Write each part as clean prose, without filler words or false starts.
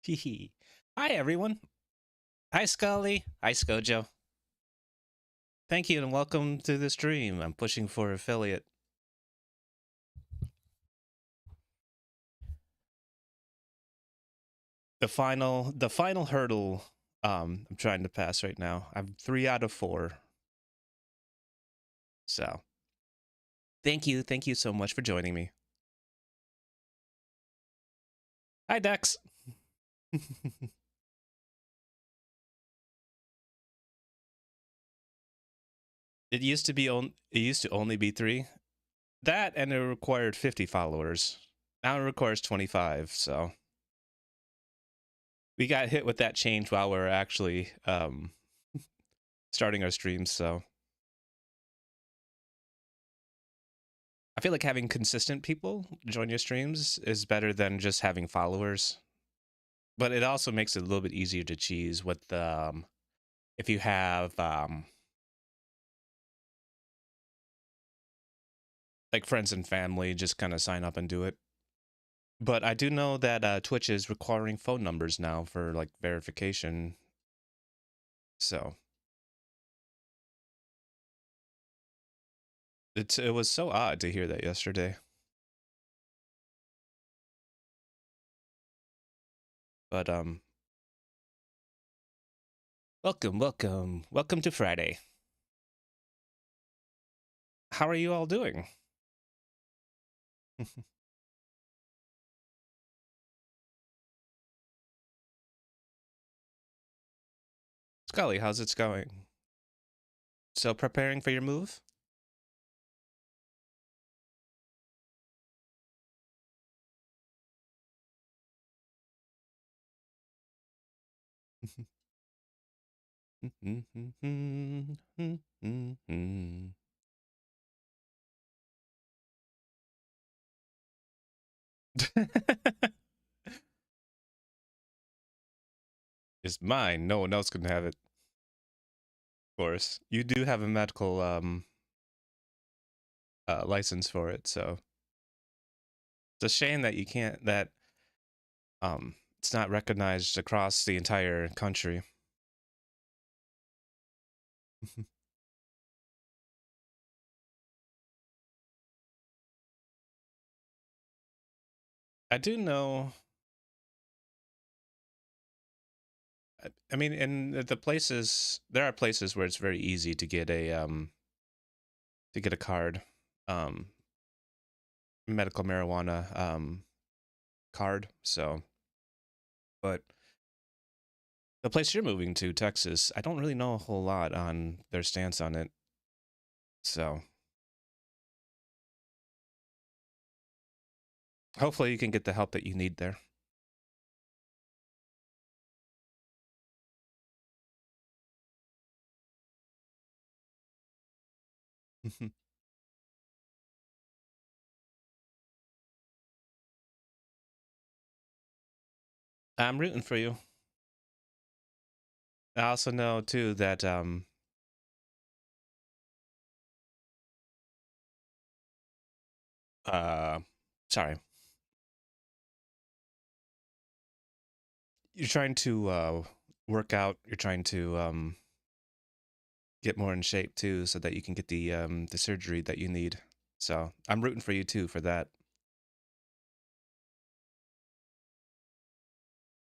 Hee. Hi, everyone. Hi, Scully. Hi, Skojo. Thank you and welcome to the stream. I'm pushing for affiliate. The final hurdle I'm trying to pass right now. I'm 3 out of 4. So, thank you. Thank you so much for joining me. Hi, Dex. It used to only be 3. That and it required 50 followers. Now it requires 25, so we got hit with that change while we are actually starting our streams, so I feel like having consistent people join your streams is better than just having followers. But it also makes it a little bit easier to cheese with if you have like friends and family, just kind of sign up and do it. But I do know that Twitch is requiring phone numbers now for like verification. So it was so odd to hear that yesterday. But welcome to Friday. How are you all doing? Scully, how's it going? So preparing for your move? It's mine. No one else can have it. Of course, you do have a medical license for it, so it's a shame that you can't. That it's not recognized across the entire country. I do know. I mean, in the places, there are places where it's very easy to get a card, um, medical marijuana card. So, but the place you're moving to, Texas, I don't really know a whole lot on their stance on it. So, hopefully, you can get the help that you need there. I'm rooting for you. I also know too that uh sorry. You're trying to work out, you're trying to get more in shape too so that you can get the surgery that you need. So, I'm rooting for you too for that.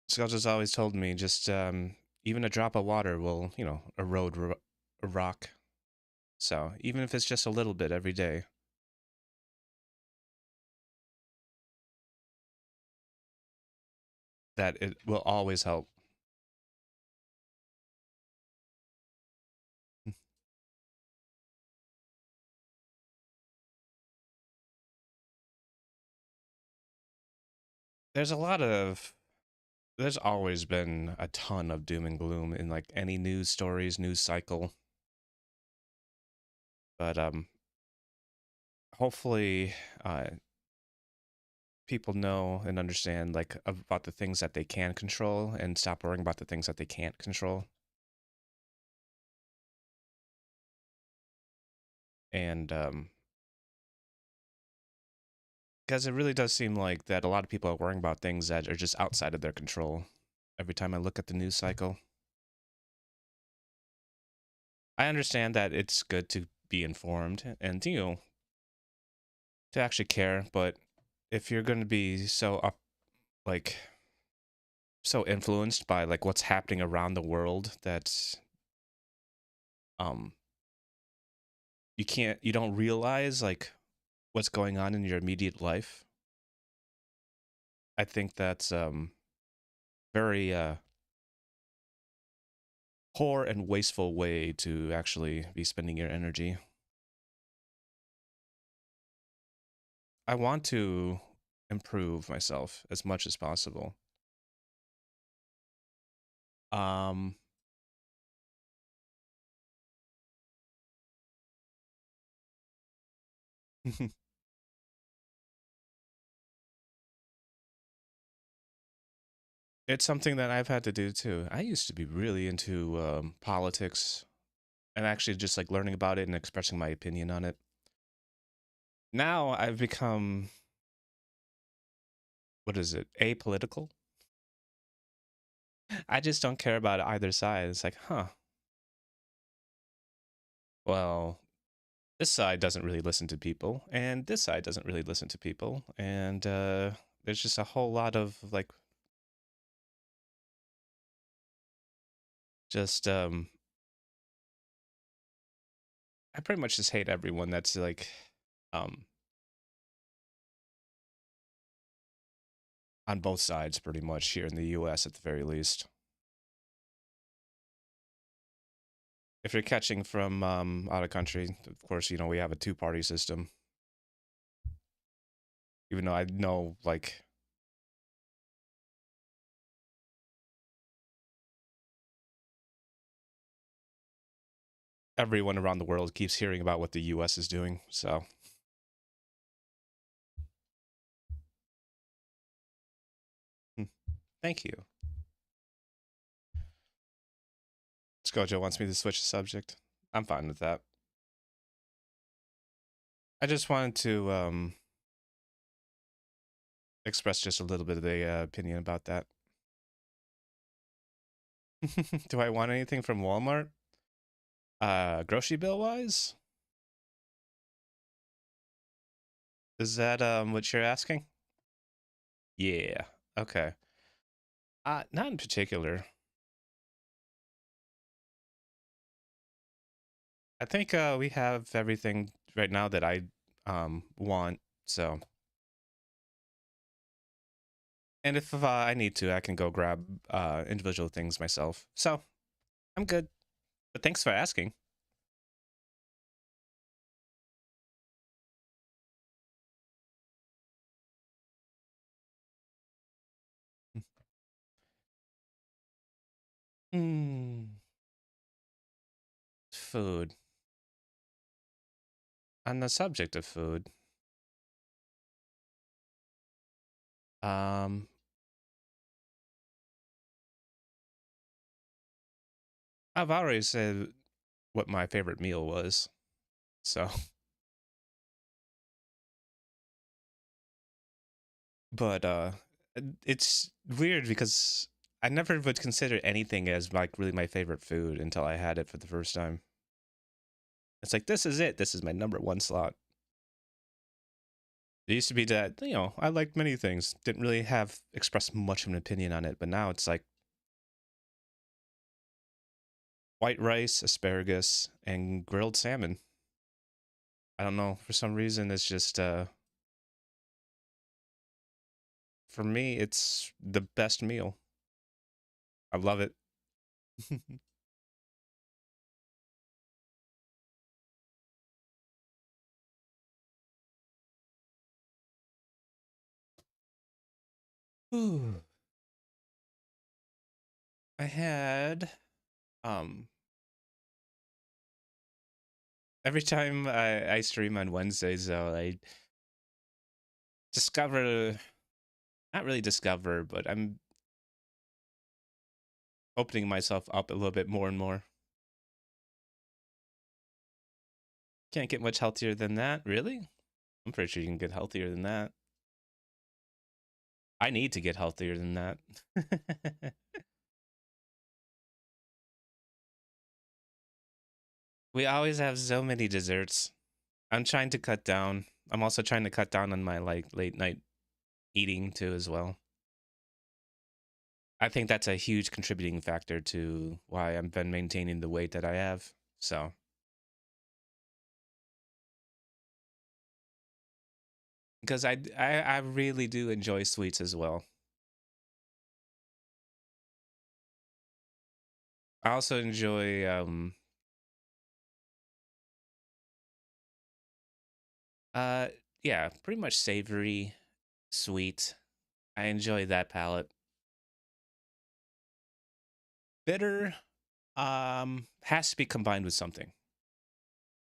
Scott has always told me just even a drop of water will, erode a rock. So, even if it's just a little bit every day, that it will always help. There's a lot of there's always been a ton of doom and gloom in like any news stories, news cycle. But hopefully people know and understand like about the things that they can control and stop worrying about the things that they can't control. And Because it really does seem like that a lot of people are worrying about things that are just outside of their control. Every time I look at the news cycle, I understand that it's good to be informed and, to actually care, but if you're going to be so like, so influenced by like what's happening around the world that um you don't realize like what's going on in your immediate life. I think that's very poor and wasteful way to actually be spending your energy. I want to improve myself as much as possible. Um it's something that I've had to do too. I used to be really into politics and actually just like learning about it and expressing my opinion on it. Now I've become, what is it, apolitical? I just don't care about either side. It's like, huh, well, this side doesn't really listen to people, and this side doesn't really listen to people, and there's just a whole lot of like, just I pretty much just hate everyone that's like, um, on both sides, pretty much here in the U.S. at the very least. If you're catching from out of country, of course, we have a two-party system. Even though I know, like, everyone around the world keeps hearing about what the U.S. is doing, so. Thank you. Scojo wants me to switch the subject. I'm fine with that. I just wanted to express just a little bit of the opinion about that. Do I want anything from Walmart? Grocery bill wise? Is that what you're asking? Yeah. Okay. Not in particular. I think we have everything right now that I want. So, and if I need to, I can go grab individual things myself. So, I'm good. But thanks for asking. Hmm. Food. On the subject of food, um, I've already said what my favorite meal was. So, but it's weird because I never would consider anything as like really my favorite food until I had it for the first time. It's like this is it. This is my number one slot. It used to be that I liked many things, didn't really have expressed much of an opinion on it, but now it's like white rice, asparagus, and grilled salmon. I don't know, for some reason it's just for me it's the best meal. I love it. Ooh. I had um every time I stream on Wednesdays though, I discover, not really discover, but I'm opening myself up a little bit more and more. Can't get much healthier than that, really? I'm pretty sure you can get healthier than that. I need to get healthier than that. We always have so many desserts. I'm trying to cut down. I'm also trying to cut down on my like late night eating too as well. I think that's a huge contributing factor to why I've been maintaining the weight that I have. So, because I really do enjoy sweets as well. I also enjoy uh yeah, pretty much savory, sweet. I enjoy that palate. Bitter has to be combined with something.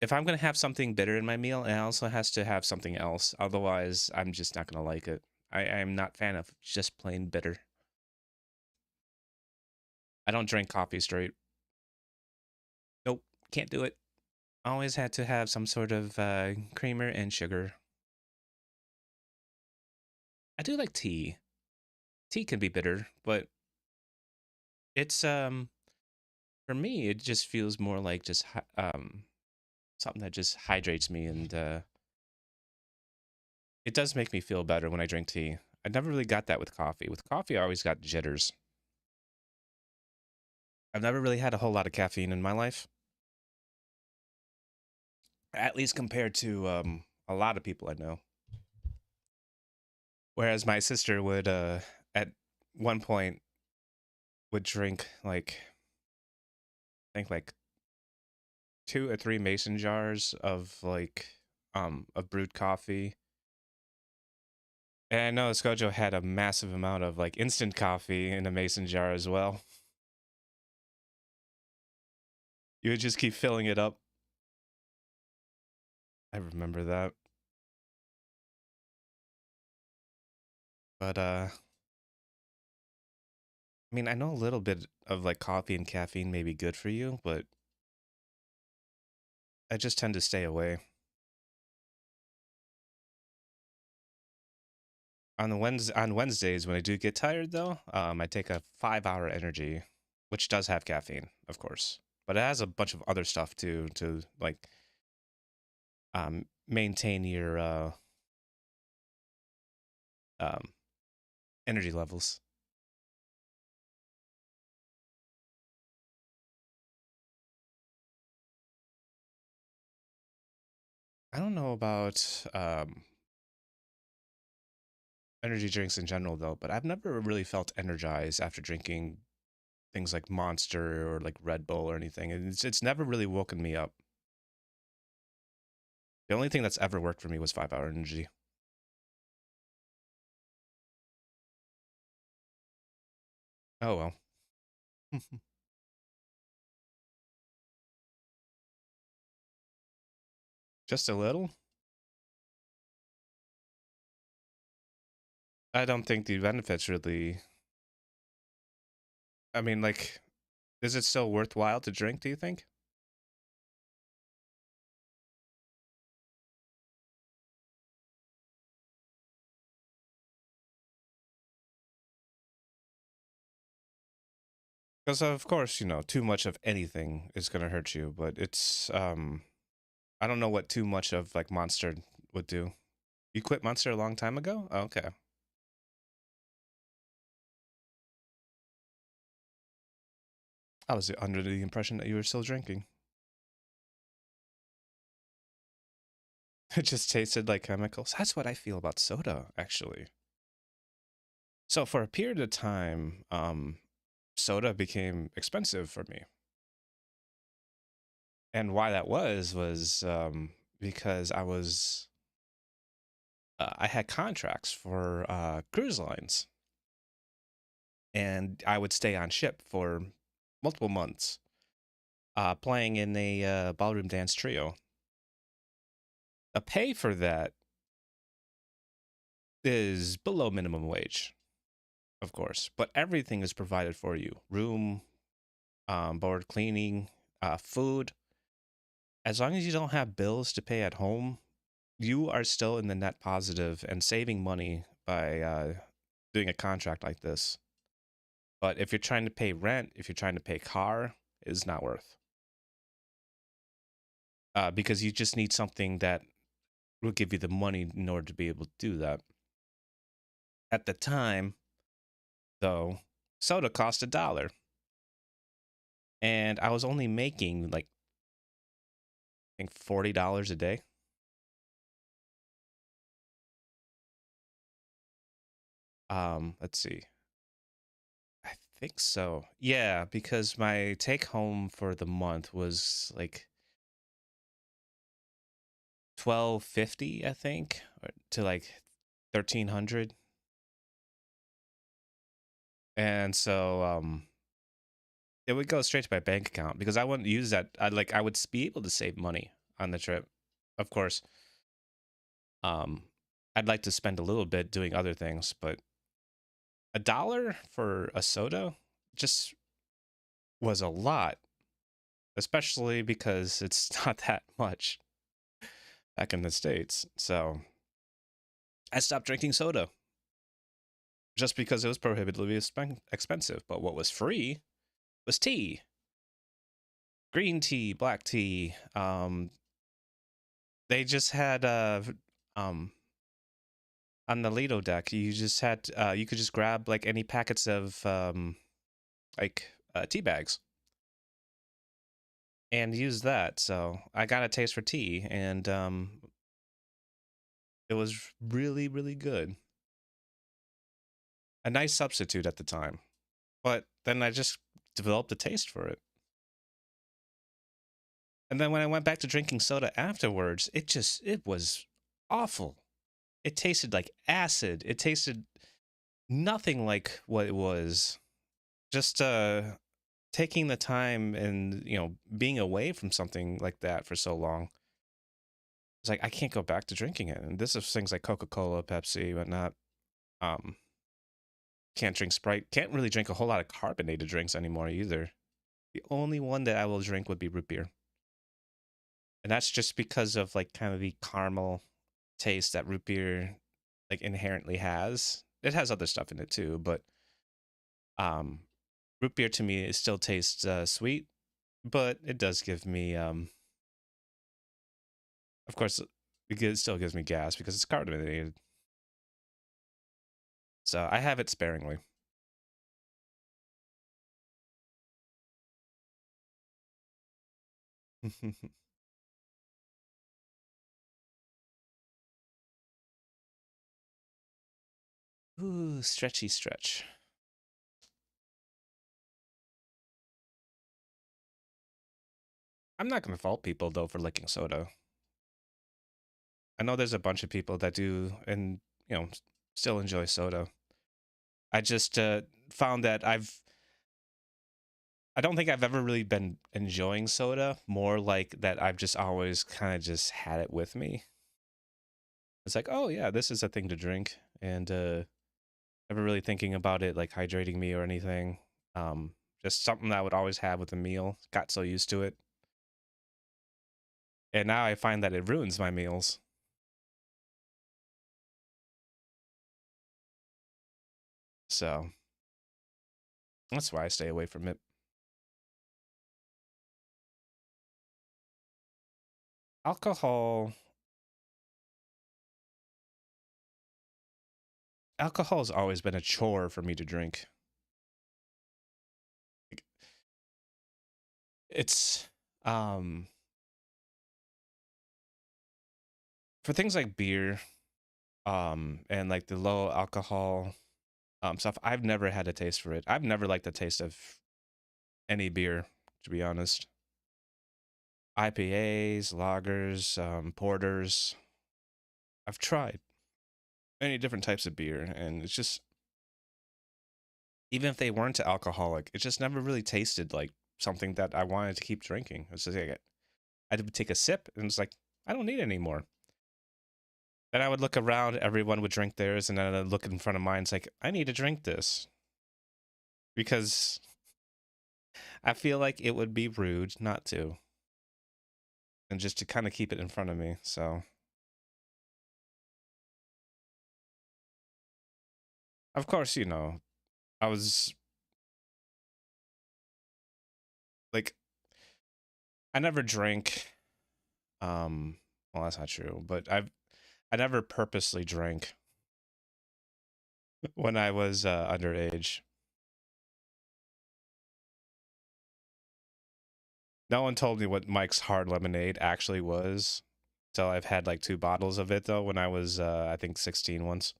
If I'm gonna have something bitter in my meal, it also has to have something else. Otherwise, I'm just not gonna like it. I'm not a fan of just plain bitter. I don't drink coffee straight. Nope, can't do it. Always had to have some sort of creamer and sugar. I do like tea. Tea can be bitter, but it's for me it just feels more like just something that just hydrates me, and it does make me feel better when I drink tea. I never really got that with coffee. With coffee, I always got jitters. I've never really had a whole lot of caffeine in my life, at least compared to a lot of people I know. Whereas my sister would, at one point, would drink like I think like 2 or 3 mason jars of brewed coffee. And I know Skojo had a massive amount of like instant coffee in a mason jar as well. You would just keep filling it up. I remember that. But I mean, I know a little bit of like coffee and caffeine may be good for you, but I just tend to stay away. On Wednesdays when I do get tired though, I take a 5-hour energy, which does have caffeine, of course, but it has a bunch of other stuff too to like maintain your um energy levels. I don't know about energy drinks in general though, but I've never really felt energized after drinking things like Monster or like Red Bull or anything. And it's never really woken me up. The only thing that's ever worked for me was 5-hour energy. Oh well. Just a little. I don't think the benefits really. I mean, like, is it still worthwhile to drink, do you think? Because of course, too much of anything is gonna hurt you, but it's I don't know what too much of like Monster would do. You quit Monster a long time ago? Oh, okay. I was under the impression that you were still drinking. It just tasted like chemicals. That's what I feel about soda, actually. So for a period of time, soda became expensive for me. And why that was because I had contracts for cruise lines, and I would stay on ship for multiple months, playing in a ballroom dance trio. The pay for that is below minimum wage, of course, but everything is provided for you: room, board, cleaning, food. As long as you don't have bills to pay at home, you are still in the net positive and saving money by doing a contract like this. But if you're trying to pay rent, if you're trying to pay car, it's not worth. Because you just need something that will give you the money in order to be able to do that. At the time, though, soda cost $1. And I was only making like, I think $40 a day. Let's see. I think so. Yeah, because my take home for the month was like $12.50, I think, to like 1300. And so it would go straight to my bank account because I wouldn't use that. I would be able to save money on the trip. Of course, I'd like to spend a little bit doing other things, but $1 for a soda just was a lot, especially because it's not that much back in the States. So I stopped drinking soda just because it was prohibitively expensive. But what was free was tea. Green tea, black tea. They just had on the Lido deck, you just had you could just grab like any packets of tea bags and use that. So I got a taste for tea, and it was really, really good. A nice substitute at the time. But then I just developed a taste for it. And then when I went back to drinking soda afterwards, it was awful. It tasted like acid. It tasted nothing like what it was. Just taking the time and, being away from something like that for so long. It's like I can't go back to drinking it. And this is things like Coca-Cola, Pepsi, whatnot. Can't drink Sprite. Can't really drink a whole lot of carbonated drinks anymore either. The only one that I will drink would be root beer. And that's just because of like kind of the caramel taste that root beer like inherently has. It has other stuff in it too, but root beer to me it still tastes sweet, but it does give me of course it still gives me gas because it's carbonated. So I have it sparingly. Ooh, stretchy stretch. I'm not going to fault people though for liking soda. I know there's a bunch of people that do and, still enjoy soda. I just found that I don't think I've ever really been enjoying soda, more like that I've just always kind of just had it with me. It's like, oh yeah, this is a thing to drink, and never really thinking about it like hydrating me or anything. Just something that I would always have with a meal. Got so used to it. And now I find that it ruins my meals. So that's why I stay away from it. Alcohol. Alcohol has always been a chore for me to drink. It's for things like beer, and like the low alcohol stuff. I've never had a taste for it. I've never liked the taste of any beer, to be honest. IPAs, lagers, porters. I've tried many different types of beer, and it's just even if they weren't alcoholic, it just never really tasted like something that I wanted to keep drinking. It's just like I would take a sip, and it's like I don't need any more. Then I would look around, everyone would drink theirs, and then I'd look in front of mine. It's like I need to drink this because I feel like it would be rude not to, and just to kind of keep it in front of me. So Of course, I was like, I never drank. Well, that's not true, but I never purposely drank when I was underage. No one told me what Mike's Hard Lemonade actually was. So I've had like 2 bottles of it though when I was I think 16 once.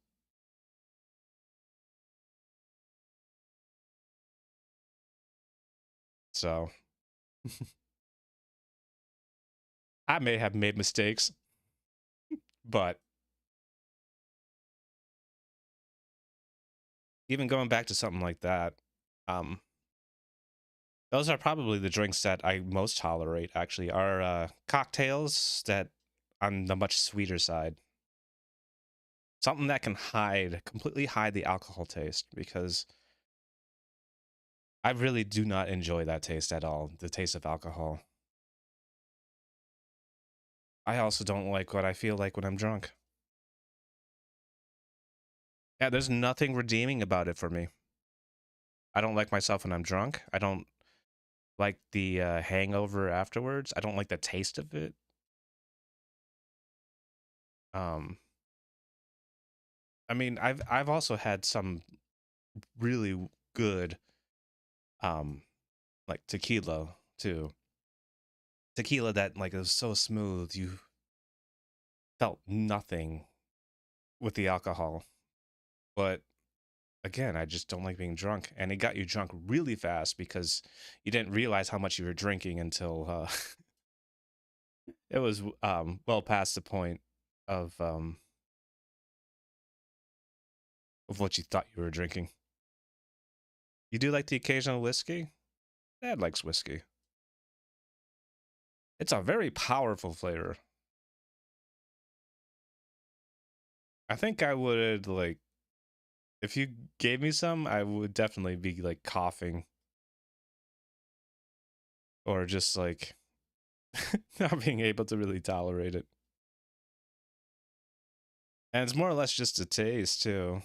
So I may have made mistakes, but even going back to something like that, um, those are probably the drinks that I most tolerate. Actually, are cocktails that on the much sweeter side. Something that can completely hide the alcohol taste because I really do not enjoy that taste at all. The taste of alcohol. I also don't like what I feel like when I'm drunk. Yeah, there's nothing redeeming about it for me. I don't like myself when I'm drunk. I don't like the hangover afterwards. I don't like the taste of it. Um, I mean, I've also had some really good um like tequila too. Tequila that like is so smooth, you felt nothing with the alcohol. But again, I just don't like being drunk, and it got you drunk really fast because you didn't realize how much you were drinking until it was well past the point of um of what you thought you were drinking. You do like the occasional whiskey? Dad likes whiskey. It's a very powerful flavor. I think I would like if you gave me some, I would definitely be like coughing or just like not being able to really tolerate it. And it's more or less just a taste too.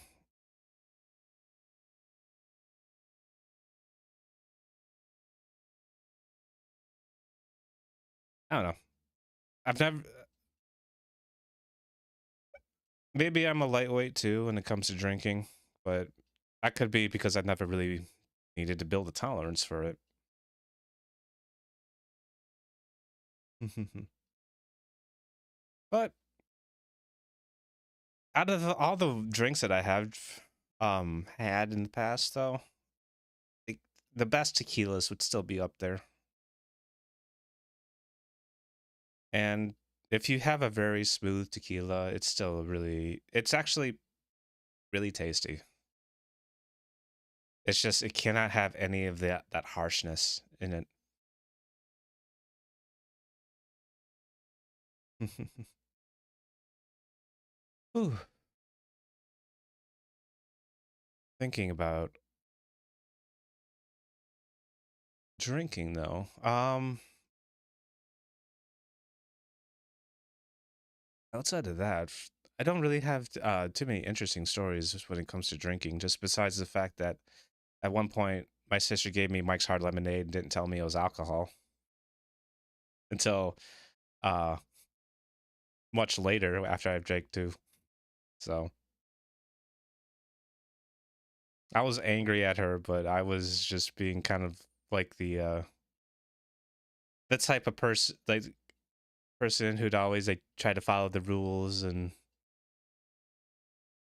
I don't know. I've never maybe I'm a lightweight too when it comes to drinking, but that could be because I've never really needed to build a tolerance for it. But out of all the drinks that I have had in the past though, like, the best tequilas would still be up there. And if you have a very smooth tequila, it's actually really tasty. It's just it cannot have any of that harshness in it. Ooh, thinking about drinking though. Outside of that, I don't really have too many interesting stories when it comes to drinking. Just besides the fact that at one point my sister gave me Mike's Hard Lemonade and didn't tell me it was alcohol until uh much later after I drank too. So I was angry at her, but I was just being kind of like the type of person who'd always like try to follow the rules and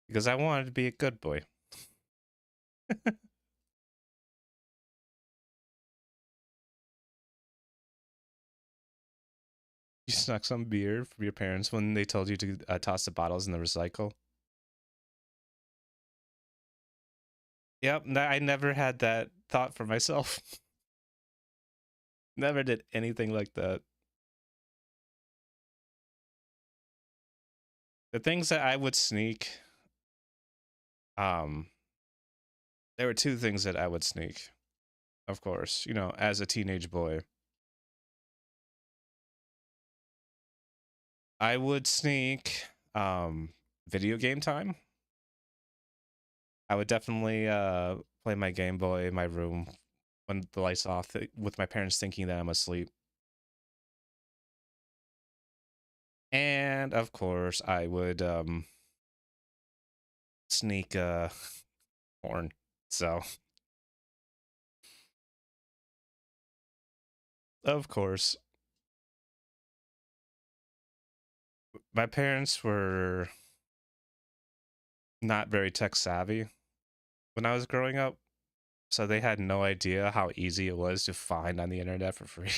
because I wanted to be a good boy. You snuck some beer from your parents when they told you to toss the bottles in the recycle. Yep, I never had that thought for myself. Never did anything like that. The things that I would sneak, um, there were 2 things that I would sneak, of course, as a teenage boy. I would sneak video game time I would definitely play my Game Boy in my room when the lights off, with my parents thinking that I'm asleep. And of course, I would sneak porn. So, of course, my parents were not very tech savvy when I was growing up, so they had no idea how easy it was to find on the internet for free.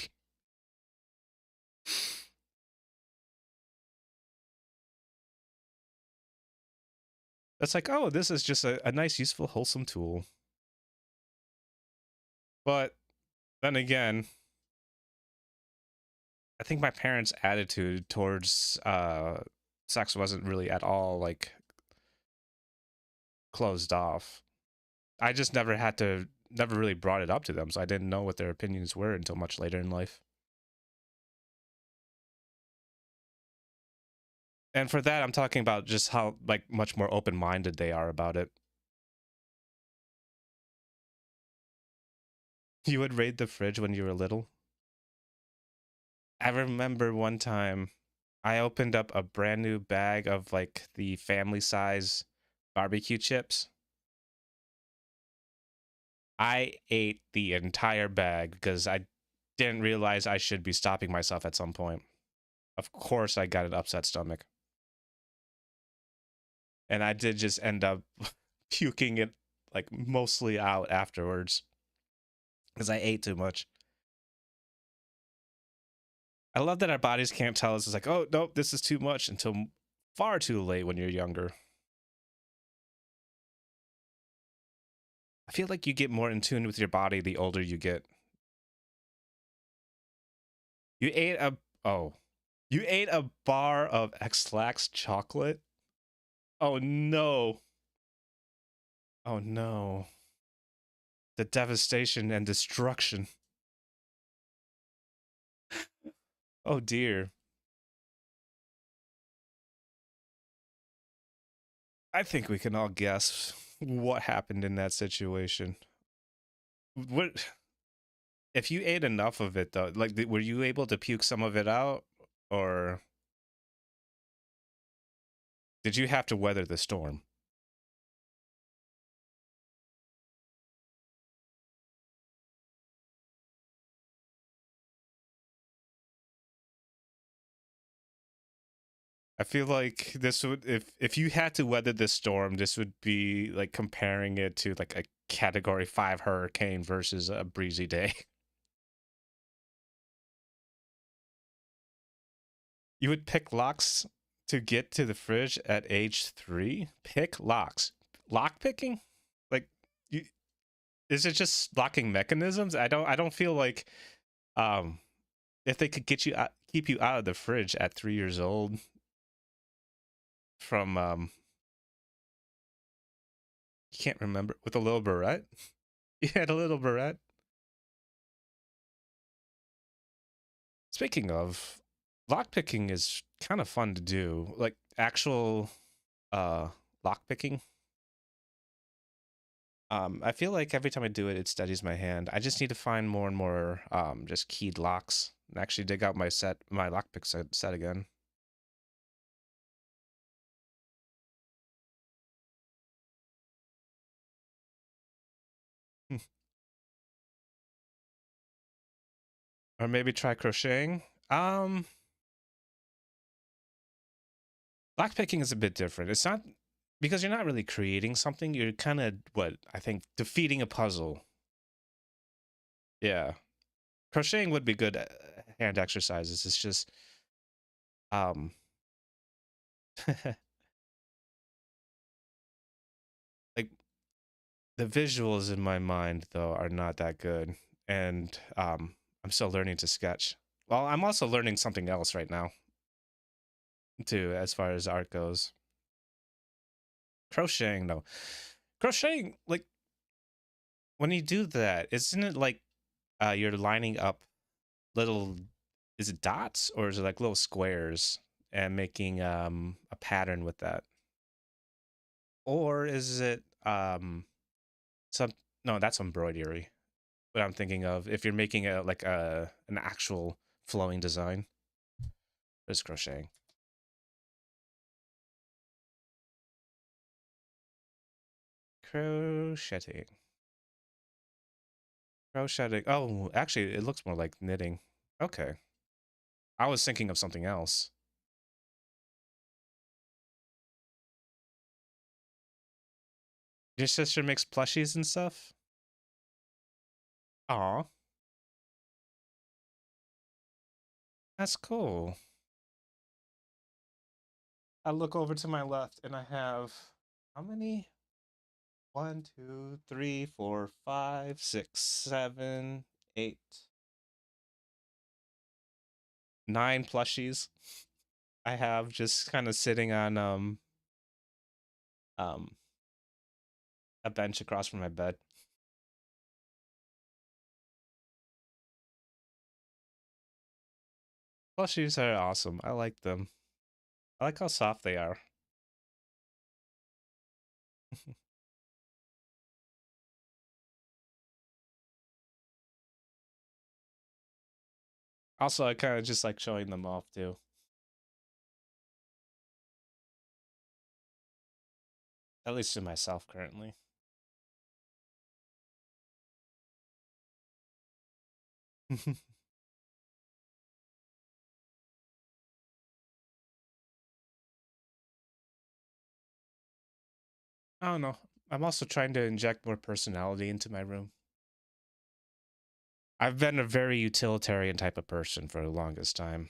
It's like, oh, this is just a nice, useful, wholesome tool. But then again, I think my parents' attitude towards sex wasn't really at all like closed off. I just never really brought it up to them, so I didn't know what their opinions were until much later in life. And for that, I'm talking about just how like much more open-minded they are about it. You would raid the fridge when you were little? I remember one time I opened up a brand new bag of like the family size barbecue chips. I ate the entire bag because I didn't realize I should be stopping myself at some point. Of course, I got an upset stomach. And I did just end up puking it like mostly out afterwards because I ate too much. I love that our bodies can't tell us. It's like, oh, nope, this is too much until far too late when you're younger. I feel like you get more in tune with your body the older you get. You ate a oh, you ate a bar of X-Lax chocolate? Oh no. Oh no. The devastation and destruction. Oh dear. I think we can all guess what happened in that situation. What if you ate enough of it though? Like, were you able to puke some of it out, or did you have to weather the storm? I feel like this would, if you had to weather this storm, this would be like comparing it to like a Category 5 hurricane versus a breezy day. You would pick locks to get to the fridge at age 3? Pick locks. Lock picking? Like, you, is it just locking mechanisms? I don't feel like um if they could get you out, keep you out of the fridge at 3 years old from you can't remember, with a little barrette. You had a little barrette. Speaking of, lockpicking is kind of fun to do. Like actual lockpicking. I feel like every time I do it, it steadies my hand. I just need to find more and more just keyed locks and actually dig out my lockpick set again. Hmm. Or maybe try crocheting. Lockpicking is a bit different. It's not because you're not really creating something. You're kind of what I think defeating a puzzle. Yeah, crocheting would be good hand exercises. It's just um like the visuals in my mind though are not that good, and I'm still learning to sketch. Well, I'm also learning something else right now too, as far as art goes. Crocheting though, crocheting, like when you do that, isn't it like you're lining up little, is it dots or is it like little squares and making a pattern with that? Or is it some no, that's embroidery. What I'm thinking of, if you're making a like a an actual flowing design, it's crocheting. Crocheting. Crocheting. Oh, actually, it looks more like knitting. Okay. I was thinking of something else. Your sister makes plushies and stuff? Aw, that's cool. I look over to my left and I have how many? One, two, three, four, five, six, seven, eight, nine plushies I have just kind of sitting on um a bench across from my bed. Plushies are awesome. I like them. I like how soft they are. Also, I kind of just like showing them off too. At least to myself currently. I don't know. I'm also trying to inject more personality into my room. I've been a very utilitarian type of person for the longest time.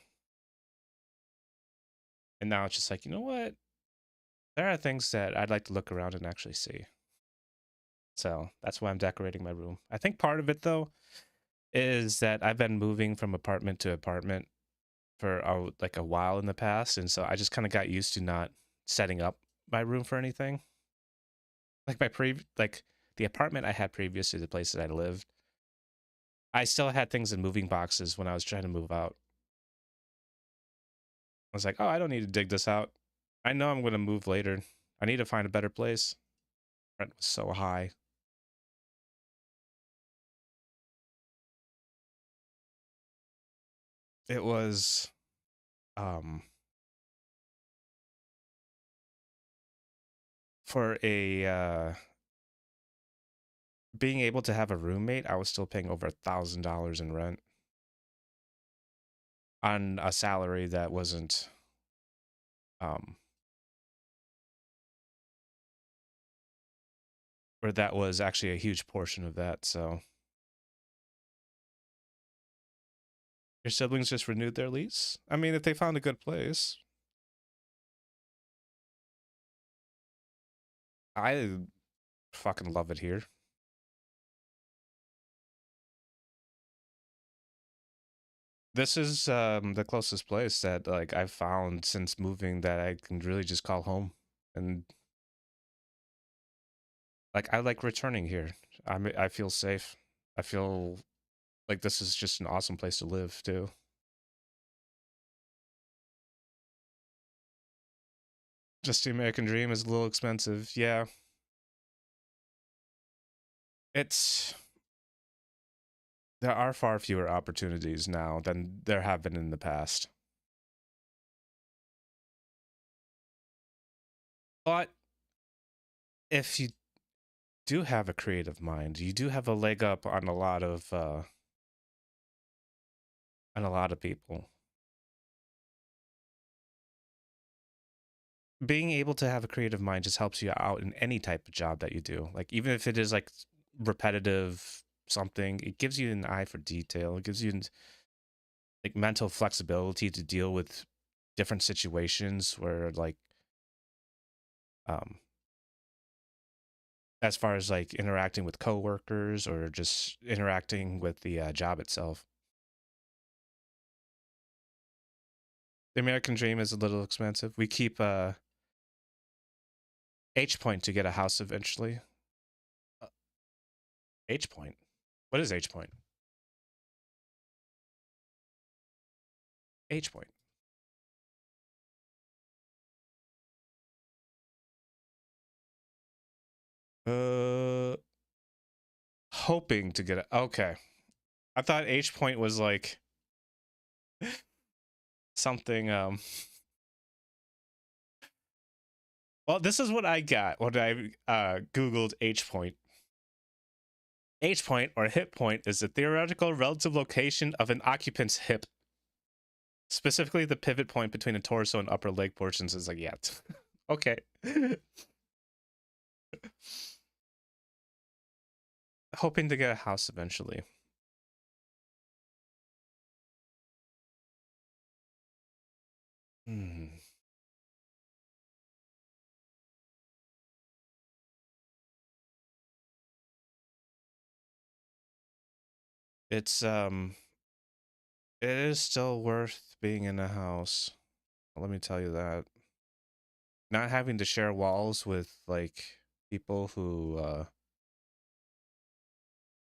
And now it's just like, you know what? There are things that I'd like to look around and actually see. So that's why I'm decorating my room. I think part of it, though, is that I've been moving from apartment to apartment for like a while in the past. And so I just kind of got used to not setting up my room for anything. Like like the apartment I had previous to the place that I lived, I still had things in moving boxes when I was trying to move out. I was like, oh, I don't need to dig this out. I know I'm going to move later. I need to find a better place. Rent was so high. It was um for a being able to have a roommate, I was still paying over $1,000 in rent on a salary that wasn't um or that was actually a huge portion of that. So your siblings just renewed their lease? I mean, if they found a good place. I fucking love it here. This is the closest place that like I've found since moving that I can really just call home. And like I like returning here. I feel safe. I feel like this is just an awesome place to live too. Just the American dream is a little expensive. Yeah. It's there are far fewer opportunities now than there have been in the past. But if you do have a creative mind, you do have a leg up on a lot of people. Being able to have a creative mind just helps you out in any type of job that you do. Like even if it is like repetitive something, it gives you an eye for detail. It gives you like mental flexibility to deal with different situations where like um as far as like interacting with coworkers or just interacting with the job itself. The American dream is a little expensive. We keep H point to get a house eventually. Uh, H point. What is H point? H point. Hoping to get it. Okay. I thought H point was like something well, this is what I got when I googled H point. H point, or hip point, is the theoretical relative location of an occupant's hip. Specifically, the pivot point between the torso and upper leg portions is like, yeah. Okay. Hoping to get a house eventually. Hmm. It's it is still worth being in a house. Let me tell you that. Not having to share walls with like people who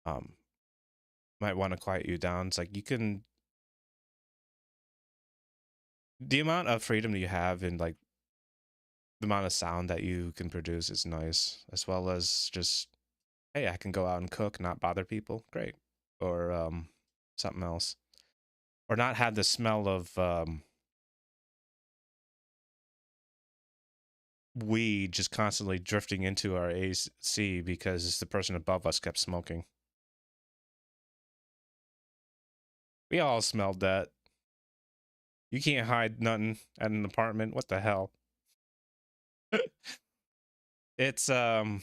um might want to quiet you down. It's like you can, the amount of freedom you have in like the amount of sound that you can produce is nice, as well as just, hey, I can go out and cook, not bother people. Great. Or something else. Or not have the smell of weed just constantly drifting into our AC because the person above us kept smoking. We all smelled that. You can't hide nothing at an apartment. What the hell? It's so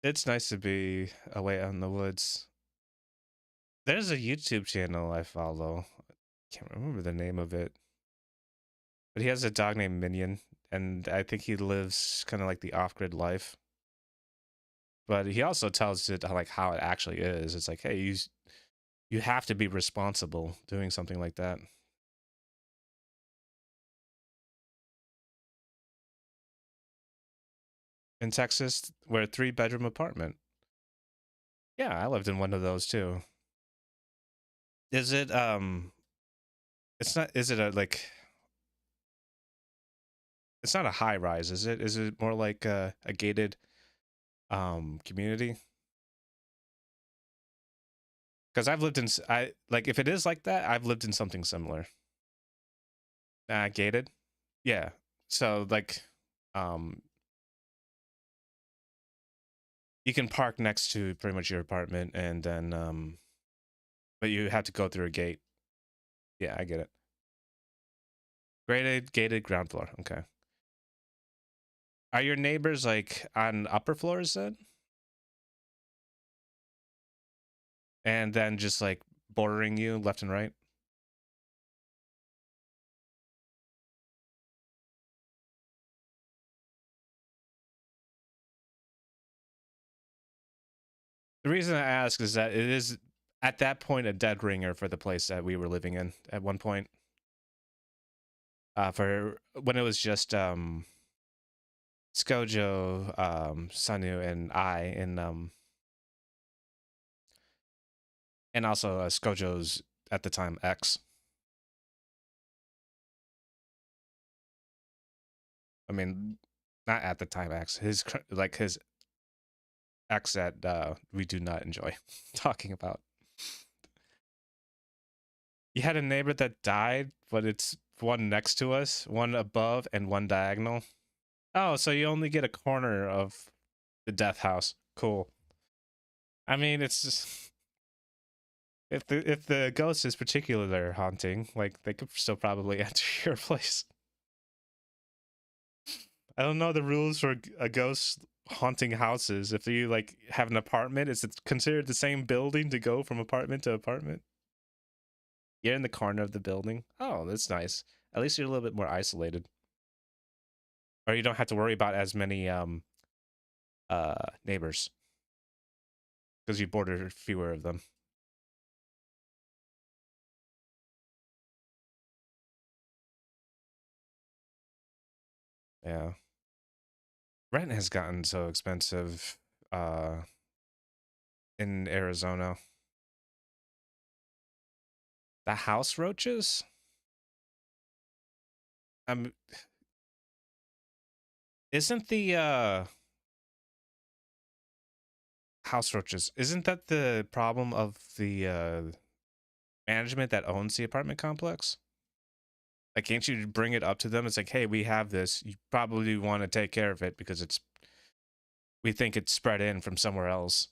it's nice to be away out in the woods. There's a YouTube channel I follow. Can't remember the name of it. But he has a dog named Minion, and I think he lives kind of like the off-grid life. But he also tells it like how it actually is. It's like, hey, you have to be responsible doing something like that. In Texas, we're a 3-bedroom apartment. Yeah, I lived in one of those too. Is it it's not, is it a like, it's not a high rise, is it? Is it more like a gated community? Because I've lived in I like, if it is like that, I've lived in something similar. Gated? Yeah. So like um you can park next to pretty much your apartment, and then but you have to go through a gate. Yeah, I get it. Graded, gated ground floor. Okay. Are your neighbors like on upper floors then? And then just like bordering you left and right? The reason I ask is that it is at that point a dead ringer for the place that we were living in at one point. For when it was just Skojo, Sanu, and I, and also Skojo's at the time ex. I mean, not at the time ex. His ex that we do not enjoy talking about. You had a neighbor that died, but it's one next to us, one above, and one diagonal. Oh, so you only get a corner of the death house. Cool. I mean, it's just, if the ghost is particular haunting, like they could still probably enter your place. I don't know the rules for a ghost haunting houses. If you like have an apartment, is it considered the same building to go from apartment to apartment? You're in the corner of the building. Oh, that's nice. At least you're a little bit more isolated, or you don't have to worry about as many neighbors because you border fewer of them. Yeah, rent has gotten so expensive in Arizona. The house roaches? Um, isn't the house roaches? Isn't that the problem of the management that owns the apartment complex? Like, can't you bring it up to them? It's like, hey, we have this. You probably want to take care of it because we think it's spread in from somewhere else.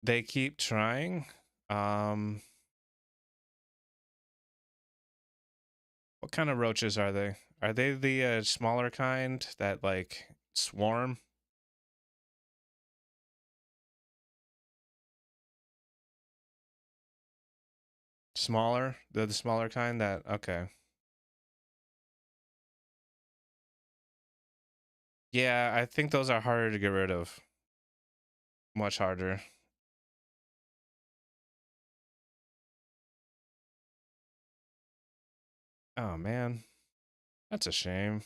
They keep trying. What kind of roaches are they? Are they the smaller kind that like swarm? Smaller? They're the smaller kind that okay. Yeah, I think those are harder to get rid of. Much harder. Oh man, that's a shame.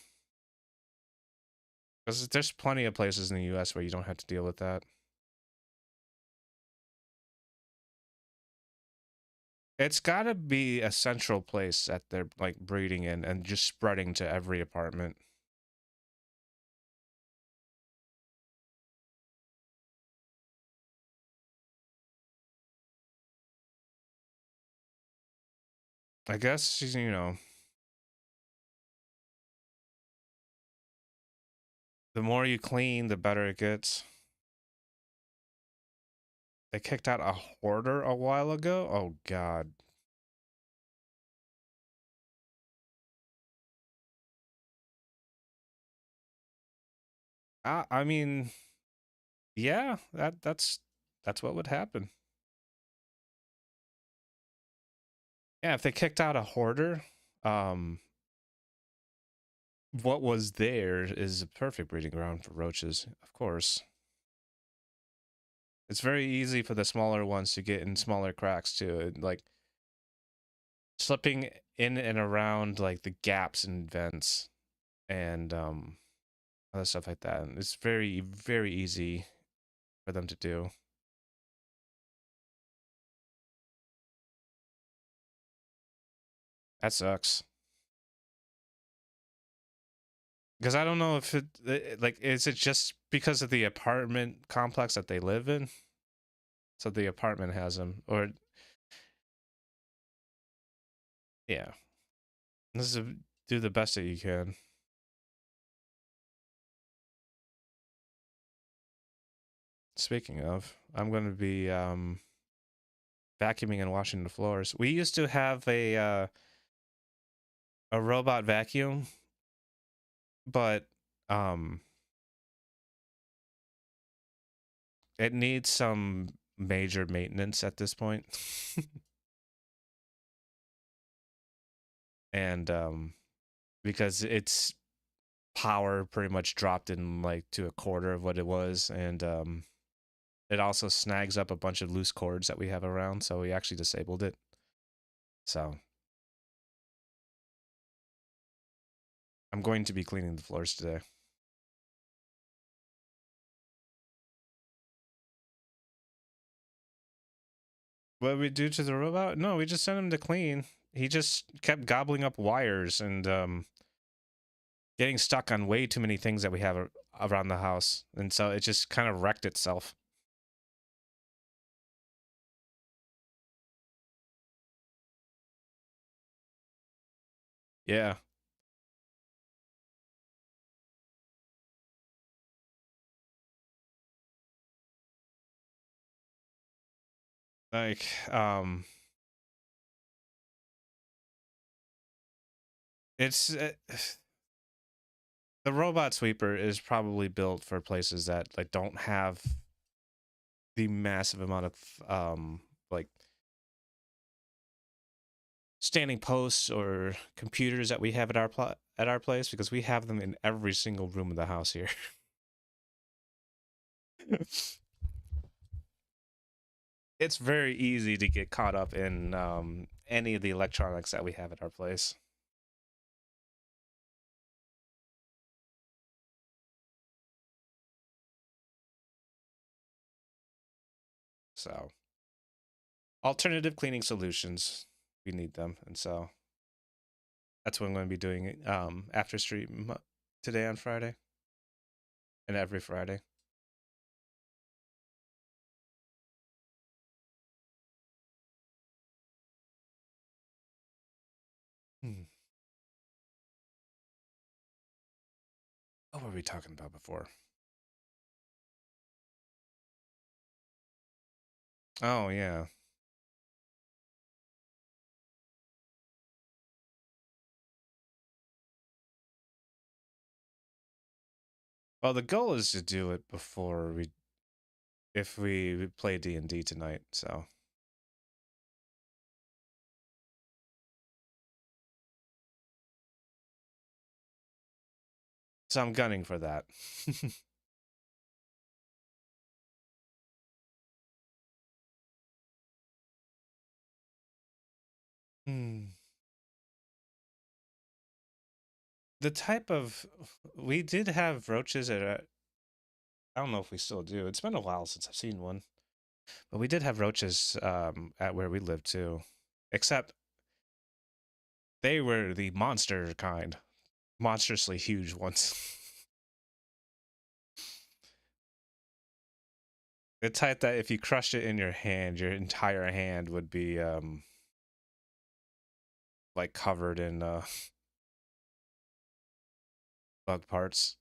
Because there's plenty of places in the US where you don't have to deal with that. It's gotta be a central place that they're like breeding in and just spreading to every apartment. I guess, you know, the more you clean, the better it gets. They kicked out a hoarder a while ago? Oh god. I mean, yeah, that's what would happen. Yeah, if they kicked out a hoarder, um, what was there is a perfect breeding ground for roaches, of course. It's very easy for the smaller ones to get in smaller cracks too, like slipping in and around like the gaps and vents and other stuff like that. And it's very, very easy for them to do. That sucks. Because I don't know if like, is it just because of the apartment complex that they live in? So the apartment has them, or yeah, this is do the best that you can. Speaking of, I'm going to be vacuuming and washing the floors. We used to have a robot vacuum, but um, it needs some major maintenance at this point. And because its power pretty much dropped in like to a quarter of what it was, and it also snags up a bunch of loose cords that we have around, so we actually disabled it. So I'm going to be cleaning the floors today. What did we do to the robot? No, we just sent him to clean. He just kept gobbling up wires and getting stuck on way too many things that we have around the house. And so it just kind of wrecked itself. Yeah. Like, it's the robot sweeper is probably built for places that like don't have the massive amount of like standing posts or computers that we have at at our place, because we have them in every single room of the house here. It's very easy to get caught up in any of the electronics that we have at our place. So alternative cleaning solutions, we need them, and so that's what I'm going to be doing after stream today on Friday and every Friday. What were we talking about before? Oh, yeah. Well, the goal is to do it before if we play D&D tonight, so. So I'm gunning for that. The type of we did have roaches at I don't know if we still do. It's been a while since I've seen one, but we did have roaches at where we lived too, except they were the monster kind, monstrously huge ones. The type that if you crushed it in your hand, your entire hand would be like covered in bug parts.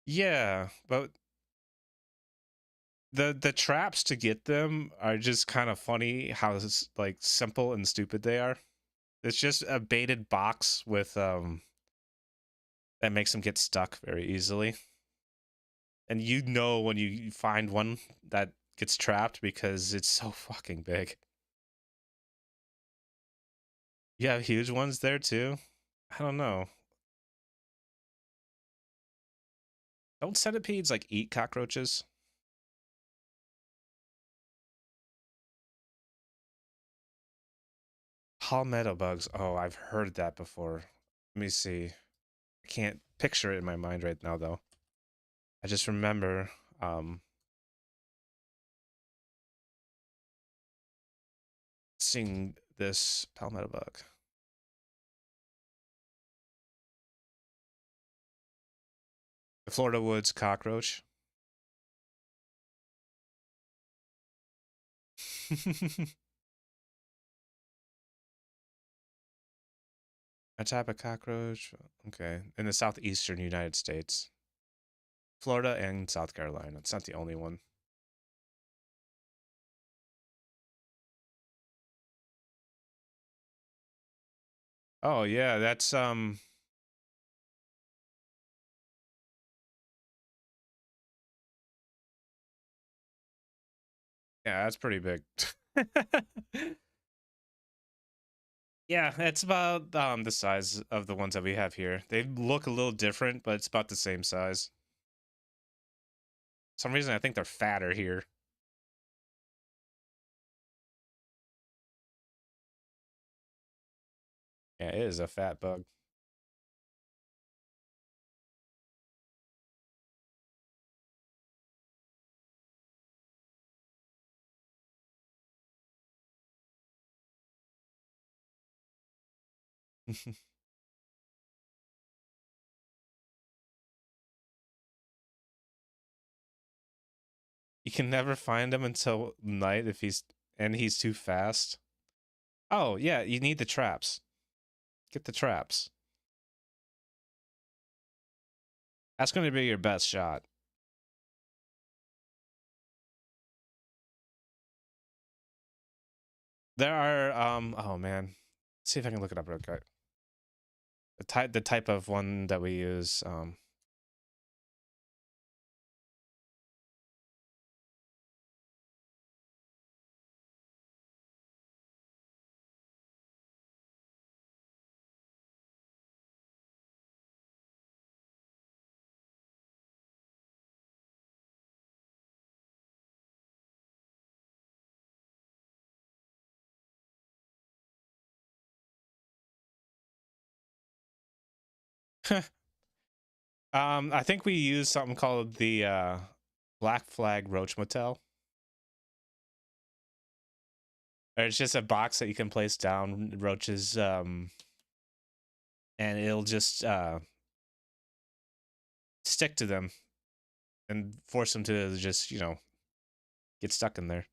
Yeah, but the traps to get them are just kind of funny how like simple and stupid they are. It's just a baited box with that makes them get stuck very easily. And you know when you find one that gets trapped because it's so fucking big. You have huge ones there too? I don't know. Don't centipedes like eat cockroaches? Palmetto bugs. Oh, I've heard that before. Let me see. I can't picture it in my mind right now though. I just remember seeing this palmetto bug. The Florida Woods cockroach. A type of cockroach. Okay. In the southeastern United States. Florida and South Carolina. It's not the only one. Oh yeah, that's yeah, that's pretty big. Yeah, it's about the size of the ones that we have here. They look a little different, but it's about the same size. For some reason I think they're fatter here. Yeah, it is a fat bug. You can never find him until night if he's too fast. Oh, yeah, you need the traps. Get the traps. That's going to be your best shot. There are oh man. Let's see if I can look it up real quick. The type of one that we use I think we use something called the Black Flag Roach Motel. Or it's just a box that you can place down roaches, and it'll just stick to them and force them to just, get stuck in there.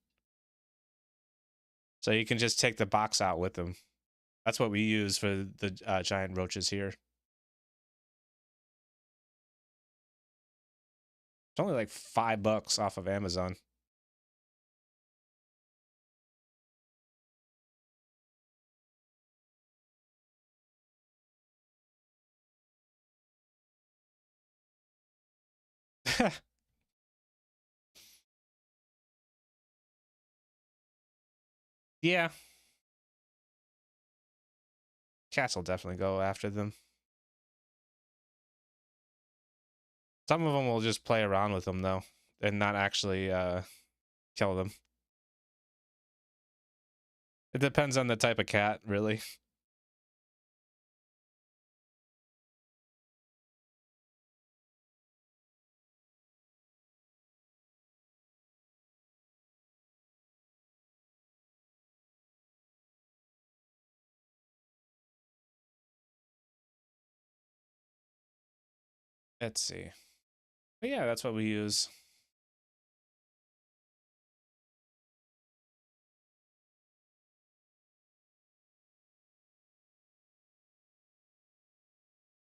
So you can just take the box out with them. That's what we use for the giant roaches here. It's only like $5 off of Amazon. Yeah, cats will definitely go after them. Some of them will just play around with them though, and not actually kill them. It depends on the type of cat, really. Let's see. But yeah, that's what we use.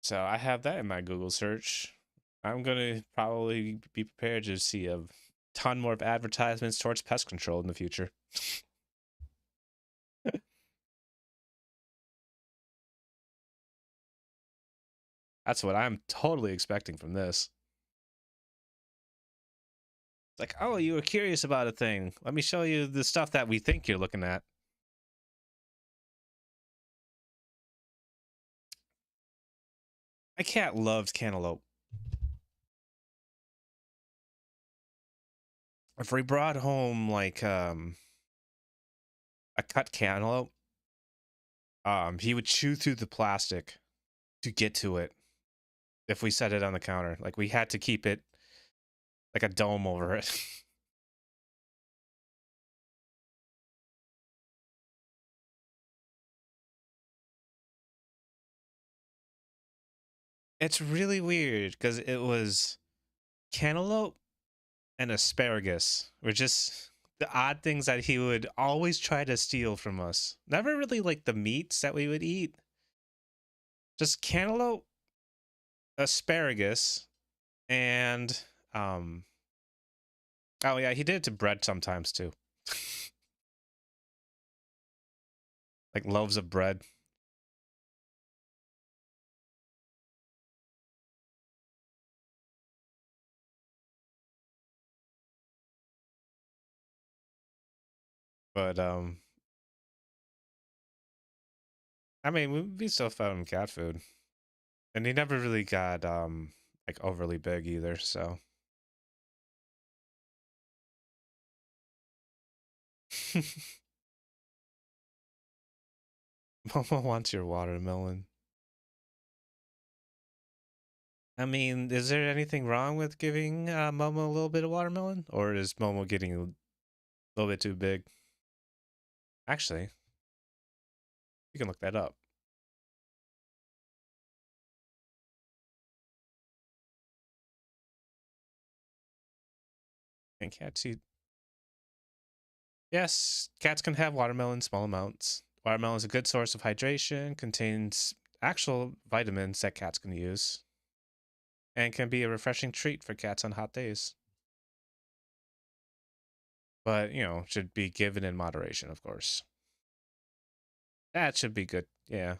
So I have that in my Google search. I'm gonna probably be prepared to see a ton more of advertisements towards pest control in the future. That's what I'm totally expecting from this. It's like, oh, you were curious about a thing. Let me show you the stuff that we think you're looking at. My cat loves cantaloupe. If we brought home like a cut cantaloupe, he would chew through the plastic to get to it if we set it on the counter. Like we had to keep it like a dome over it. It's really weird because it was cantaloupe and asparagus were just the odd things that he would always try to steal from us. Never really like the meats that we would eat. Just cantaloupe, asparagus, and oh yeah, he did it to bread sometimes too. Like loaves of bread. But I mean, we still fed him cat food. And he never really got like overly big either, so Momo wants your watermelon. I mean, is there anything wrong with giving Momo a little bit of watermelon? Or is Momo getting a little bit too big? Actually, you can look that up. And cats eat. Yes, cats can have watermelon in small amounts. Watermelon is a good source of hydration, contains actual vitamins that cats can use, and can be a refreshing treat for cats on hot days. But, should be given in moderation, of course. That should be good. Yeah.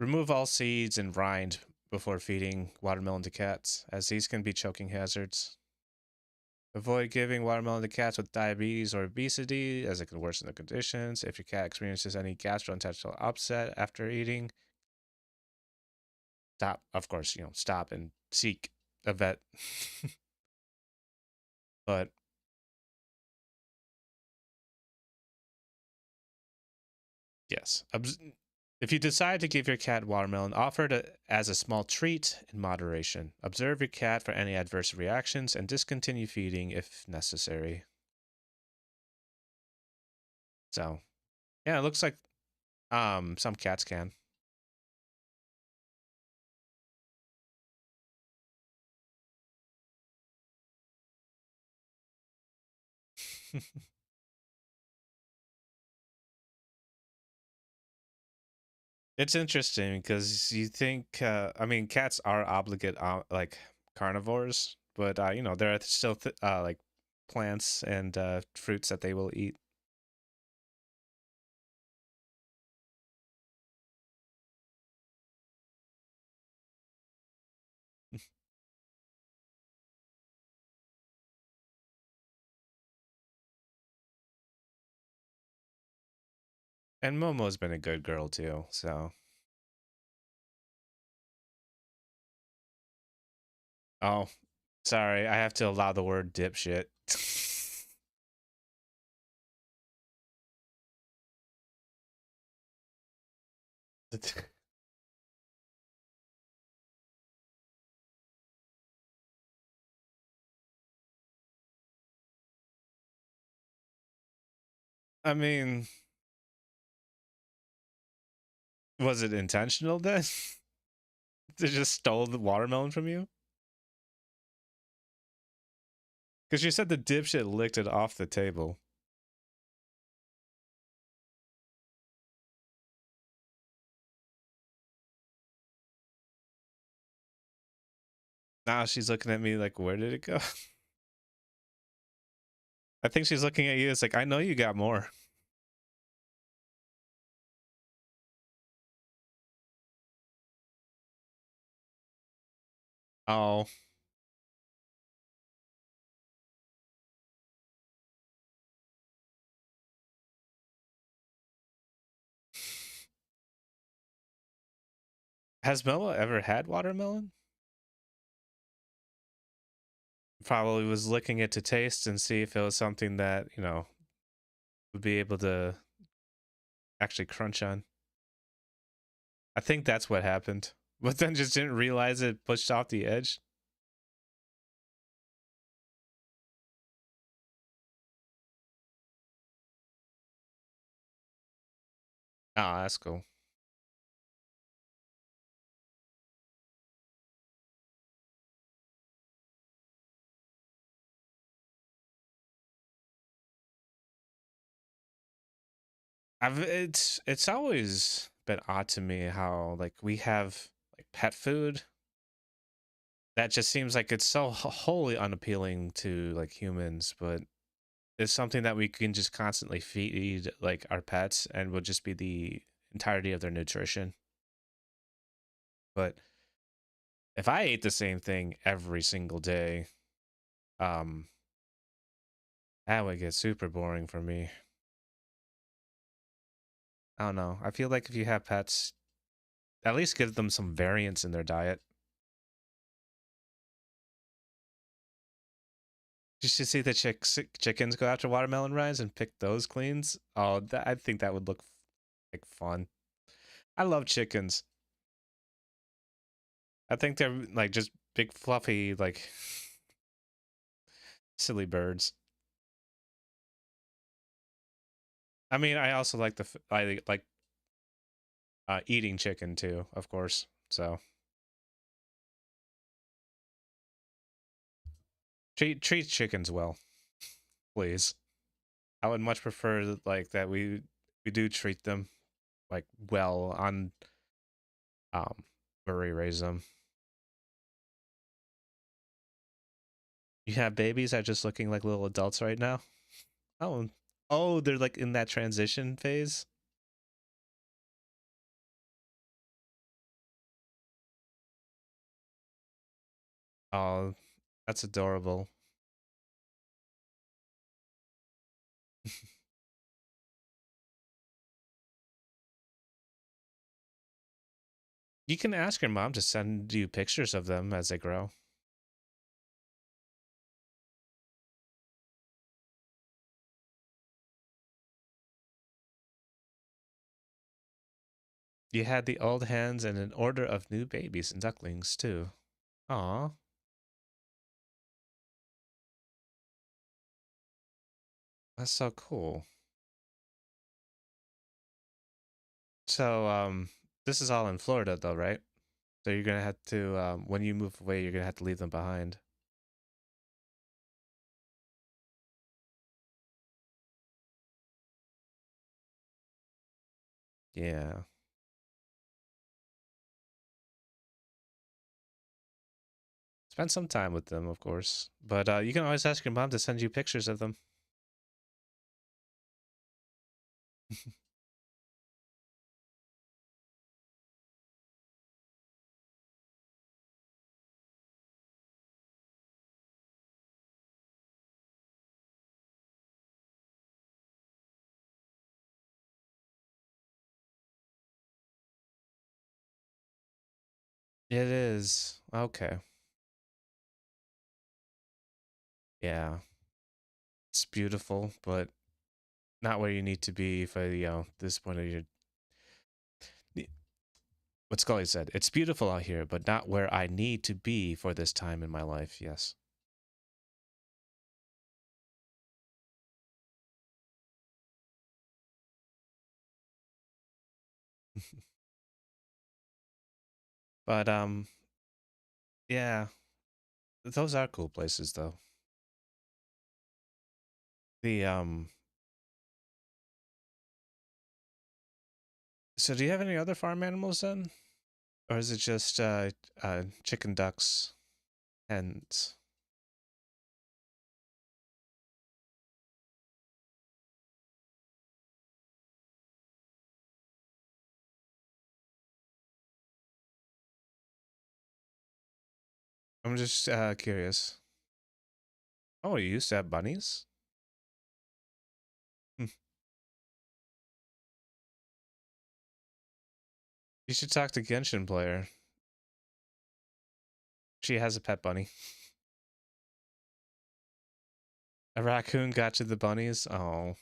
Remove all seeds and rind before feeding watermelon to cats, as these can be choking hazards. Avoid giving watermelon to cats with diabetes or obesity, as it can worsen the conditions. If your cat experiences any gastrointestinal upset after eating, stop. Of course, stop and seek a vet. But yes, If you decide to give your cat watermelon, offer it as a small treat in moderation. Observe your cat for any adverse reactions and discontinue feeding if necessary. So, yeah, it looks like some cats can. It's interesting because you think, I mean, cats are obligate, like carnivores, but you know, there are still like plants and fruits that they will eat. And Momo's been a good girl too, so. Oh, sorry, I have to allow the word dipshit. I mean, was it intentional then? They just stole the watermelon from you? Because you said the dipshit licked it off the table. Now she's looking at me like, where did it go? I think she's looking at you. It's like, I know you got more. Oh. Has Momo ever had watermelon? Probably was licking it to taste and see if it was something that, you know, would be able to actually crunch on. I think that's what happened. But then just didn't realize it pushed off the edge. Oh, that's cool. It's always been odd to me how like we have like pet food that just seems like it's so wholly unappealing to like humans, but it's something that we can just constantly feed like our pets and will just be the entirety of their nutrition. But if I ate the same thing every single day, um, that would get super boring for me. I don't know. I feel like if you have pets, at least give them some variance in their diet. You should see the chickens go after watermelon rinds and pick those cleans. Oh, I think that would look like fun. I love chickens. I think they're like just big fluffy like silly birds. I mean, I also like I like eating chicken too, of course. So treat chickens well, please. I would much prefer like that we do treat them like well on um where we raise them. You have babies that are just looking like little adults right now. Oh, oh, they're like in that transition phase. Oh, that's adorable. You can ask your mom to send you pictures of them as they grow. You had the old hens and an order of new babies and ducklings too. Aw. That's so cool. So, this is all in Florida though, right? So you're gonna have to, when you move away, you're gonna have to leave them behind. Yeah. Spend some time with them, of course. But you can always ask your mom to send you pictures of them. It is. Okay. Yeah. It's beautiful, but not where you need to be for, this point of your... What Scully said. It's beautiful out here, but not where I need to be for this time in my life. Yes. But, yeah. Those are cool places, though. The, So do you have any other farm animals then? Or is it just, chicken, ducks, hens? I'm just, curious. Oh, you used to have bunnies? Hmm. You should talk to Genshin Player. She has a pet bunny. A raccoon got you the bunnies? Oh,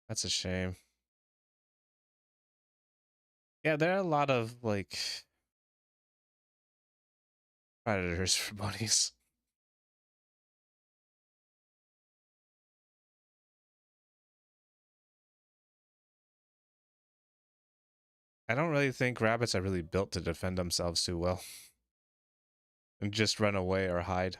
that's a shame. Yeah, there are a lot of, like, predators for bunnies. I don't really think rabbits are really built to defend themselves too well and just run away or hide.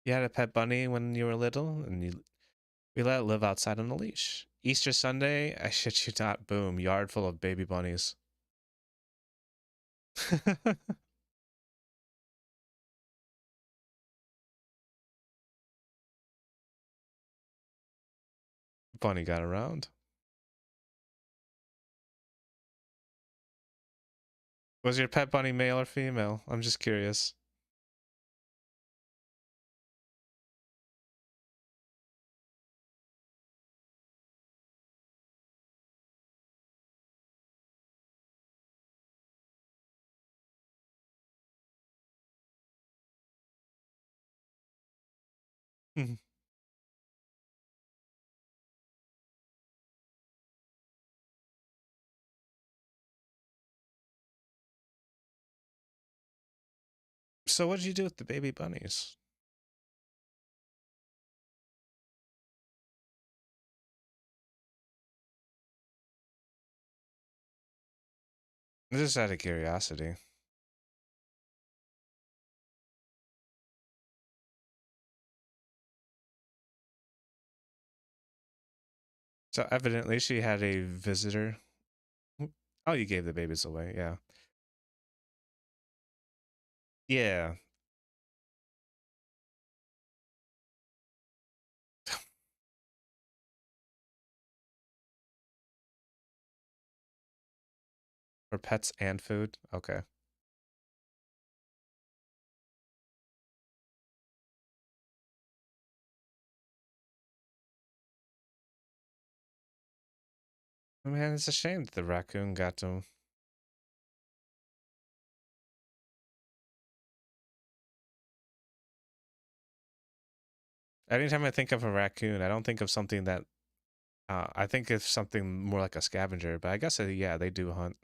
You had a pet bunny when you were little, and we let it live outside on a leash. Easter Sunday, I shit you not, boom, yard full of baby bunnies. Bunny got around. Was your pet bunny male or female? I'm just curious. So what did you do with the baby bunnies? Just out of curiosity. So evidently she had a visitor. Oh, you gave the babies away, yeah. Yeah. For pets and food? Okay. Man, it's a shame that the raccoon got to him. Anytime I think of a raccoon, I don't think of something that. I think it's something more like a scavenger, but I guess yeah, they do hunt.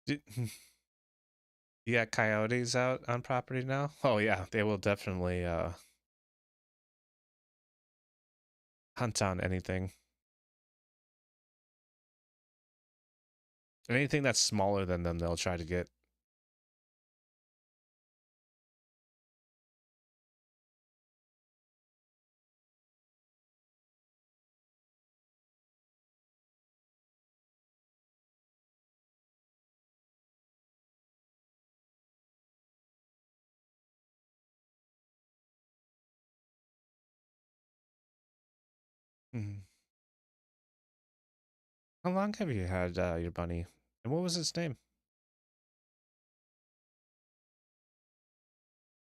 Do- You got coyotes out on property now? Oh yeah, they will definitely hunt on anything. Anything that's smaller than them, they'll try to get. Mhm. How long have you had your bunny? And what was its name?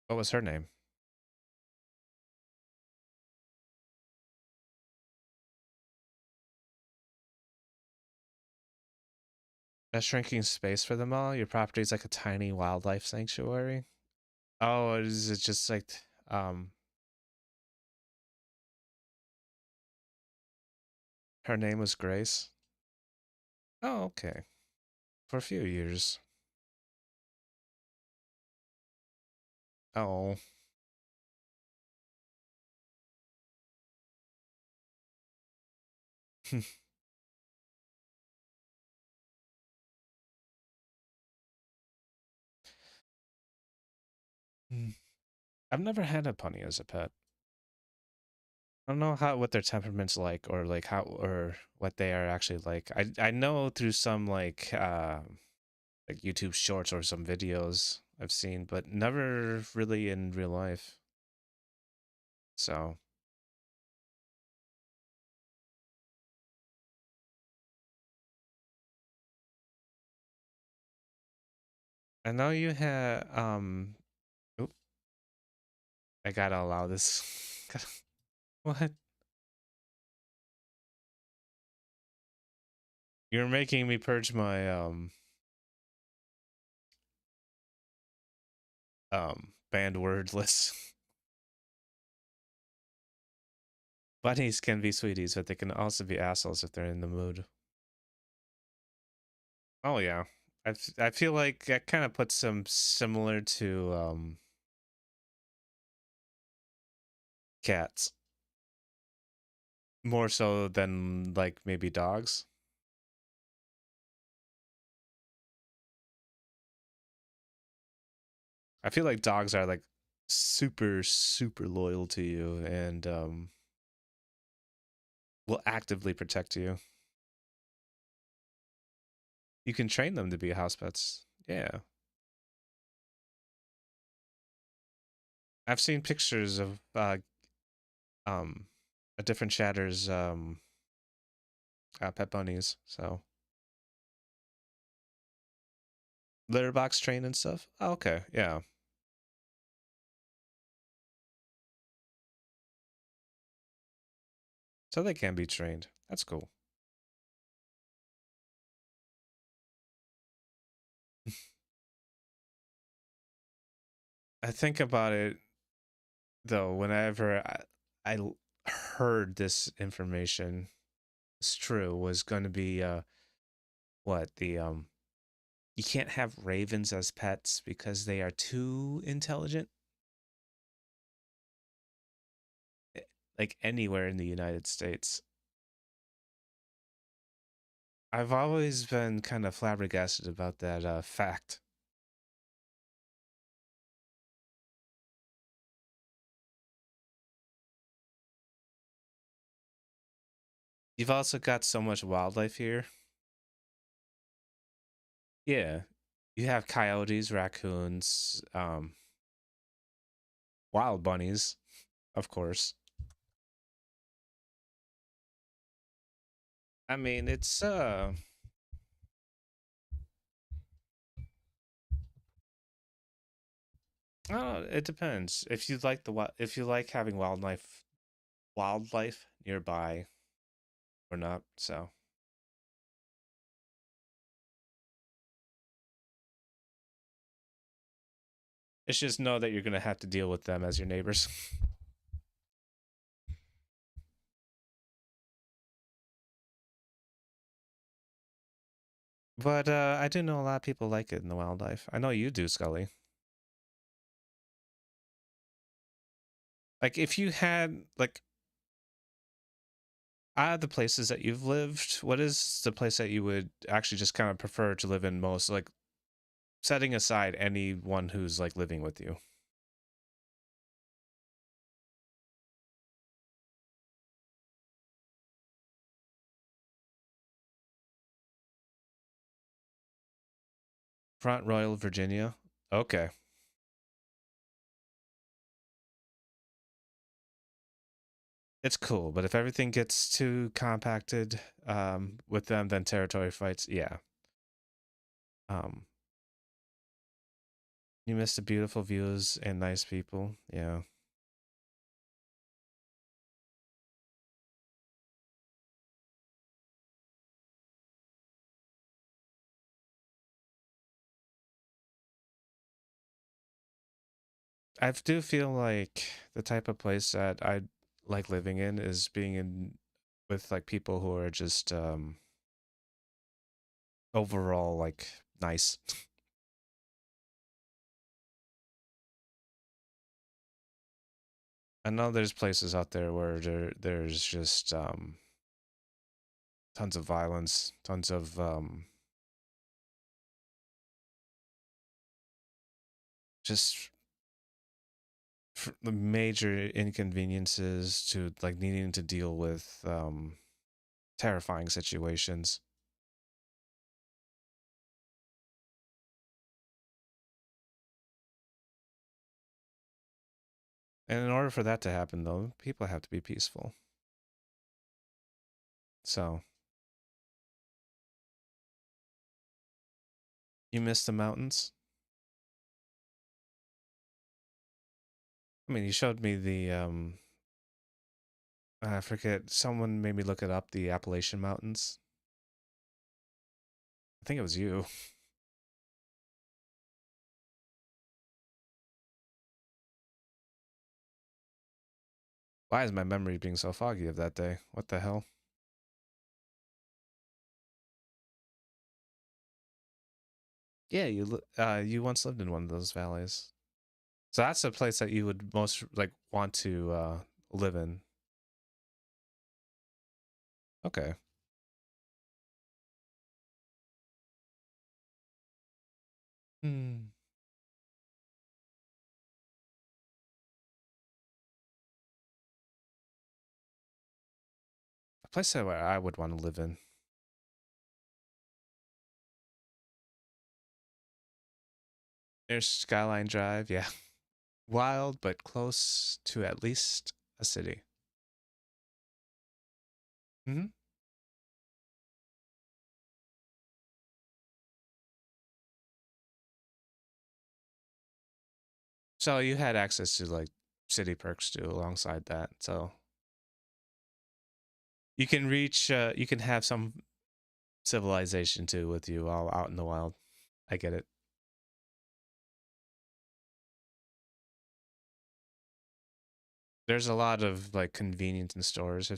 What was her name? A shrinking space for them all? Your property is like a tiny wildlife sanctuary? Oh, is it just like um her name was Grace? Oh, okay. For a few years. Oh. I've never had a bunny as a pet. I don't know what their temperament's like or like how or what they are actually like. I know through some like YouTube shorts or some videos I've seen, but never really in real life. So I know you had oop, I gotta allow this. What? You're making me purge my banned word list. Bunnies can be sweeties, but they can also be assholes if they're in the mood. Oh yeah. I feel like that kind of puts them similar to cats. More so than like maybe dogs. I feel like dogs are like super loyal to you and will actively protect you. You can train them to be house pets. Yeah. I've seen pictures of um a different chatters pet bunnies. So litter box train and stuff. Oh, okay, yeah. So they can be trained. That's cool. I think about it though. Whenever heard this information, it's true, was going to be what the you can't have ravens as pets because they are too intelligent. eh, Like anywhere in the United States. I've always been kind of flabbergasted about that fact. You've also got so much wildlife here. Yeah. You have coyotes, raccoons, wild bunnies, of course. I mean, it's Oh, it depends. If you like if you like having wildlife nearby or not. So it's just know that you're gonna have to deal with them as your neighbors. But I do know a lot of people like it in the wildlife. I know you do, Scully. Like if you had like out of the places that you've lived, what is the place that you would actually just kind of prefer to live in most? Like setting aside anyone who's like living with you. Front Royal, Virginia. Okay. It's cool, but if everything gets too compacted with them, then territory fights, yeah. Um, you miss the beautiful views and nice people, yeah. I do feel like the type of place that I like living in is being in with like people who are just overall like nice. I know there's places out there where there's just tons of violence, tons of just the major inconveniences to like needing to deal with terrifying situations. And in order for that to happen, though, people have to be peaceful. So you miss the mountains. I mean, you showed me the I forget. Someone made me look it up. The Appalachian Mountains. I think it was you. Why is my memory being so foggy of that day? What the hell? Yeah, you once lived in one of those valleys. So that's a place that you would most like want to live in. Okay. Hmm. A place that where I would want to live in. There's Skyline Drive. Yeah. Wild, but close to at least a city. Hmm. So you had access to like city perks too alongside that. So you can have some civilization too with you all out in the wild. I get it. There's a lot of like convenience in stores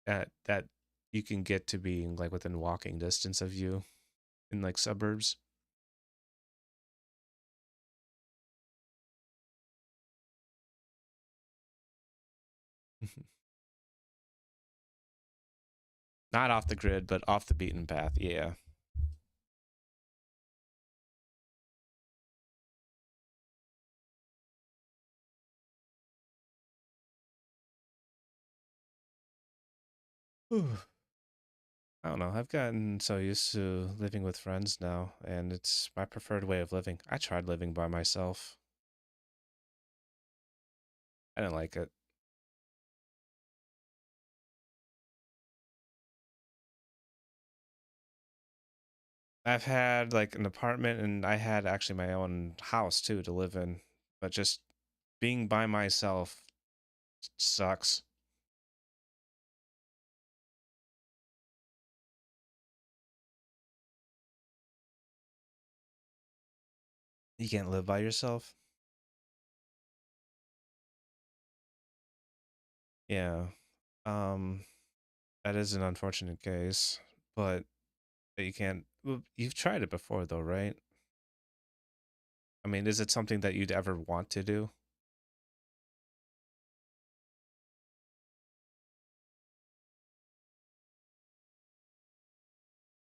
that you can get to being like within walking distance of you in like suburbs. Not off the grid, but off the beaten path. Yeah. Whew. I don't know. I've gotten so used to living with friends now, and it's my preferred way of living. I tried living by myself. I didn't like it. I've had like an apartment, and I had actually my own house too to live in. but just being by myself sucks. You can't live by yourself. Yeah. Um, that is an unfortunate case, but you can't. Well, you've tried it before, though, right? I mean, is it something that you'd ever want to do?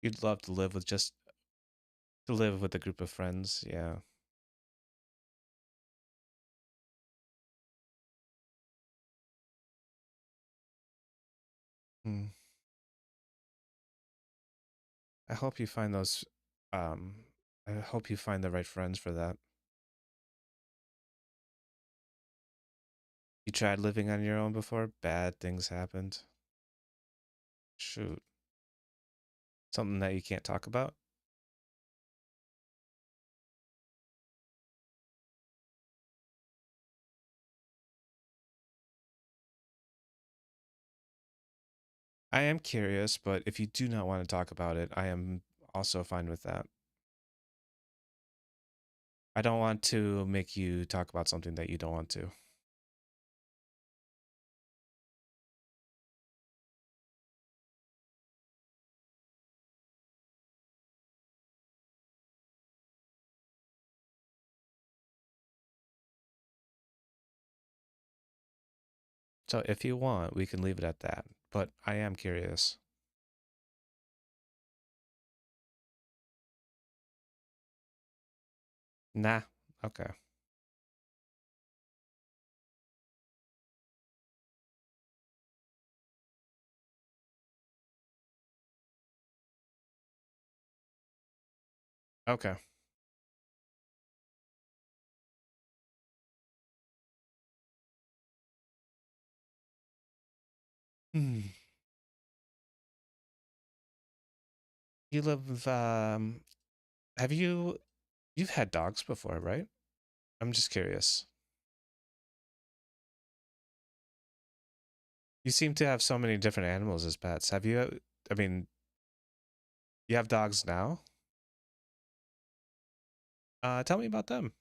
You'd love to live with just to live with a group of friends, yeah. Hmm. I hope you find those. Um, I hope you find the right friends for that. You tried living on your own before? Bad things happened. Shoot. Something that you can't talk about? I am curious, but if you do not want to talk about it, I am also fine with that. I don't want to make you talk about something that you don't want to. So if you want, we can leave it at that. But I am curious. Nah. Okay. Okay. Hmm. You live, have you've had dogs before, right? I'm just curious. You seem to have so many different animals as pets. Have you, I mean, you have dogs now? Tell me about them.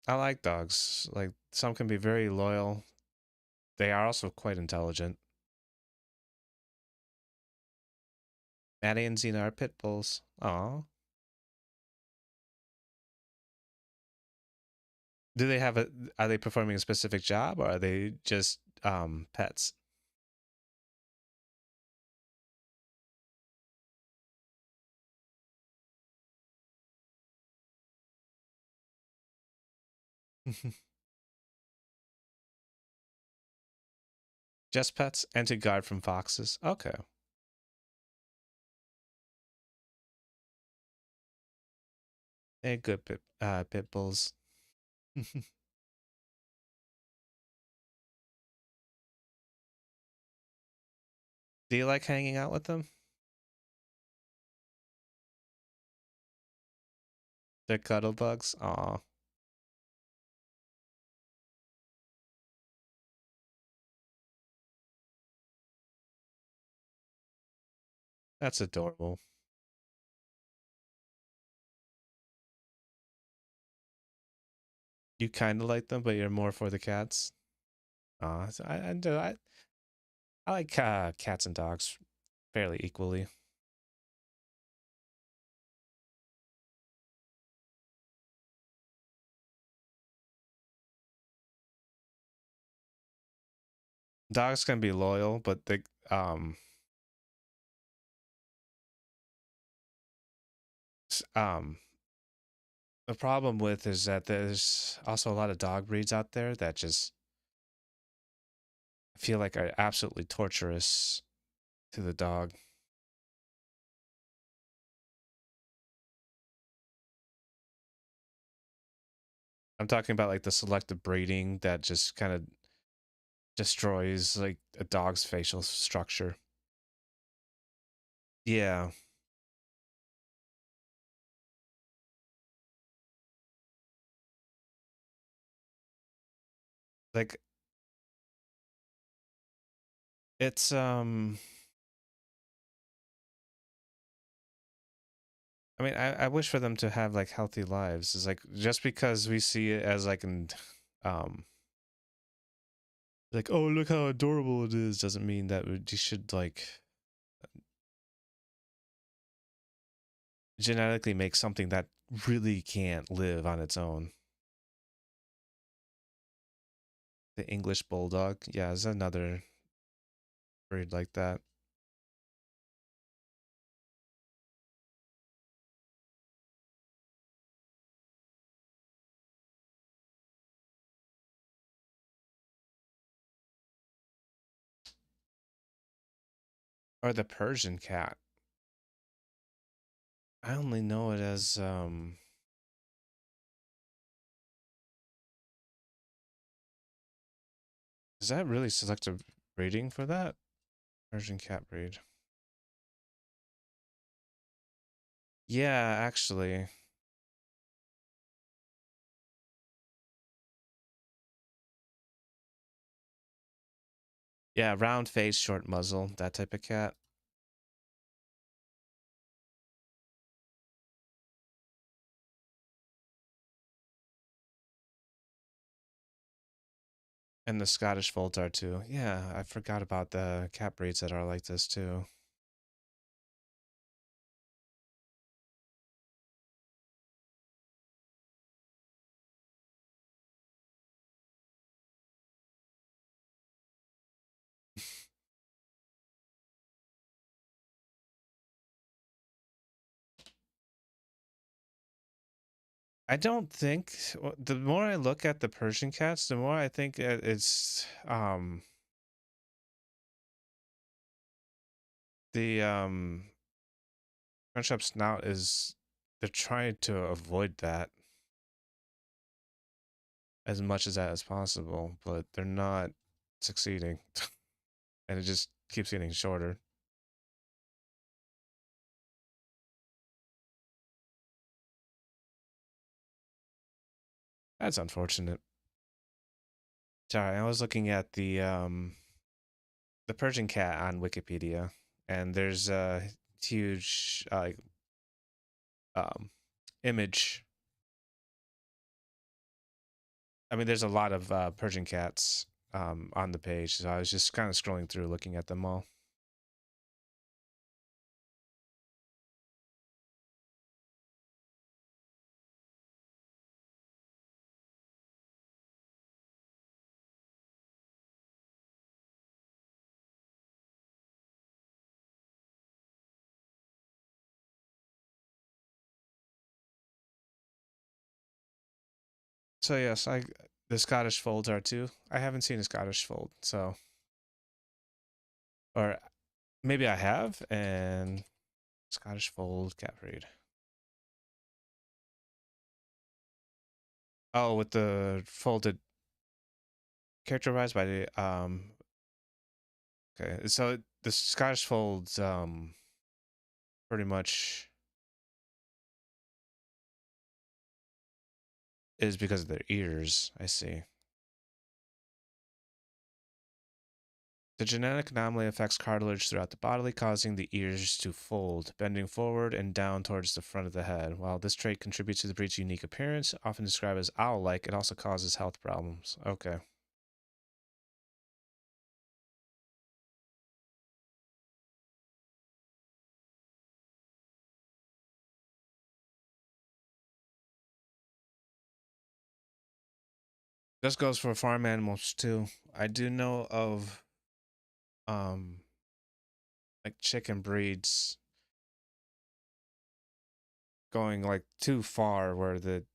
I like dogs. Like, some can be very loyal. They are also quite intelligent. Maddie and Xena are pit bulls. Aw. Do they have a, are they performing a specific job or are they just pets? Just pets and to guard from foxes. Okay. They're good pit bulls. Do you like hanging out with them? They're cuddle bugs. Aw. That's adorable. You kind of like them, but you're more for the cats. Aw. I like cats and dogs fairly equally. Dogs can be loyal, but um um the problem with is that there's also a lot of dog breeds out there that just I feel like are absolutely torturous to the dog. I'm talking about like the selective breeding that just kind of destroys like a dog's facial structure. Yeah. Like it's I mean, I wish for them to have like healthy lives. It's like just because we see it as like an um like, oh, look how adorable it is, doesn't mean that we should like genetically make something that really can't live on its own. The English bulldog, yeah, is another breed like that. Or the Persian cat. I only know it as is that really selective breeding for that? Persian cat breed. Yeah, actually. Yeah, round face, short muzzle, that type of cat. And the Scottish Folds are too. Yeah, I forgot about the cat breeds that are like this too. I don't think the more I look at the Persian cats, the more I think it's the French up snout is they're trying to avoid that as much as that as possible, but they're not succeeding. And it just keeps getting shorter. That's unfortunate. Sorry, I was looking at the Persian cat on Wikipedia, and there's a huge um image. I mean, there's a lot of Persian cats on the page, so I was just kind of scrolling through, looking at them all. So yes, I the Scottish folds are too. I haven't seen a Scottish fold, so or maybe I have, and Scottish fold cat breed. Oh, with the folded characterized by the okay. So the Scottish folds pretty much is because of their ears, I see. The genetic anomaly affects cartilage throughout the body, causing the ears to fold, bending forward and down towards the front of the head. While this trait contributes to the breed's unique appearance, often described as owl-like, it also causes health problems. Okay. This goes for farm animals too. I do know of um like chicken breeds going like too far where the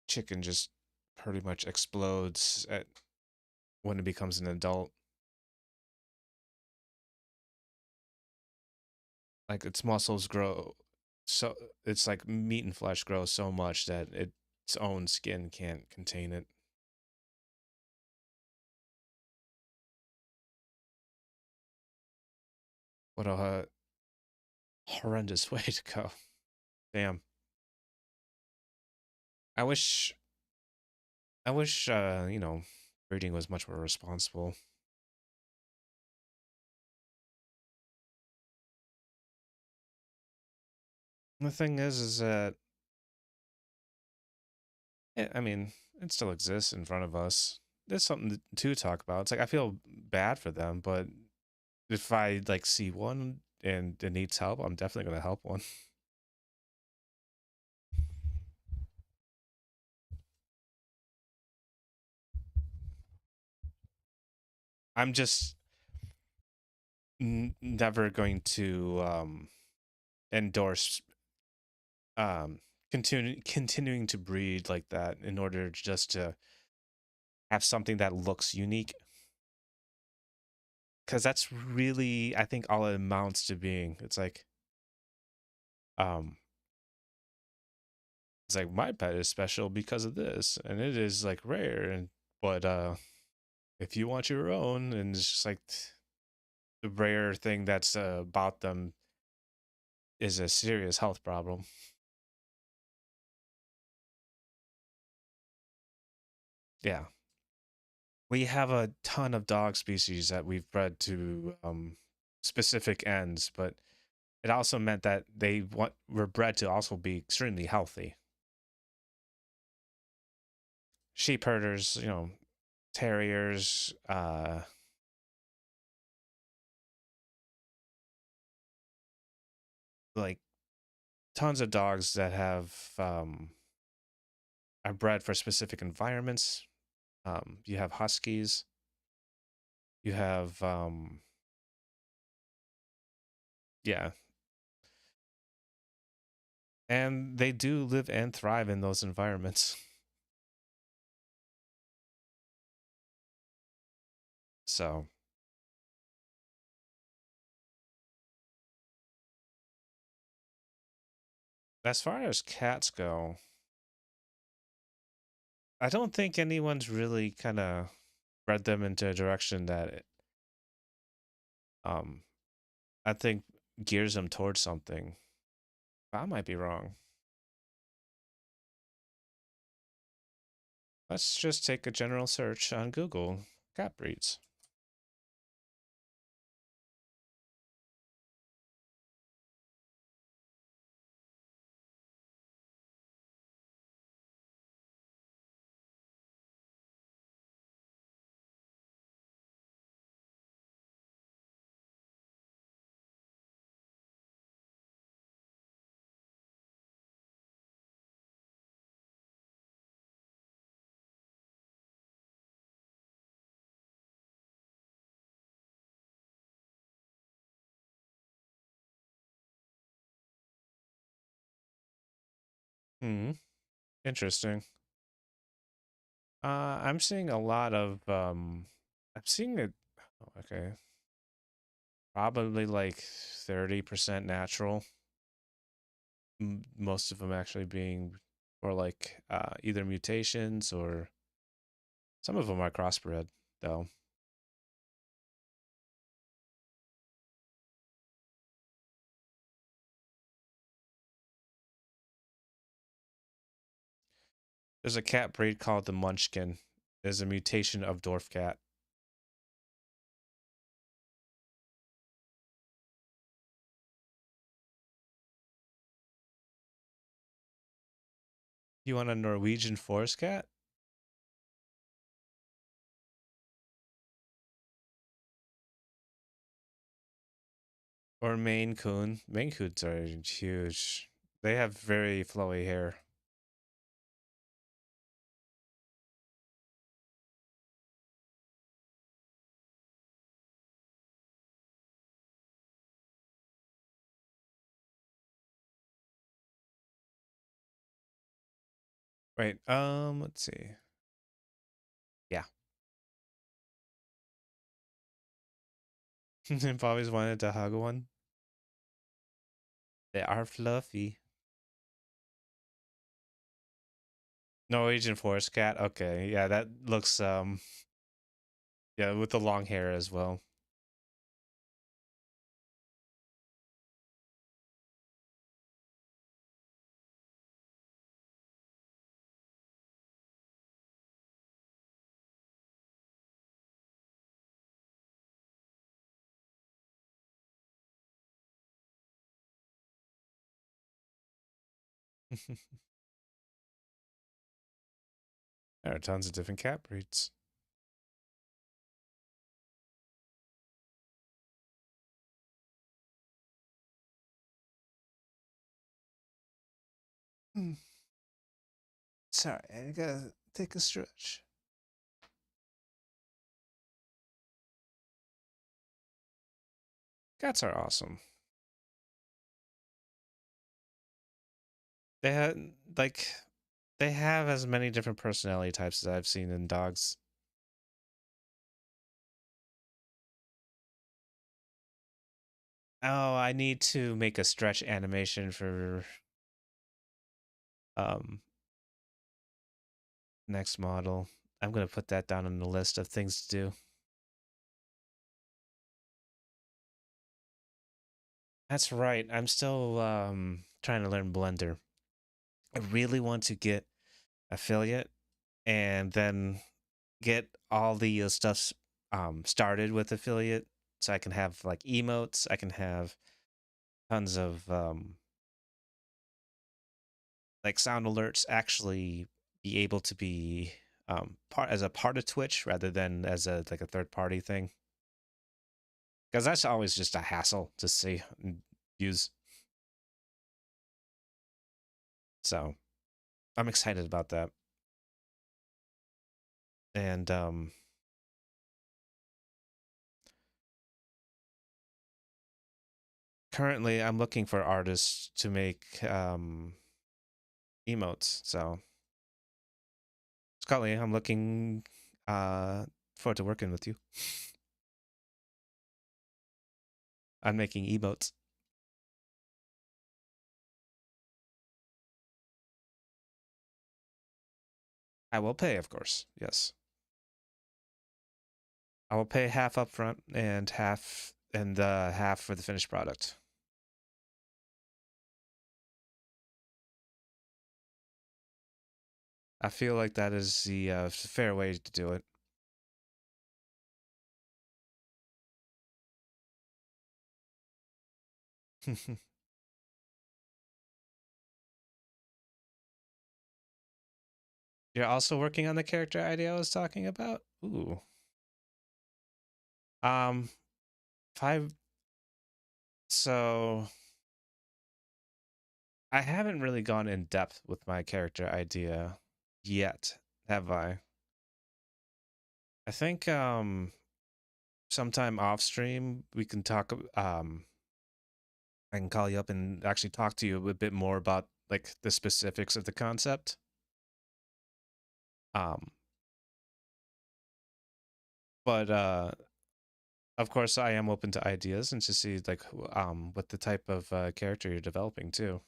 chicken just pretty much explodes at when it becomes an adult. Like its muscles grow so it's like meat and flesh grows so much that its own skin can't contain it. What horrendous way to go. Damn. I wish you know, breeding was much more responsible. The thing is that I mean, it still exists in front of us. There's something to talk about. It's like I feel bad for them, but if I like see one and it needs help, I'm definitely gonna help one. I'm just never going to endorse um continuing to breed like that in order just to have something that looks unique, because that's really, I think, all it amounts to being. Um it's like my pet is special because of this, and it is like rare, and but if you want your own, and it's just like the rare thing that's about them is a serious health problem. Yeah, we have a ton of dog species that we've bred to specific ends, but it also meant that were bred to also be extremely healthy. Sheep herders, you know, terriers, like tons of dogs that have are bred for specific environments. You have huskies. You have yeah, and they do live and thrive in those environments. So as far as cats go, I don't think anyone's really kind of bred them into a direction that um I think gears them towards something. I might be wrong. Let's just take a general search on Google. Cat breeds. Hmm. Interesting. I'm seeing a lot of I'm seeing it. Oh, okay, probably like 30% natural. Most of them actually being or like either mutations or some of them are crossbred though. There's a cat breed called the Munchkin. There's a mutation of dwarf cat. You want a Norwegian forest cat or Maine Coon? Maine Coons are huge. They have very flowy hair. Wait, let's see. Yeah. I've always wanted to hug one. They are fluffy. Norwegian forest cat. Okay, yeah, that looks yeah, with the long hair as well. There are tons of different cat breeds. Hmm. Sorry, I gotta take a stretch. Cats are awesome. They have like they have as many different personality types as I've seen in dogs. Oh, I need to make a stretch animation for um next model. I'm gonna put that down on the list of things to do. That's right. I'm still trying to learn Blender. I really want to get affiliate and then get all the stuff started with affiliate so I can have like emotes, I can have tons of like sound alerts actually be able to be part as a part of Twitch rather than as a like a third party thing. Because that's always just a hassle to see and use. So I'm excited about that. And currently I'm looking for artists to make emotes. So Scully, I'm looking forward to working with you. I'm making emotes. I will pay, of course. Yes. I will pay half upfront and half for the finished product. I feel like that is the fair way to do it. You're also working on the character idea I was talking about? Ooh. Um, five. So I haven't really gone in depth with my character idea yet, have I? I think sometime off stream we can talk I can call you up and actually talk to you a bit more about like the specifics of the concept. Um but of course I am open to ideas and to see like what the type of character you're developing too.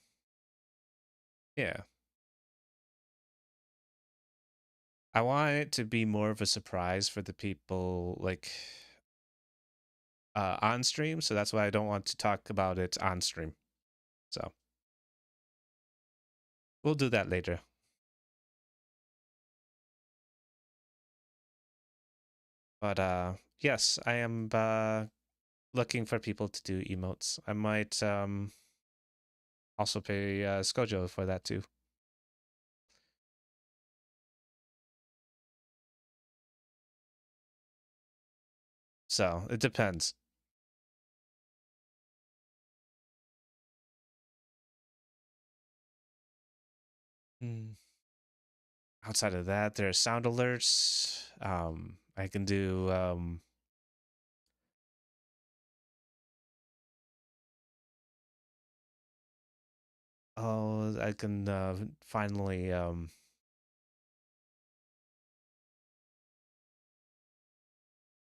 Yeah. I want it to be more of a surprise for the people like on stream, so that's why I don't want to talk about it on stream. So we'll do that later. But yes, I am looking for people to do emotes. I might also pay Skojo for that too. So it depends. Mm. Outside of that, there are sound alerts. I can do oh, I can finally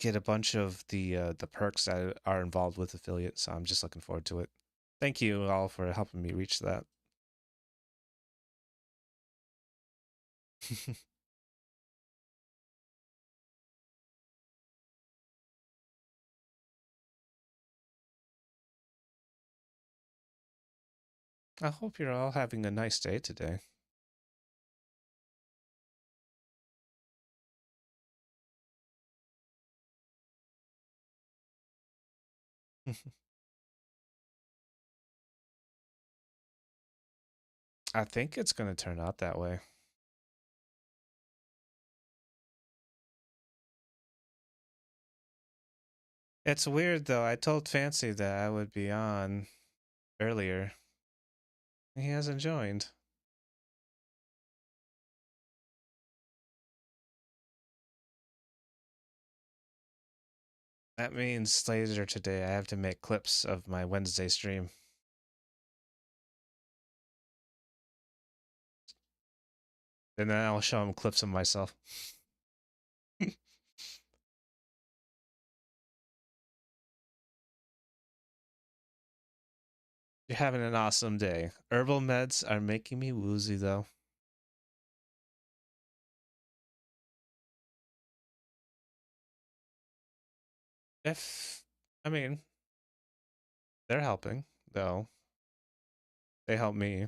get a bunch of the perks that are involved with affiliate. So I'm just looking forward to it. Thank you all for helping me reach that. I hope you're all having a nice day today. I think it's gonna turn out that way. It's weird though. I told Fancy that I would be on earlier. He hasn't joined. That means later today I have to make clips of my Wednesday stream. And then I'll show him clips of myself. You're having an awesome day. Herbal meds are making me woozy though. If, I mean, they're helping though. They help me.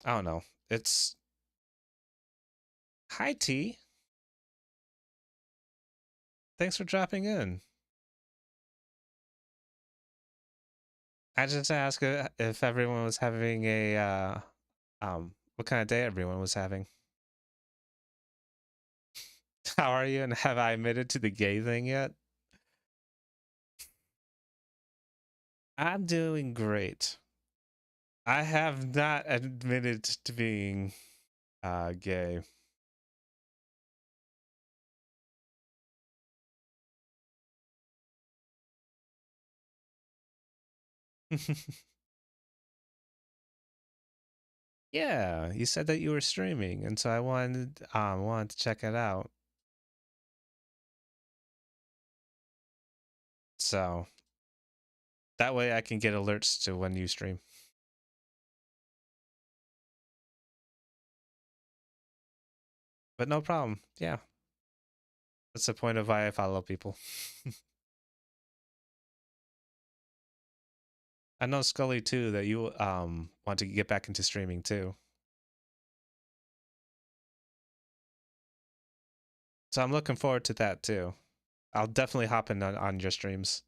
I don't know. It's hi T. Thanks for dropping in. I just asked if everyone was having a what kind of day everyone was having. How are you? And have I admitted to the gay thing yet? I'm doing great. I have not admitted to being gay. Yeah, you said that you were streaming, and so I wanted to check it out. So that way I can get alerts to when you stream. But no problem. Yeah. That's the point of why I follow people. I know Scully too that you want to get back into streaming too. So I'm looking forward to that too. I'll definitely hop in on your streams.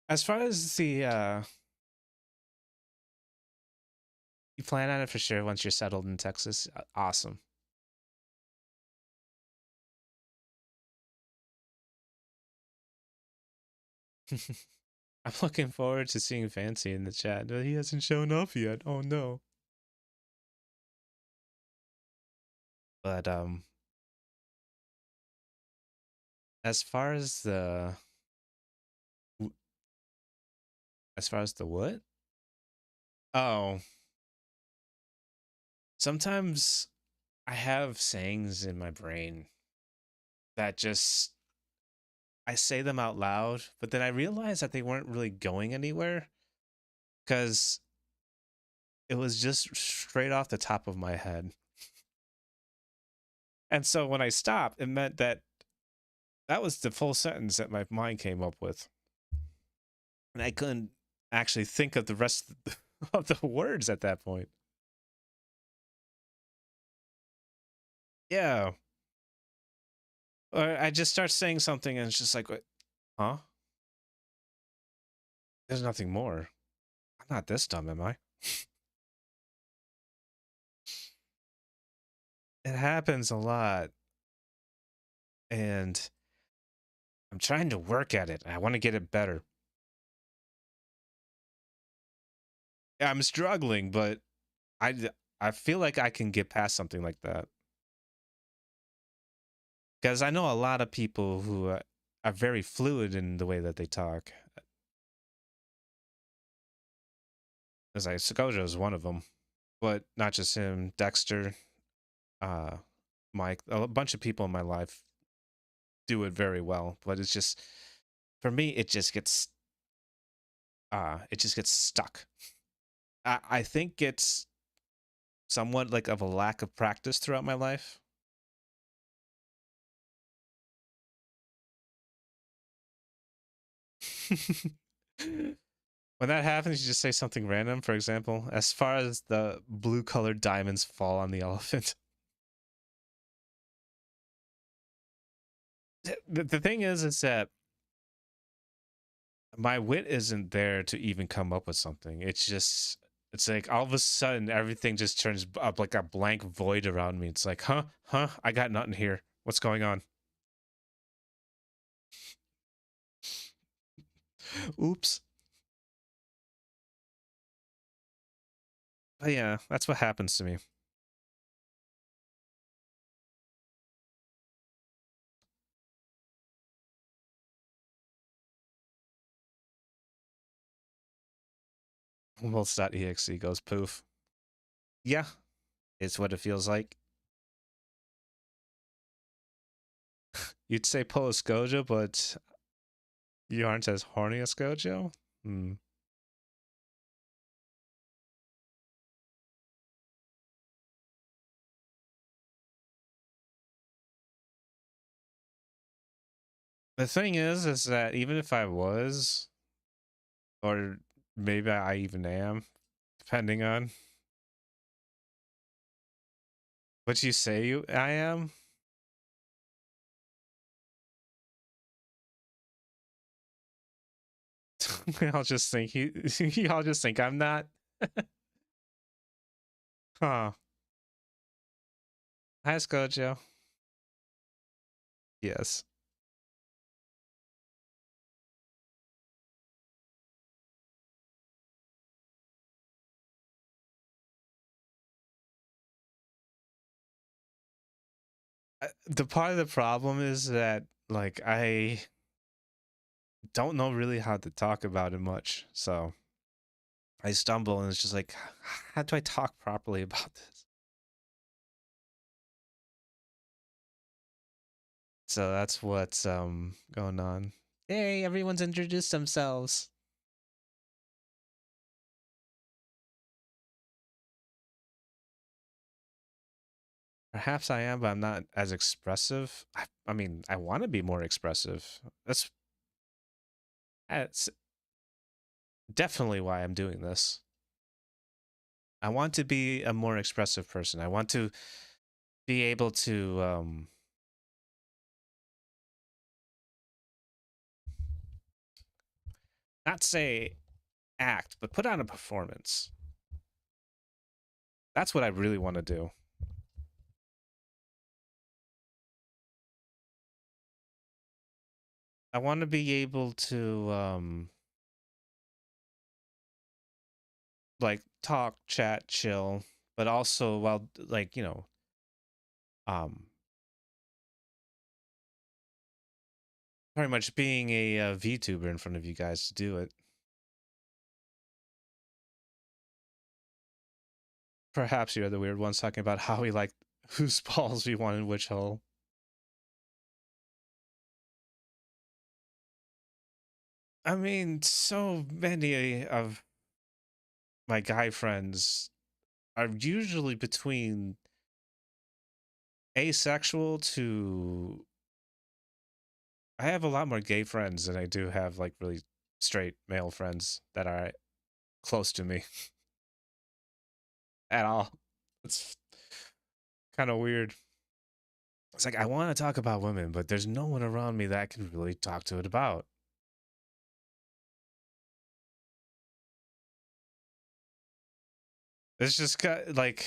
As far as the you plan on it for sure once you're settled in Texas. Awesome. I'm looking forward to seeing Fancy in the chat. He hasn't shown up yet. Oh no. But as far as the what? Oh, sometimes I have sayings in my brain that just I say them out loud, but then I realize that they weren't really going anywhere because it was just straight off the top of my head. And so when I stopped, it meant that that was the full sentence that my mind came up with. And I couldn't actually think of the rest of the words at that point. Yeah. Or I just start saying something and it's just like, huh? There's nothing more. I'm not this dumb, am I? It happens a lot. And I'm trying to work at it. I want to get it better. I'm struggling, but I feel like I can get past something like that. Because I know a lot of people who are very fluid in the way that they talk. As like Sakojo is one of them, but not just him. Dexter, Mike, a bunch of people in my life do it very well. But it's just for me, it just gets stuck. I think it's somewhat like of a lack of practice throughout my life. When that happens, you just say something random. For example, as far as the blue colored diamonds fall on the elephant. The thing is that my wit isn't there to even come up with something. It's just, it's like all of a sudden everything just turns up like a blank void around me. It's like, huh, I got nothing here. What's going on? Oops. But yeah, that's what happens to me. Wolves.exe goes poof. Yeah, it's what it feels like. You'd say Polis Gojo, but you aren't as horny as Gojo? Hmm. The thing is that even if I was, or maybe I even am, depending on what you say I am, I'll just think I'll just think I'm not. Huh. Hi, Gojo. Yes. The part of the problem is that like I don't know really how to talk about it much, so I stumble and it's just like, how do I talk properly about this? So that's what's going on. Hey, everyone's introduced themselves. Perhaps I am, but I'm not as expressive. I mean, I want to be more expressive. That's definitely why I'm doing this. I want to be a more expressive person. I want to be able to not say act, but put on a performance. That's what I really want to do. I want to be able to like talk, chat, chill, but also while like, um pretty much being a VTuber in front of you guys to do it. Perhaps you're the weird ones talking about how we like whose balls we want in which hole. I mean, so many of my guy friends are usually between asexual to. I have a lot more gay friends than I do have like really straight male friends that are close to me at all. It's kind of weird. It's like I want to talk about women, but there's no one around me that I can really talk to it about. It's just like,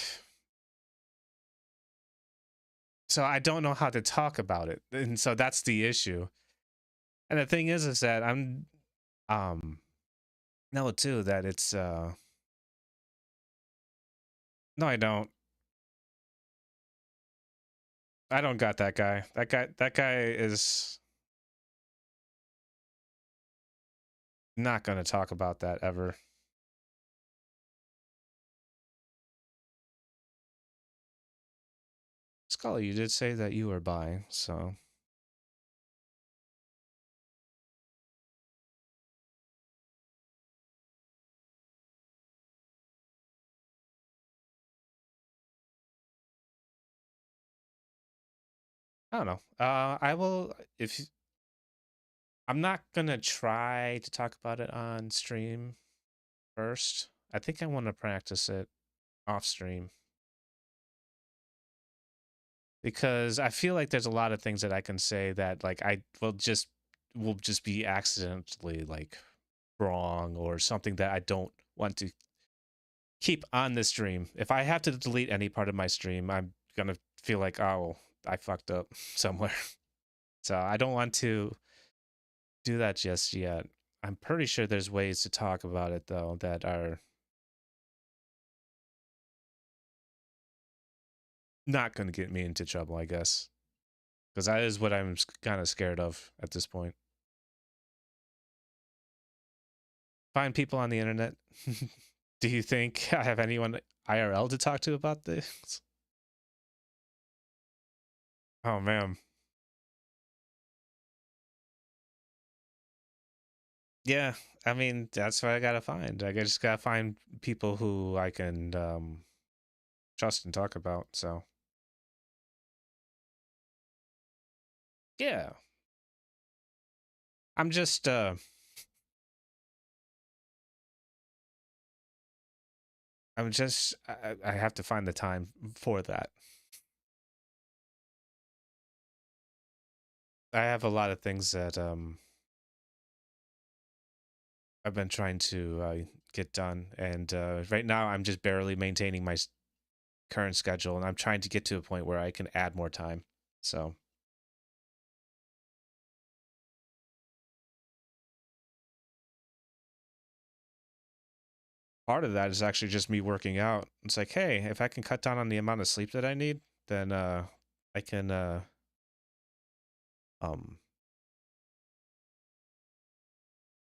so I don't know how to talk about it, and so that's the issue. And the thing is that I'm um know too that it's no, I don't got that guy. That guy is not going to talk about that ever. Scully, you did say that you were bi, so I don't know. I will if I'm not gonna try to talk about it on stream. first. I think I want to practice it off stream because I feel like there's a lot of things that I can say that like I will just be accidentally like wrong or something that I don't want to keep on the stream. If I have to delete any part of my stream, I'm gonna feel like, oh, I fucked up somewhere. So I don't want to do that just yet. I'm pretty sure there's ways to talk about it though that are not going to get me into trouble, I guess. Because that is what I'm kind of scared of at this point. Find people on the internet. Do you think I have anyone IRL to talk to about this? Oh, man. Yeah, I mean, that's what I gotta find. I just gotta find people who I can trust and talk about. So, yeah. I'm just I have to find the time for that. I have a lot of things that I've been trying to get done, and right now I'm just barely maintaining my current schedule, and I'm trying to get to a point where I can add more time. So part of that is actually just me working out. It's like, hey, if I can cut down on the amount of sleep that I need, then I can um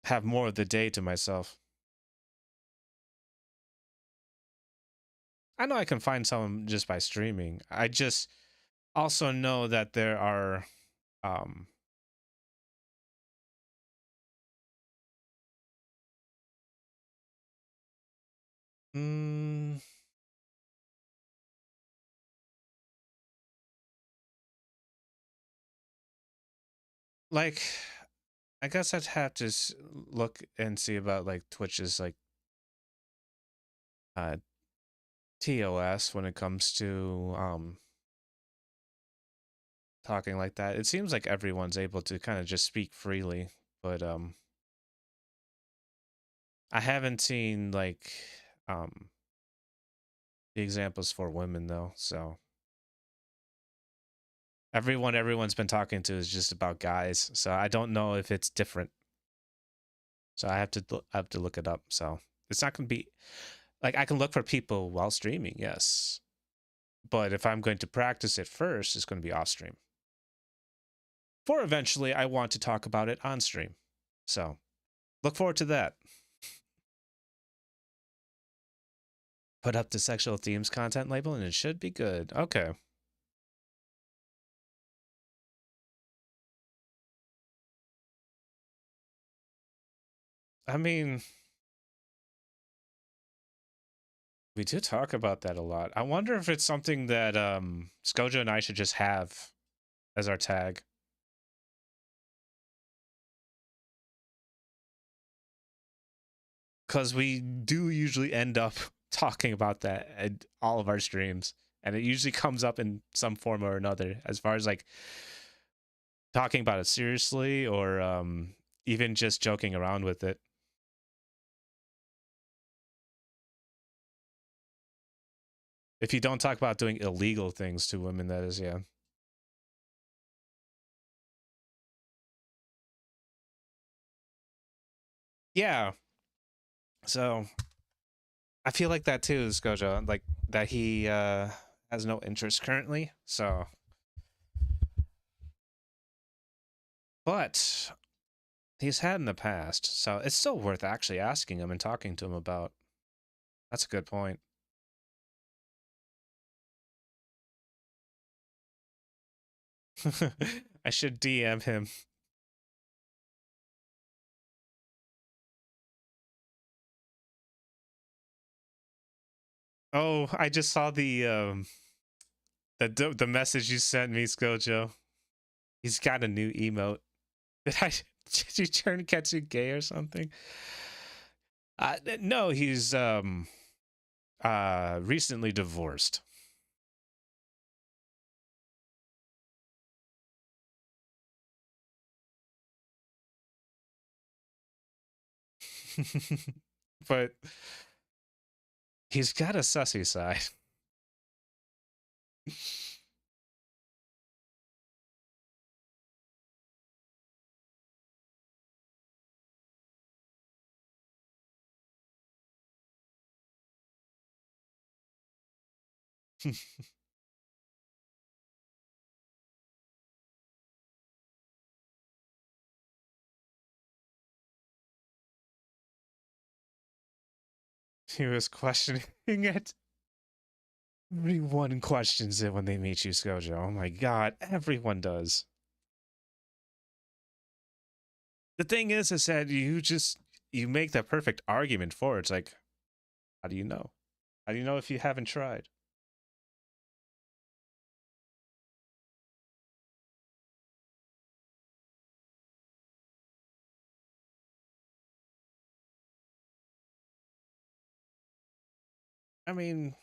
have more of the day to myself. I know I can find some just by streaming. I just also know that there are um mm, like I guess I'd have to look and see about like Twitch's like uh TOS when it comes to talking like that. It seems like everyone's able to kind of just speak freely, but I haven't seen like um the examples for women though. So everyone's been talking to is just about guys. So I don't know if it's different. So I have to look it up. So it's not going to be like I can look for people while streaming, yes. But if I'm going to practice it first, it's going to be off stream. For eventually I want to talk about it on stream. So look forward to that. Put up the sexual themes content label and it should be good. Okay. I mean, we do talk about that a lot. I wonder if it's something that Skojo and I should just have as our tag. Because we do usually end up talking about that at all of our streams. And it usually comes up in some form or another, as far as like talking about it seriously or even just joking around with it. If you don't talk about doing illegal things to women, that is, yeah. Yeah. So I feel like that too, Skojo. Like that he has no interest currently. So, but he's had in the past. So it's still worth actually asking him and talking to him about. That's a good point. I should DM him. Oh, I just saw the message you sent me, Skojo. He's got a new emote. Did you turn Ketsu gay or something? No, he's recently divorced. But he's got a sussy side. He was questioning it. Everyone questions it when they meet you, Skojo. Oh my god, everyone does. The thing is that you make the perfect argument for it. It's like, how do you know? How do you know if you haven't tried? I mean,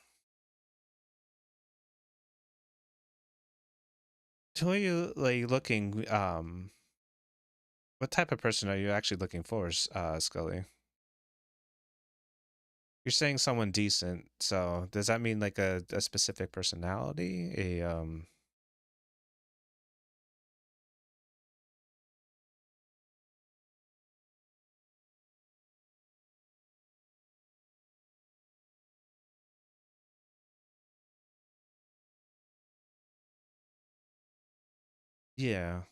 who are you like looking? What type of person are you actually looking for, Scully? You're saying someone decent, so does that mean like a specific personality? Yeah.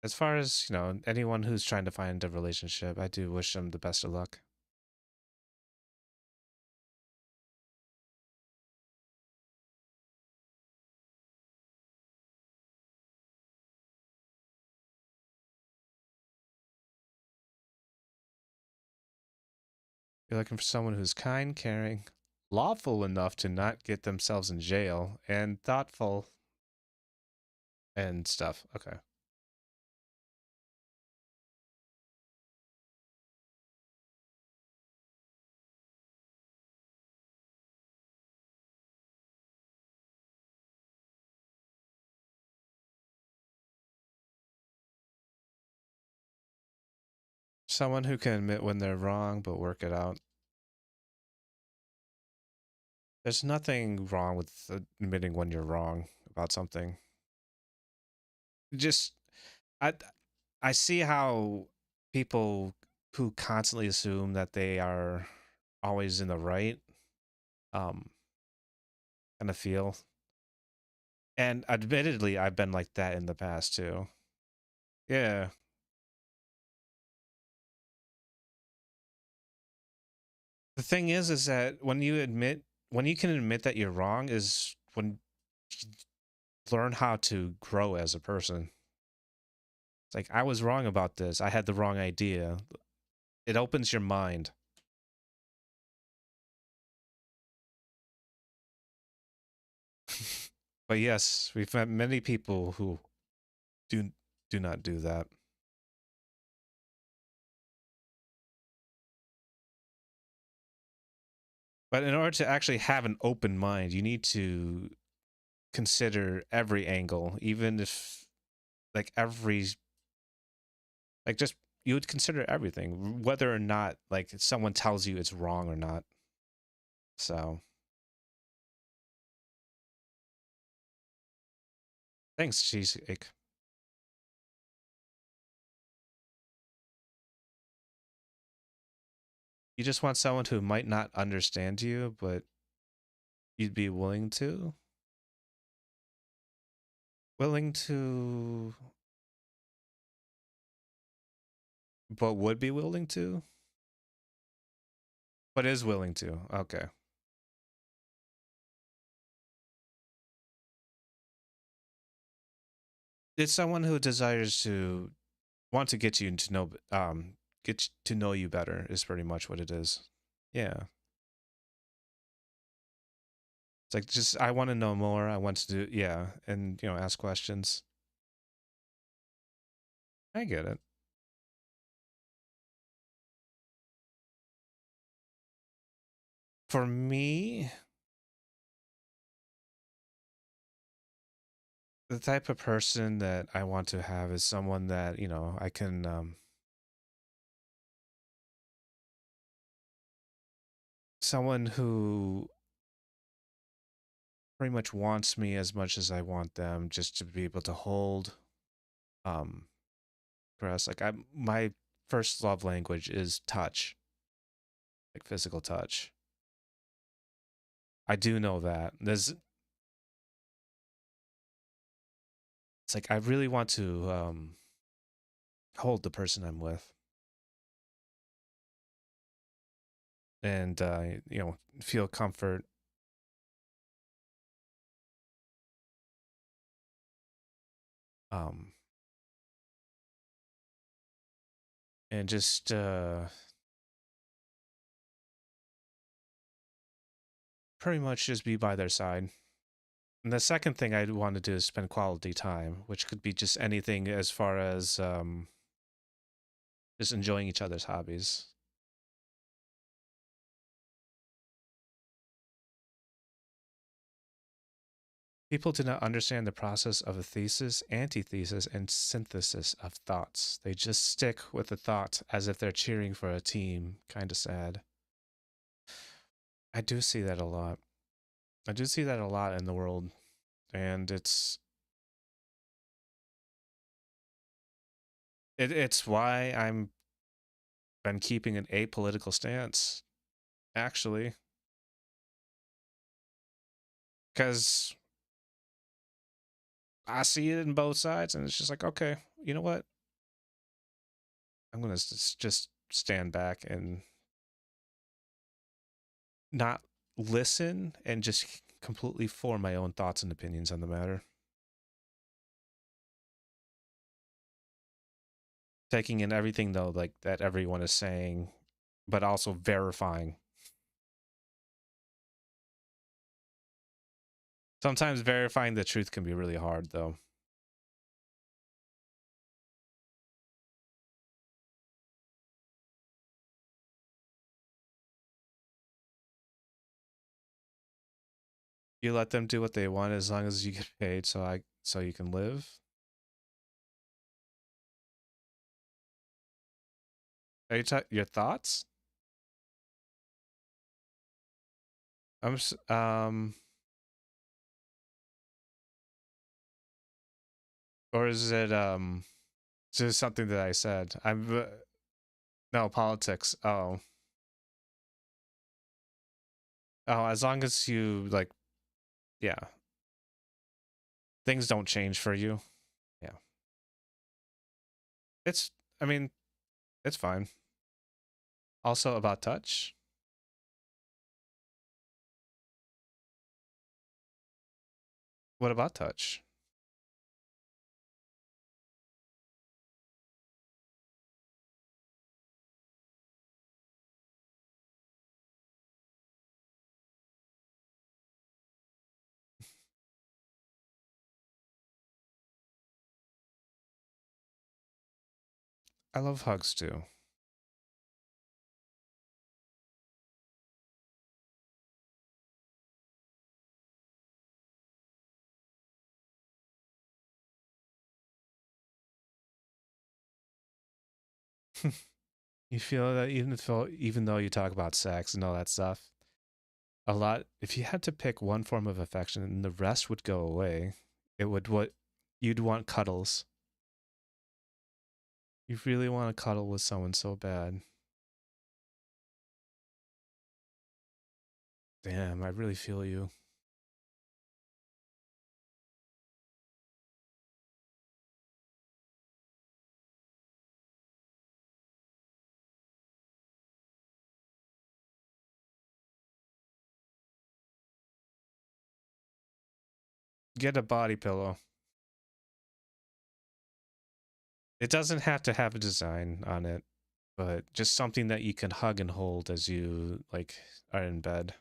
As far as, anyone who's trying to find a relationship, I do wish them the best of luck. You're looking for someone who's kind, caring, lawful enough to not get themselves in jail, and thoughtful and stuff. Okay. Someone who can admit when they're wrong but work it out. There's nothing wrong with admitting when you're wrong about something. Just I I see how people who constantly assume that they are always in the right um kind of feel. And admittedly, I've been like that in the past too. Yeah. The thing is that when you can admit that you're wrong is when you learn how to grow as a person. It's like, I was wrong about this. I had the wrong idea. It opens your mind. But yes, we've met many people who do do not do that. But in order to actually have an open mind, you need to consider every angle, even if like every like just you would consider everything, whether or not like someone tells you it's wrong or not. So thanks, cheesecake. You just want someone who might not understand you, but you'd be willing to, but would be willing to, but is willing to. Okay. It's someone who desires to want to get you to know, get to know you better is pretty much what it is. Yeah. It's like just I want to know more. I want to do yeah, and ask questions. I get it. For me, the type of person that I want to have is someone that, I can, someone who pretty much wants me as much as I want them, just to be able to hold, um, caress. Like, my first love language is touch, like physical touch. I do know that. It's like I really want to, hold the person I'm with, and feel comfort. Um, and just pretty much just be by their side. And the second thing I'd want to do is spend quality time, which could be just anything as far as just enjoying each other's hobbies. People do not understand the process of a thesis, antithesis, and synthesis of thoughts. They just stick with the thought as if they're cheering for a team. Kind of sad. I do see that a lot. I do see that a lot in the world, and it's why I'm been keeping an apolitical stance, actually, because I see it in both sides, and it's just like, okay, you know what? I'm gonna just stand back and not listen and just completely form my own thoughts and opinions on the matter. Taking in everything though, like that everyone is saying, but also verifying. Sometimes verifying the truth can be really hard though. You let them do what they want as long as you get paid, so you can live. Are you your thoughts? Or is it something that I said? No, politics. Oh, as long as you like, yeah, things don't change for you. Yeah, it's. I mean, it's fine. Also about touch. What about touch? I love hugs too. You feel that even though you talk about sex and all that stuff, a lot. If you had to pick one form of affection and the rest would go away, it would what you'd want cuddles. You really want to cuddle with someone so bad. Damn, I really feel you. Get a body pillow. It doesn't have to have a design on it, but just something that you can hug and hold as you like are in bed.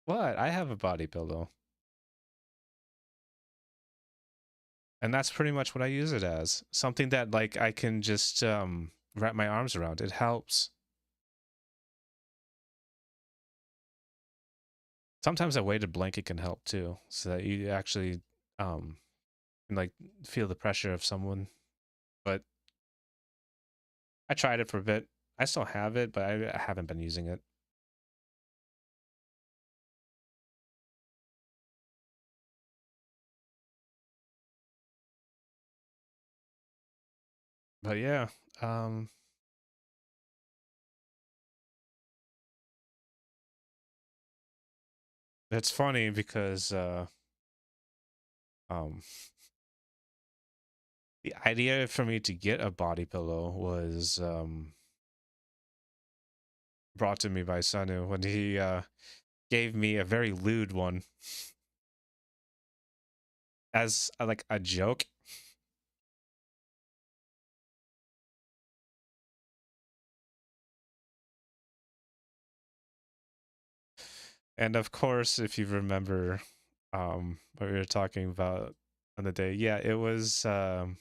What? I have a body pillow. And that's pretty much what I use it as. Something that like I can just wrap my arms around. It helps. Sometimes a weighted blanket can help too, so that you actually um can like feel the pressure of someone. But I tried it for a bit. I still have it, but I haven't been using it. But yeah, um it's funny because um the idea for me to get a body pillow was brought to me by Sanu when he gave me a very lewd one as like a joke. And of course, if you remember what we were talking about on the day, yeah, it was on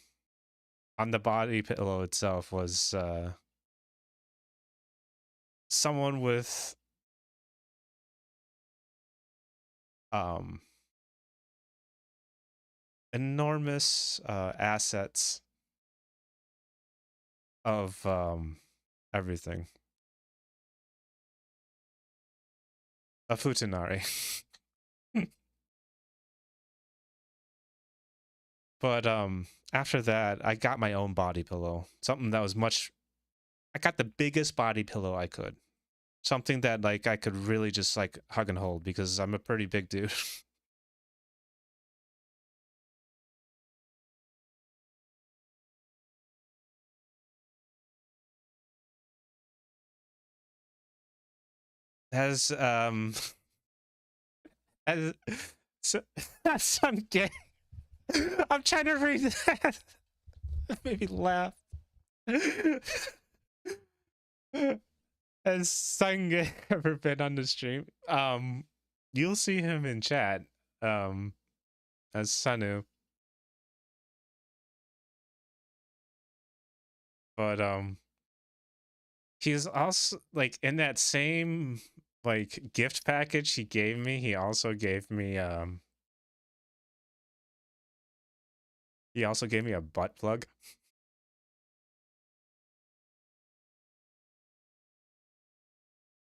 the body pillow itself was someone with um enormous assets of everything. A futanari. But after that, I got my own body pillow. Something that was much I got the biggest body pillow I could. Something that like I could really just like hug and hold because I'm a pretty big dude. Has as so, some gay. I'm trying to read that. That made me laugh. Has Sange ever been on the stream? You'll see him in chat. Um, as Sanu, but he's also like in that same like gift package he gave me. He also gave me a butt plug.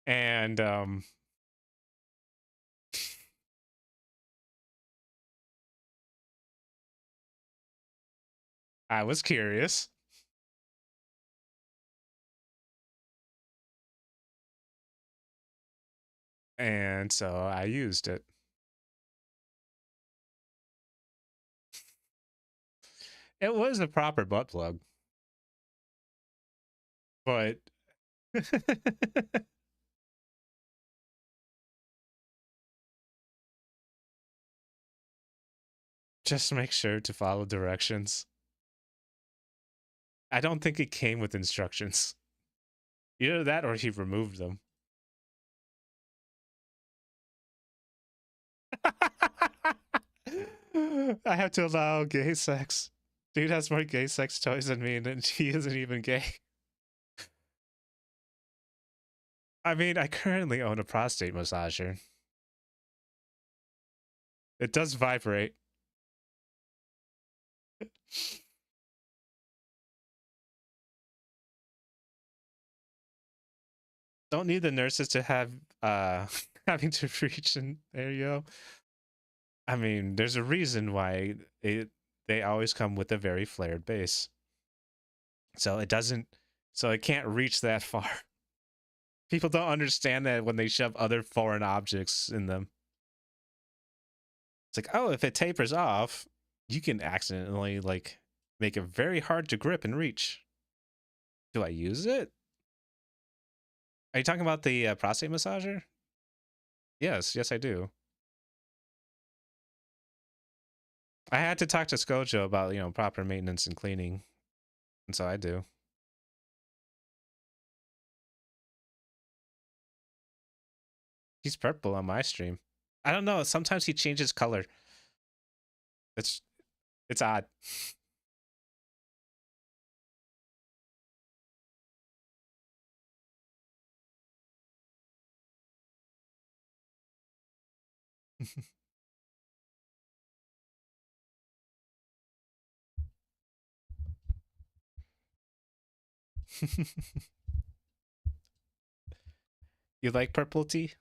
And I was curious. And so I used it. It was a proper butt plug, but just make sure to follow directions. I don't think it came with instructions. Either that or he removed them. I have to allow gay sex. Dude has more gay sex toys than me, and he isn't even gay. I mean, I currently own a prostate massager. It does vibrate. Don't need the nurses to have having to reach an area. I mean, there's a reason why they always come with a very flared base. So it can't reach that far. People don't understand that when they shove other foreign objects in them. It's like, oh, if it tapers off, you can accidentally like make it very hard to grip and reach. Do I use it? Are you talking about the prostate massager? Yes, I do. I had to talk to Skojo about proper maintenance and cleaning, and so I do. He's purple on my stream. I don't know. Sometimes he changes color. It's It's odd. You like purple tea?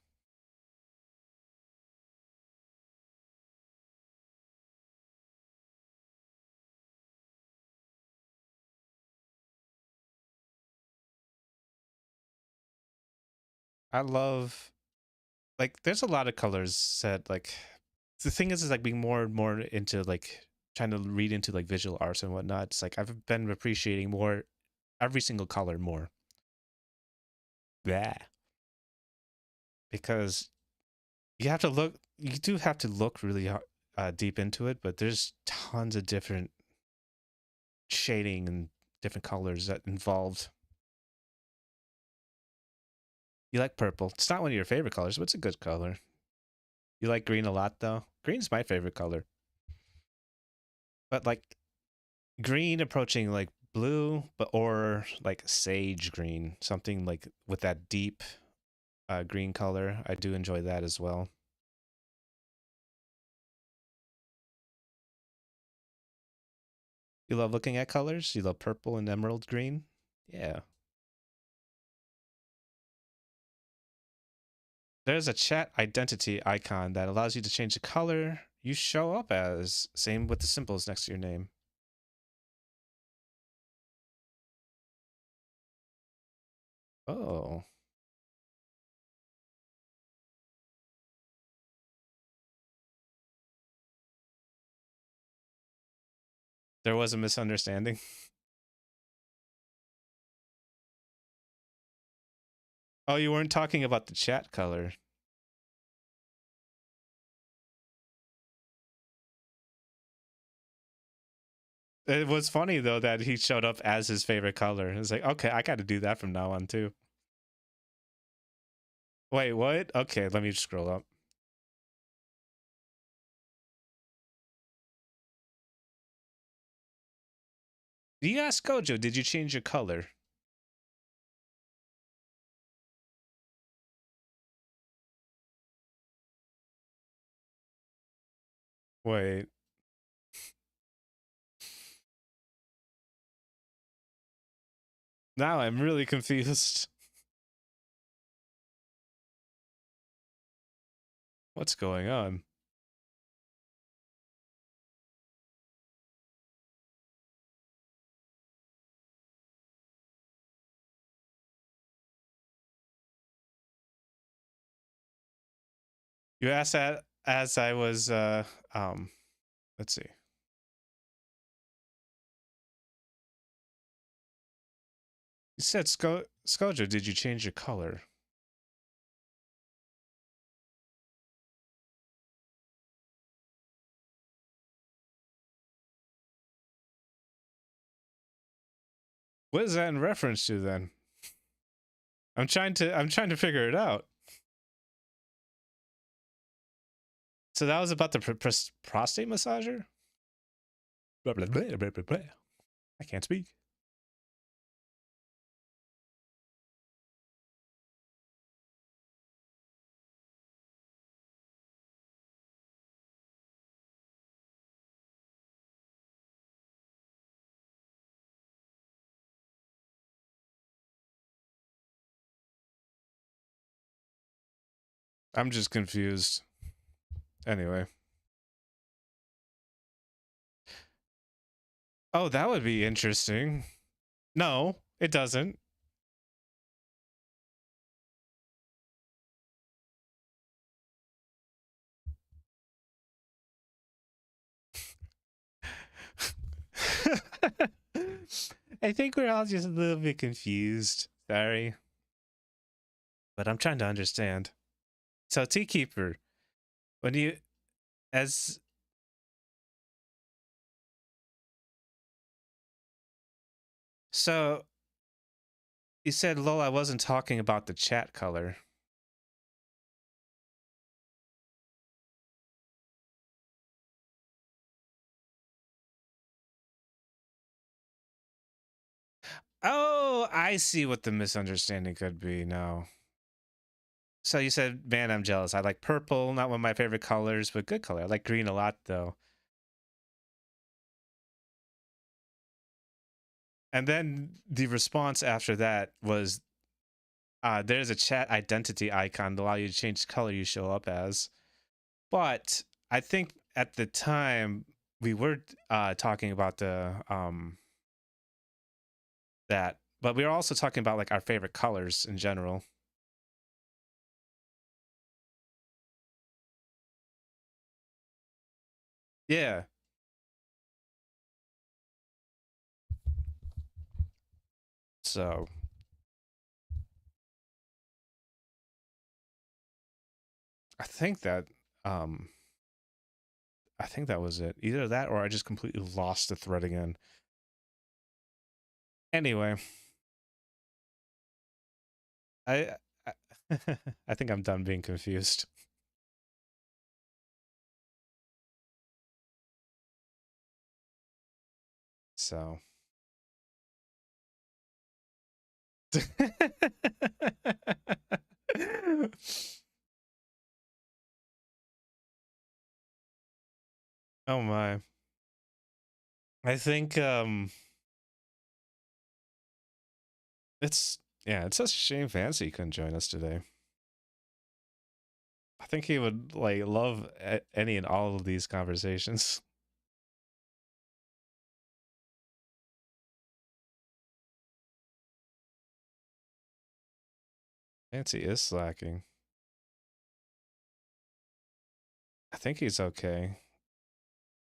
I love, like, there's a lot of colors that, like, the thing is like being more and more into like trying to read into like visual arts and whatnot. It's like I've been appreciating more every single color more. Yeah. Because you do have to look really deep into it, but there's tons of different shading and different colors that involved. You like purple. It's not one of your favorite colors, but it's a good color. You like green a lot though. Green's my favorite color. But like green approaching like blue, but or like sage green, something like with that deep green color. I do enjoy that as well. You love looking at colors? You love purple and emerald green? Yeah. There's a chat identity icon that allows you to change the color you show up as. Same with the symbols next to your name. Oh. There was a misunderstanding. Oh, you weren't talking about the chat color. It was funny though that he showed up as his favorite color. It was like, okay, I got to do that from now on too. Wait, what? Okay, let me scroll up. You asked Gojo, did you change your color? Wait. Now I'm really confused. What's going on? You asked that as I was let's see. You said Skojo, did you change your color? What is that in reference to then? I'm trying to figure it out. So that was about the prostate massager? Blah, blah, blah, blah, blah, blah. I can't speak. I'm just confused. Anyway. Oh, that would be interesting. No, it doesn't. I think we're all just a little bit confused. Sorry. But I'm trying to understand. So, Tea Keeper, when you, as, so, you said, lol, I wasn't talking about the chat color. Oh, I see what the misunderstanding could be now. So you said, man, I'm jealous. I like purple, not one of my favorite colors, but good color. I like green a lot, though. And then the response after that was, there's a chat identity icon to allow you to change the color you show up as. But I think at the time we were talking about that, but we were also talking about like our favorite colors in general. Yeah. So I think that um I think that was it. Either that or I just completely lost the thread again. Anyway, I I, I think I'm done being confused. So oh my. I think it's yeah, it's such a shame Fancy couldn't join us today. I think he would like love any and all of these conversations. Fancy is slacking. I think he's okay.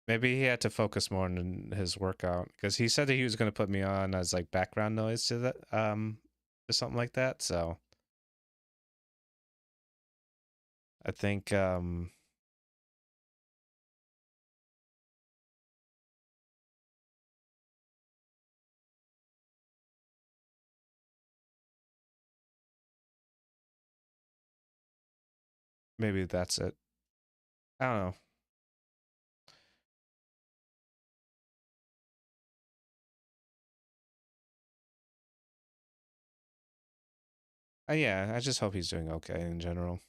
Maybe he had to focus more on his workout because he said that he was going to put me on as like background noise to that or something like that. So I think maybe that's it. I don't know. Yeah, I just hope he's doing okay in general.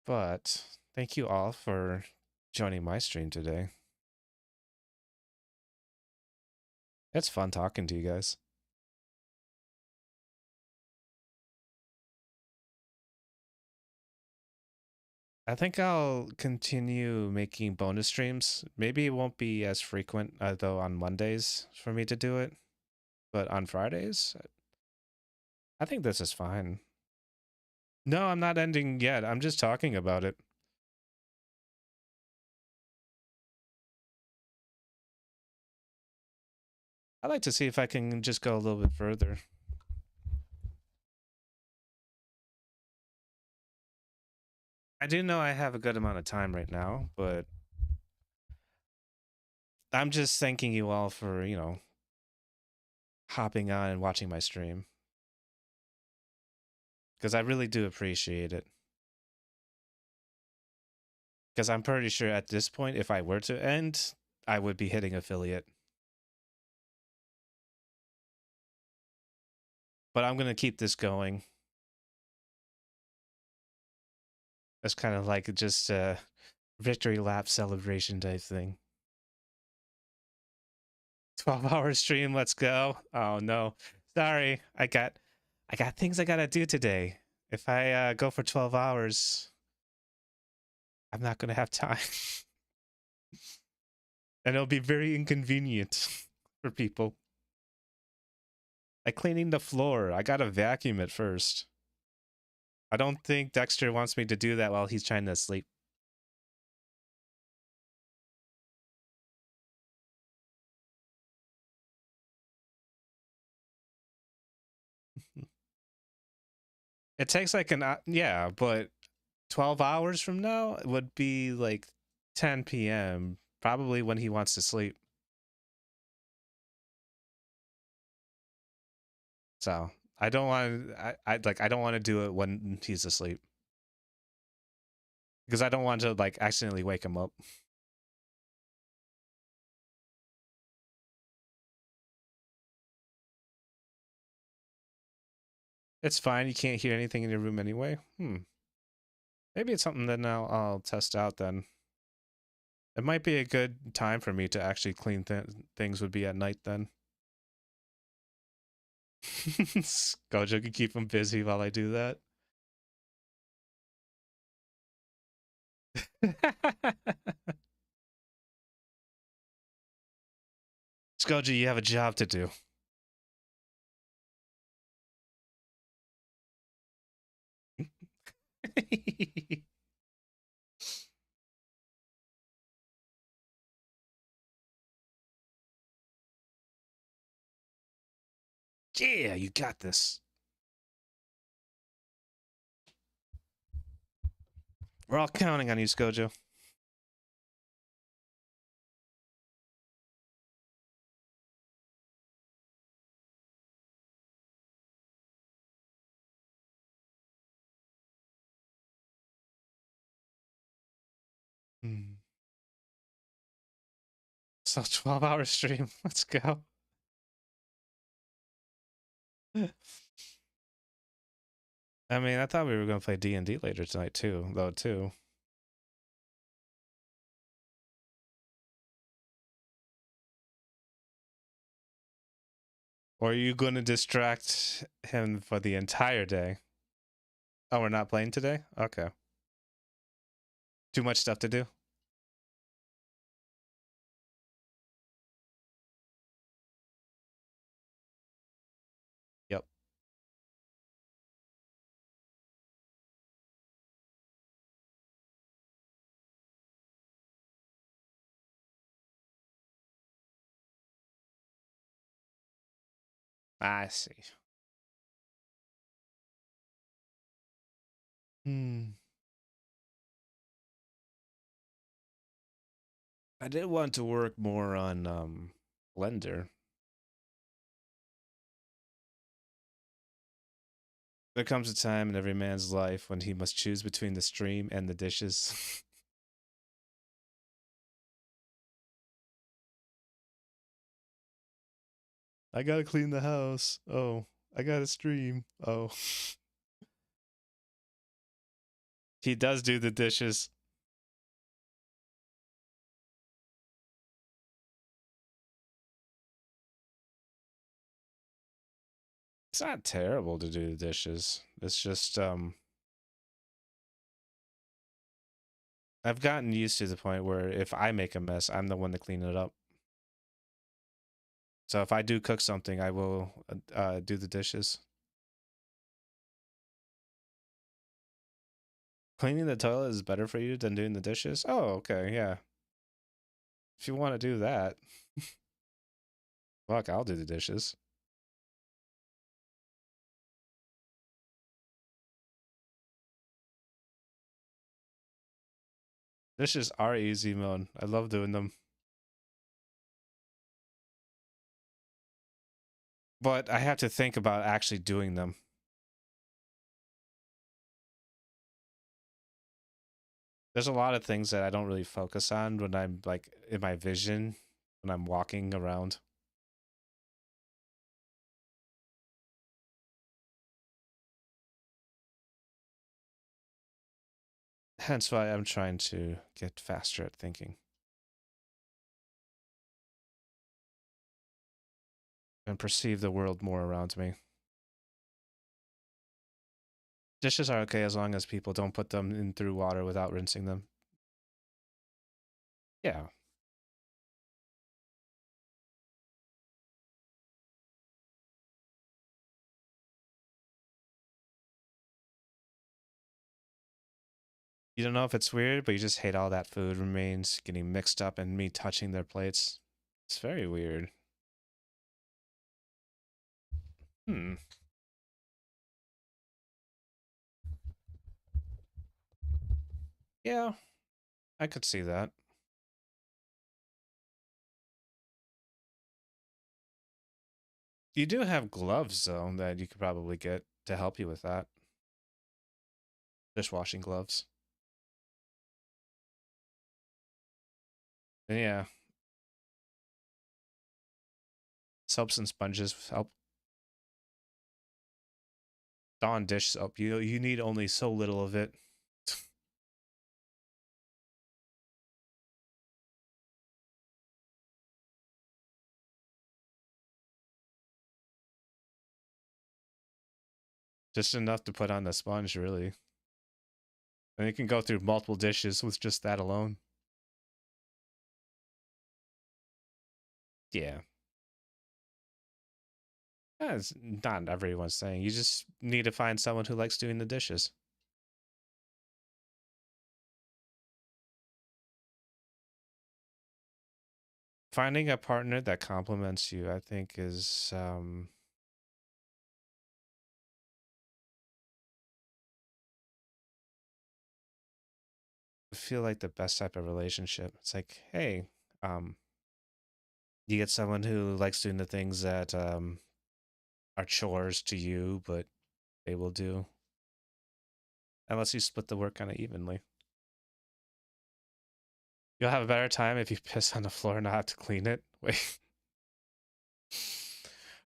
But thank you all for joining my stream today. It's fun talking to you guys. I think I'll continue making bonus streams. Maybe it won't be as frequent, though, on Mondays for me to do it. But on Fridays, I think this is fine. No, I'm not ending yet. I'm just talking about it. I'd like to see if I can just go a little bit further. I do know I have a good amount of time right now, but I'm just thanking you all for, hopping on and watching my stream. Because I really do appreciate it. Because I'm pretty sure at this point, if I were to end, I would be hitting affiliate. But I'm going to keep this going. It's kind of like just a victory lap celebration type thing. 12-hour stream, let's go. Oh no. Sorry. I got things I got to do today. If I go for 12 hours, I'm not going to have time. And it'll be very inconvenient for people. Like cleaning the floor. I got to vacuum it first. I don't think Dexter wants me to do that while he's trying to sleep. It takes like yeah, but 12 hours from now would be like 10 p.m. Probably when he wants to sleep. So I don't want I don't want to do it when he's asleep because I don't want to like accidentally wake him up. It's fine. You can't hear anything in your room anyway. Maybe it's something that I'll test out then. It might be a good time for me to actually clean things would be at night then. Gojo can keep him busy while I do that. Skoji, you have a job to do. Yeah, you got this. We're all counting on you, Skojo. So 12-hour stream. Let's go. I mean, I thought we were going to play D&D later tonight too, though too. Or are you going to distract him for the entire day? Oh, we're not playing today? Okay. Too much stuff to do? Yep. I see. I did want to work more on Blender. There comes a time in every man's life when he must choose between the stream and the dishes. I gotta clean the house. Oh, I gotta stream. Oh. He does do the dishes. It's not terrible to do the dishes. It's just I've gotten used to the point where if I make a mess, I'm the one to clean it up. So if I do cook something, I will do the dishes. Cleaning the toilet is better for you than doing the dishes? Oh, okay, yeah. If you want to do that, fuck, I'll do the dishes. Dishes are easy, man. I love doing them. But I have to think about actually doing them. There's a lot of things that I don't really focus on when I'm like in my vision when I'm walking around. Hence why I'm trying to get faster at thinking. And perceive the world more around me. Dishes are okay as long as people don't put them in through water without rinsing them. Yeah. You don't know if it's weird, but you just hate all that food remains getting mixed up and me touching their plates. It's very weird. Yeah, I could see that. You do have gloves, though, that you could probably get to help you with that. Dishwashing gloves. And yeah. Soaps and sponges help. Dawn dish soap. You need only so little of it. Just enough to put on the sponge, really. And you can go through multiple dishes with just that alone. Yeah. That's not everyone's saying. You just need to find someone who likes doing the dishes. Finding a partner that complements you, I think, is I feel like the best type of relationship. It's like, hey, um, you get someone who likes doing the things that are chores to you, but they will do. Unless you split the work kind of evenly. You'll have a better time if you piss on the floor and not have to clean it. Wait.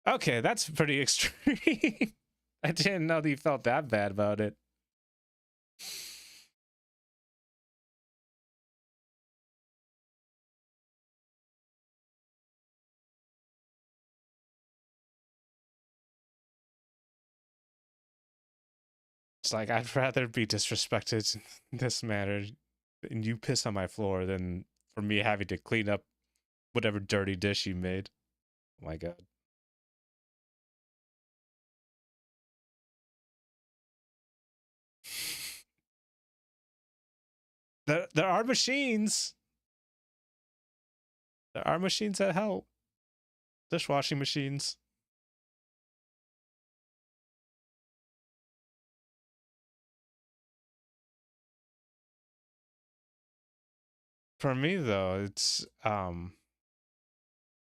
Okay, that's pretty extreme. I didn't know that you felt that bad about it. It's like, I'd rather be disrespected in this manner and you piss on my floor than for me having to clean up whatever dirty dish you made. Oh my god. There are machines. There are machines that help. Dishwashing machines. For me though, it's a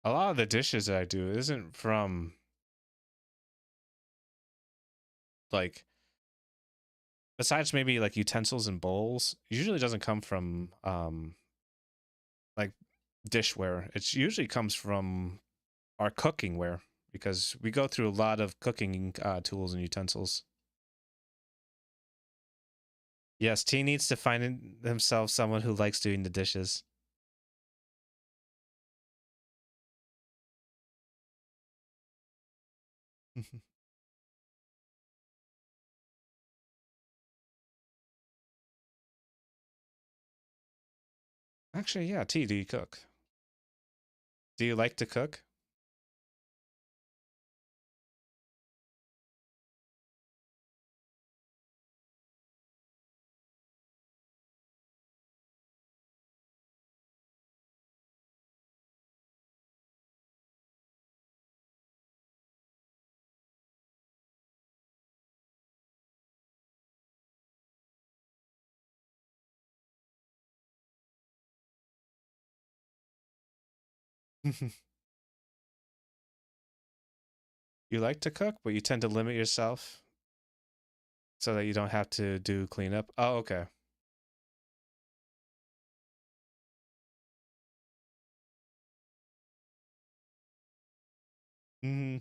lot of the dishes that I do isn't from like besides maybe like utensils and bowls, usually doesn't come from like dishware. It usually comes from our cooking ware because we go through a lot of cooking tools and utensils. Yes, T needs to find himself someone who likes doing the dishes. Actually, yeah, T, do you cook? Do you like to cook? You like to cook, but you tend to limit yourself so that you don't have to do cleanup. Oh, okay. Hmm.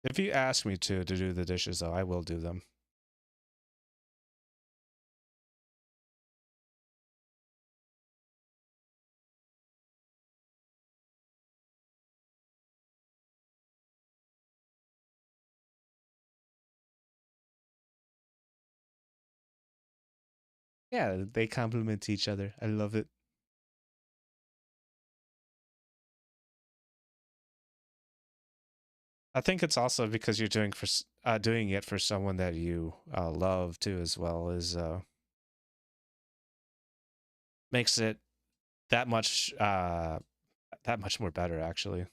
If you ask me to do the dishes, though, I will do them. Yeah, they complement each other. I love it. I think it's also because you're doing it for someone that you love too, as well as makes it that much that much more better, actually.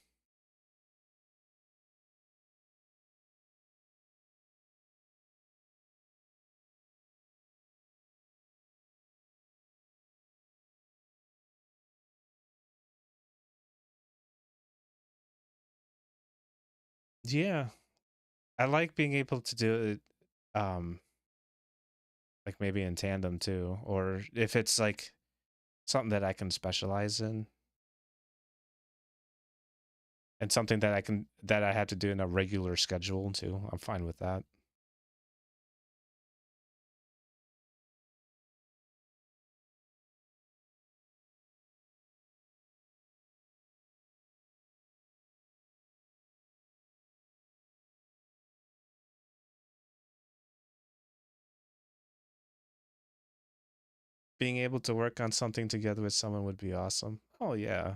Yeah, I like being able to do it, like maybe in tandem too, or if it's like something that I can specialize in, and something that I have to do in a regular schedule too. I'm fine with that. Being able to work on something together with someone would be awesome. Oh yeah.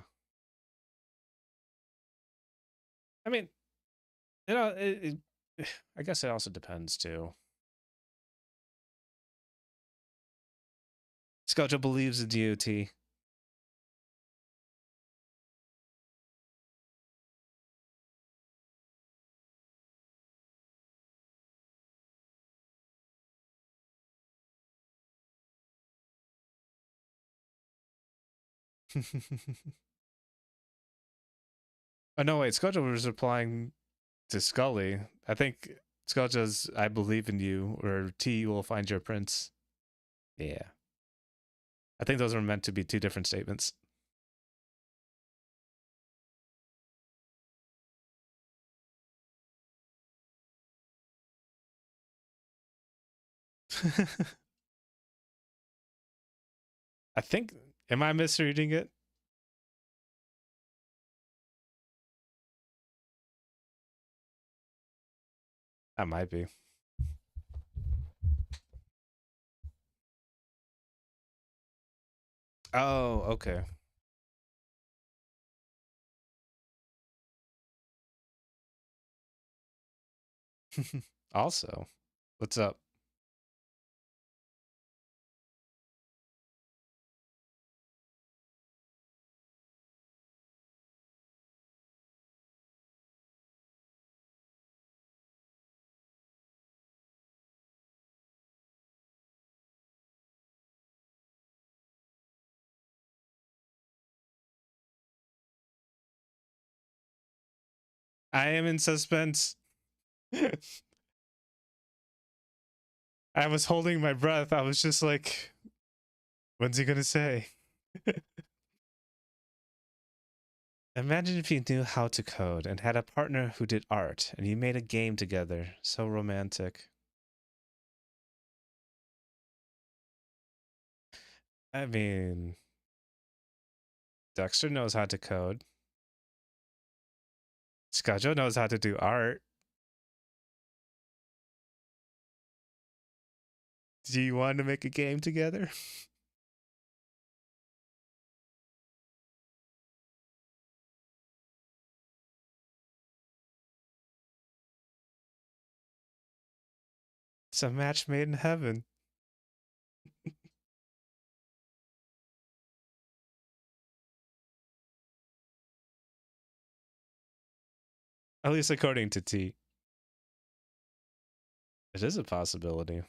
I mean, I guess it also depends too. Scojo believes in DOT. Oh no, wait, Scojo was replying to Scully. I think Scojo's "I believe in you" or "T, you will find your prince." Yeah, I think those are meant to be two different statements. I think. Am I misreading it? That might be. Oh, okay. Also, what's up? I am in suspense. I was holding my breath. I was just like, when's he gonna say? Imagine if you knew how to code and had a partner who did art and you made a game together. So romantic. I mean, Dexter knows how to code. Scojo knows how to do art. Do you want to make a game together? It's a match made in heaven. At least according to T. It is a possibility.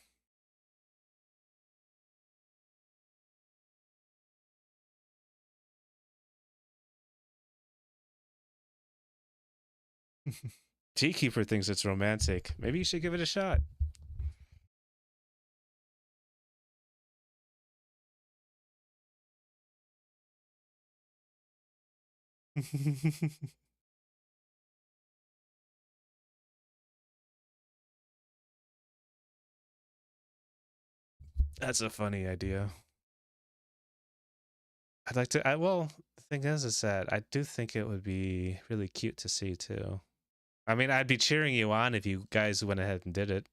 T Keeper thinks it's romantic. Maybe you should give it a shot. That's a funny idea. I'd like to. Well, the thing is that I do think it would be really cute to see too. I mean, I'd be cheering you on if you guys went ahead and did it.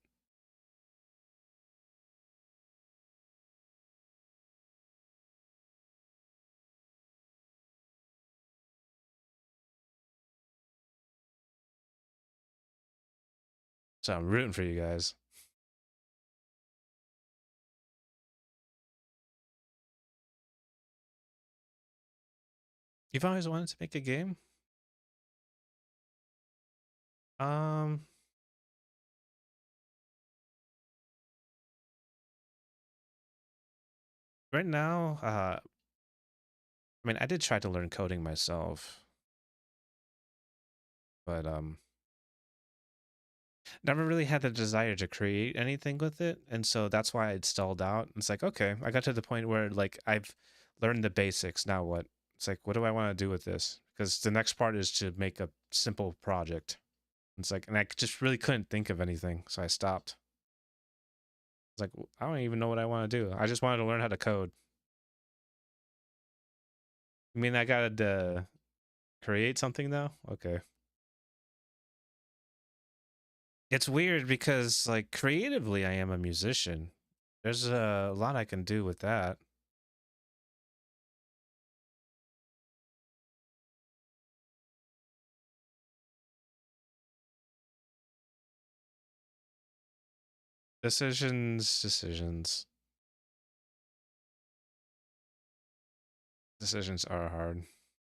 So I'm rooting for you guys. You've always wanted to make a game? Um, right now, I mean, I did try to learn coding myself, but never really had the desire to create anything with it, and so that's why I'd stalled out. It's like, okay, I got to the point where like I've learn the basics. Now what? It's like, what do I want to do with this? Because the next part is to make a simple project. It's like, and I just really couldn't think of anything, so I stopped. It's like, I don't even know what I want to do. I just wanted to learn how to code. I mean, I gotta create something now? Okay. It's weird because, like, creatively, I am a musician. There's a lot I can do with that. Decisions are hard.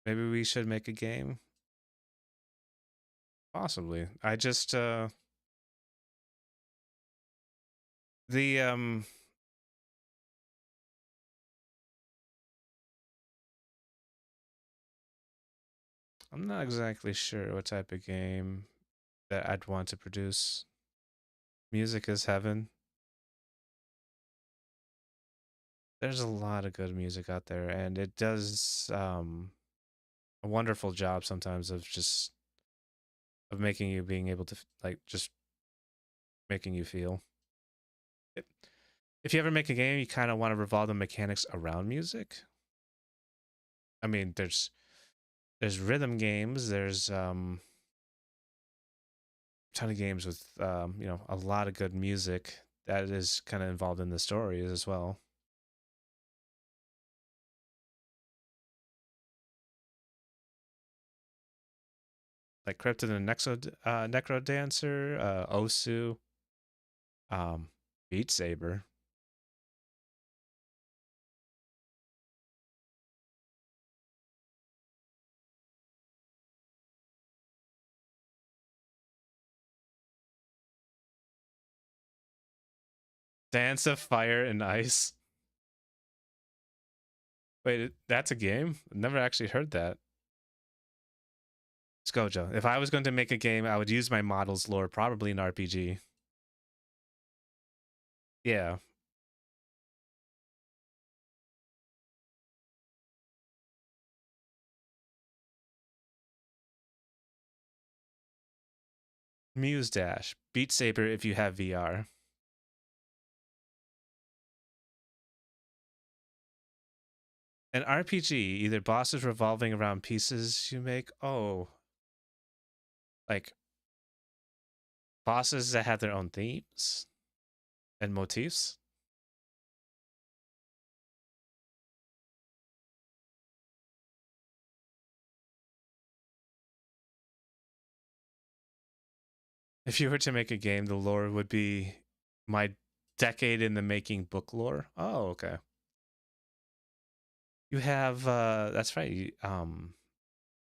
Maybe we should make a game? Possibly. I just, the, I'm not exactly sure what type of game that I'd want to produce. Music is heaven. There's a lot of good music out there, and it does a wonderful job sometimes of just of making you being able to like just making you feel. If you ever make a game, you kind of want to revolve the mechanics around music. I mean, there's rhythm games, there's ton of games with you know, a lot of good music that is kind of involved in the story as well. Like Cryptid and Necro Dancer, Osu, um, Beat Saber. Dance of Fire and Ice. Wait, that's a game? I've never actually heard that. It's Gojo. If I was going to make a game, I would use my model's lore, probably an RPG. Yeah. Muse Dash. Beat Saber if you have VR. An RPG, either bosses revolving around pieces you make. Oh. Like bosses that have their own themes and motifs. If you were to make a game, the lore would be my decade in the making book lore. Oh, okay. You have that's right. You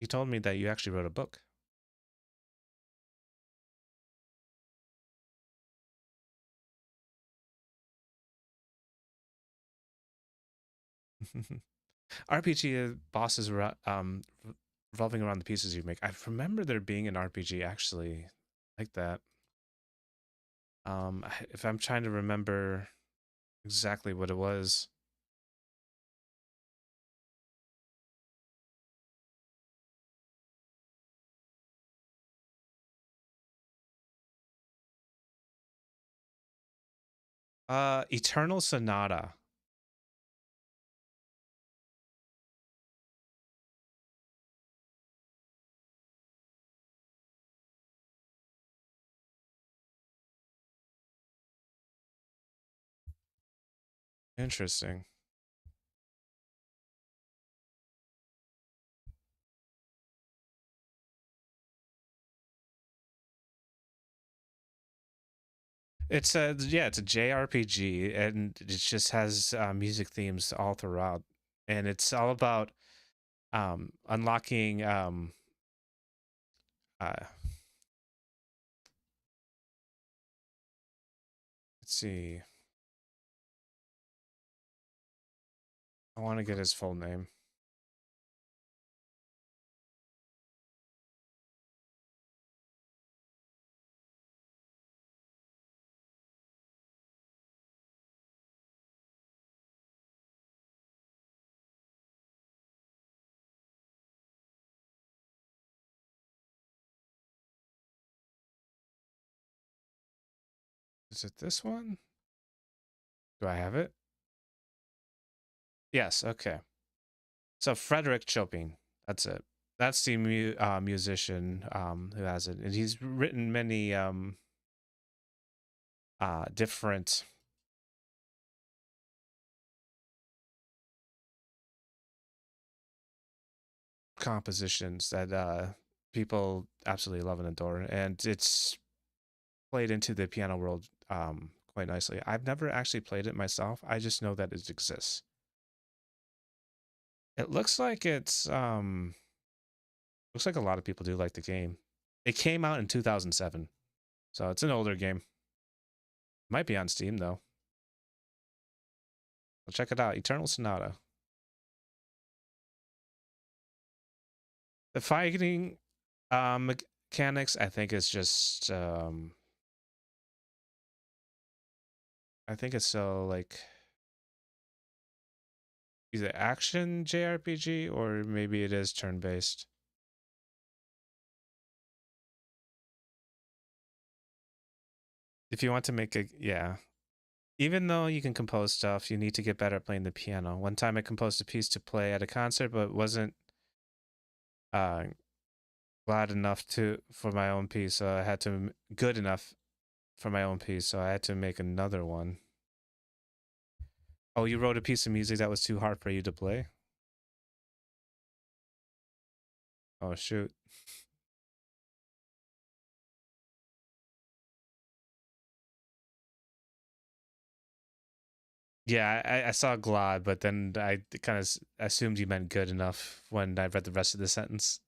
told me that you actually wrote a book. RPG bosses revolving around the pieces you make. I remember there being an RPG actually like that. If I'm trying to remember exactly what it was. Eternal Sonata. Interesting. It's a yeah, it's a JRPG, and it just has music themes all throughout, and it's all about unlocking uh, let's see, I want to get his full name. Is it this one? Do I have it? Yes, okay. So Frederick Chopin, that's it. That's the musician who has it. And he's written many different compositions that people absolutely love and adore. And it's played into the piano world quite nicely. I've never actually played it myself. I just know that it exists. It looks like a lot of people do like the game. It came out in 2007, so it's an older game. Might be on Steam though. Well, check it out. Eternal Sonata. The fighting mechanics, I think, is just I think it's so like either action JRPG or maybe it is turn-based. If you want to make a yeah, even though you can compose stuff, you need to get better at playing the piano. One time I composed a piece to play at a concert, but wasn't uh glad enough to for my own piece, so I had to good enough for my own piece, so I had to make another one. Oh, you wrote a piece of music that was too hard for you to play? Oh shoot. Yeah, I saw glad, but then I kind of assumed you meant good enough when I read the rest of the sentence.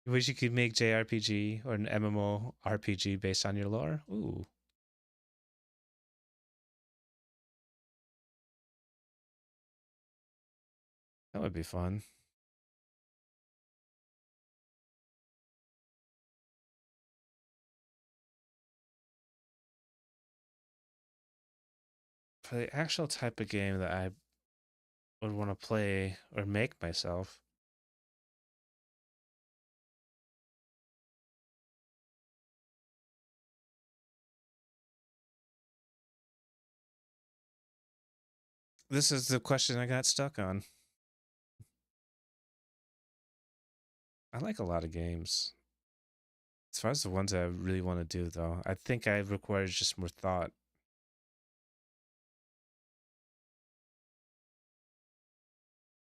Wish you could make JRPG or an MMO RPG based on your lore? Ooh, that would be fun. For the actual type of game that I would want to play or make myself, this is the question I got stuck on. I like a lot of games. As far as the ones that I really want to do, though, I think I require just more thought.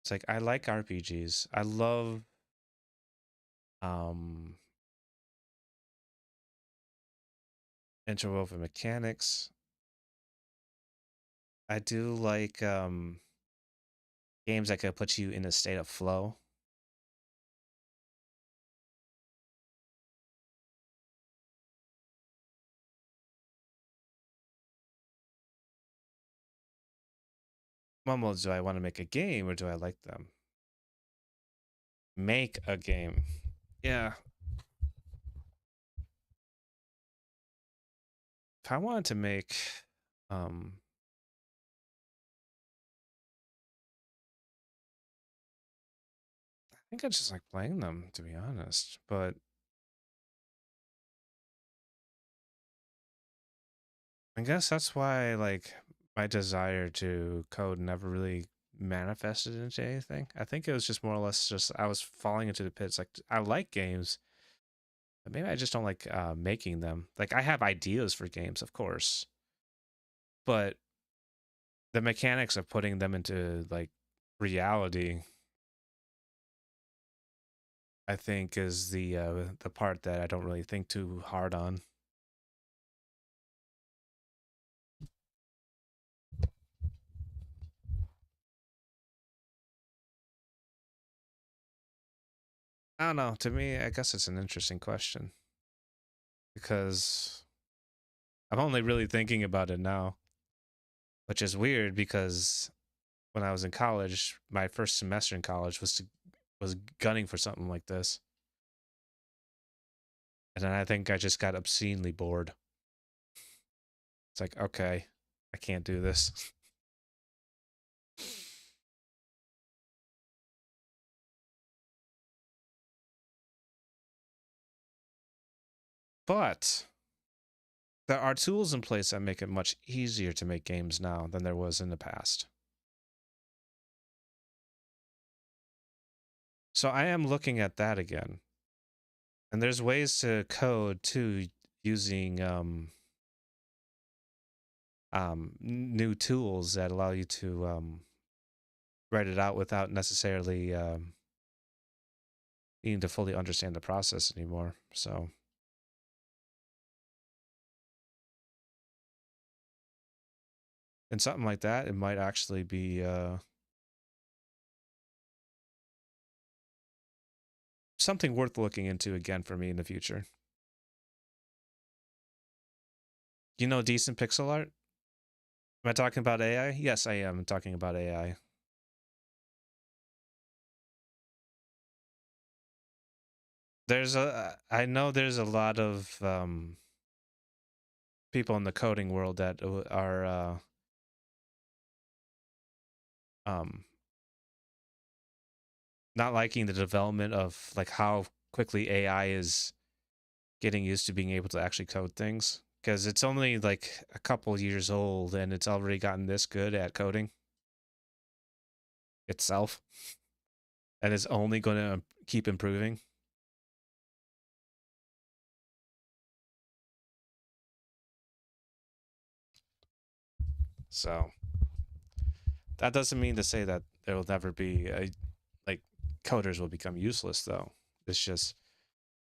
It's like I like RPGs. I love um interwoven mechanics. I do like games that could put you in a state of flow. Well, do I want to make a game or do I like them? Make a game. Yeah. If I wanted to make um I think I just like playing them, to be honest. But I guess that's why like my desire to code never really manifested into anything. I think it was just more or less just I was falling into the pits. Like I like games, but maybe I just don't like making them. Like I have ideas for games, of course, but the mechanics of putting them into like reality, I think, is the part that I don't really think too hard on. I don't know. To me, I guess it's an interesting question because I'm only really thinking about it now, which is weird because when I was in college, my first semester in college was gunning for something like this. And then I think I just got obscenely bored. It's like, okay, I can't do this. But there are tools in place that make it much easier to make games now than there was in the past. So I am looking at that again. And there's ways to code too using new tools that allow you to write it out without necessarily needing to fully understand the process anymore. So in something like that, it might actually be something worth looking into again for me in the future. You know, decent pixel art? Am I talking about AI? Yes, I am talking about AI. I know there's a lot of people in the coding world that are not liking the development of like how quickly AI is getting used to being able to actually code things, because it's only like a couple years old and it's already gotten this good at coding itself, and it's only going to keep improving. So that doesn't mean to say that there will never be like coders will become useless though. It's just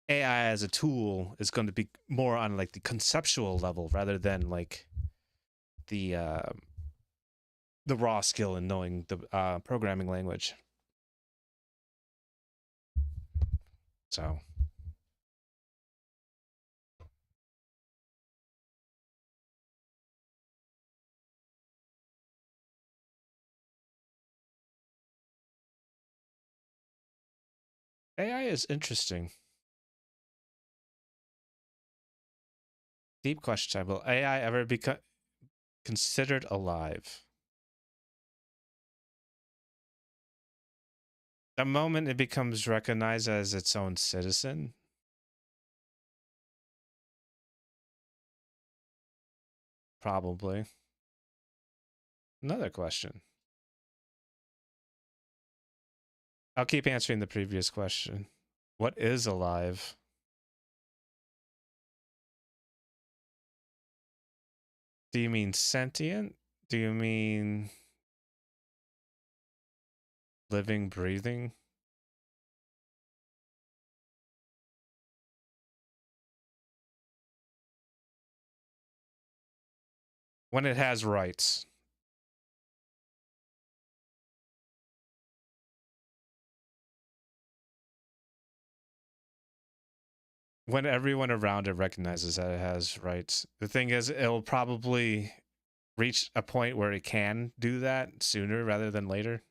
AI as a tool is going to be more on like the conceptual level rather than like the raw skill in knowing the programming language. So AI is interesting. Deep question time. Will AI ever become considered alive? The moment it becomes recognized as its own citizen? Probably. Another question. I'll keep answering the previous question. What is alive? Do you mean sentient? Do you mean living, breathing? When it has rights. When everyone around it recognizes that it has rights. The thing is, it'll probably reach a point where it can do that sooner rather than later.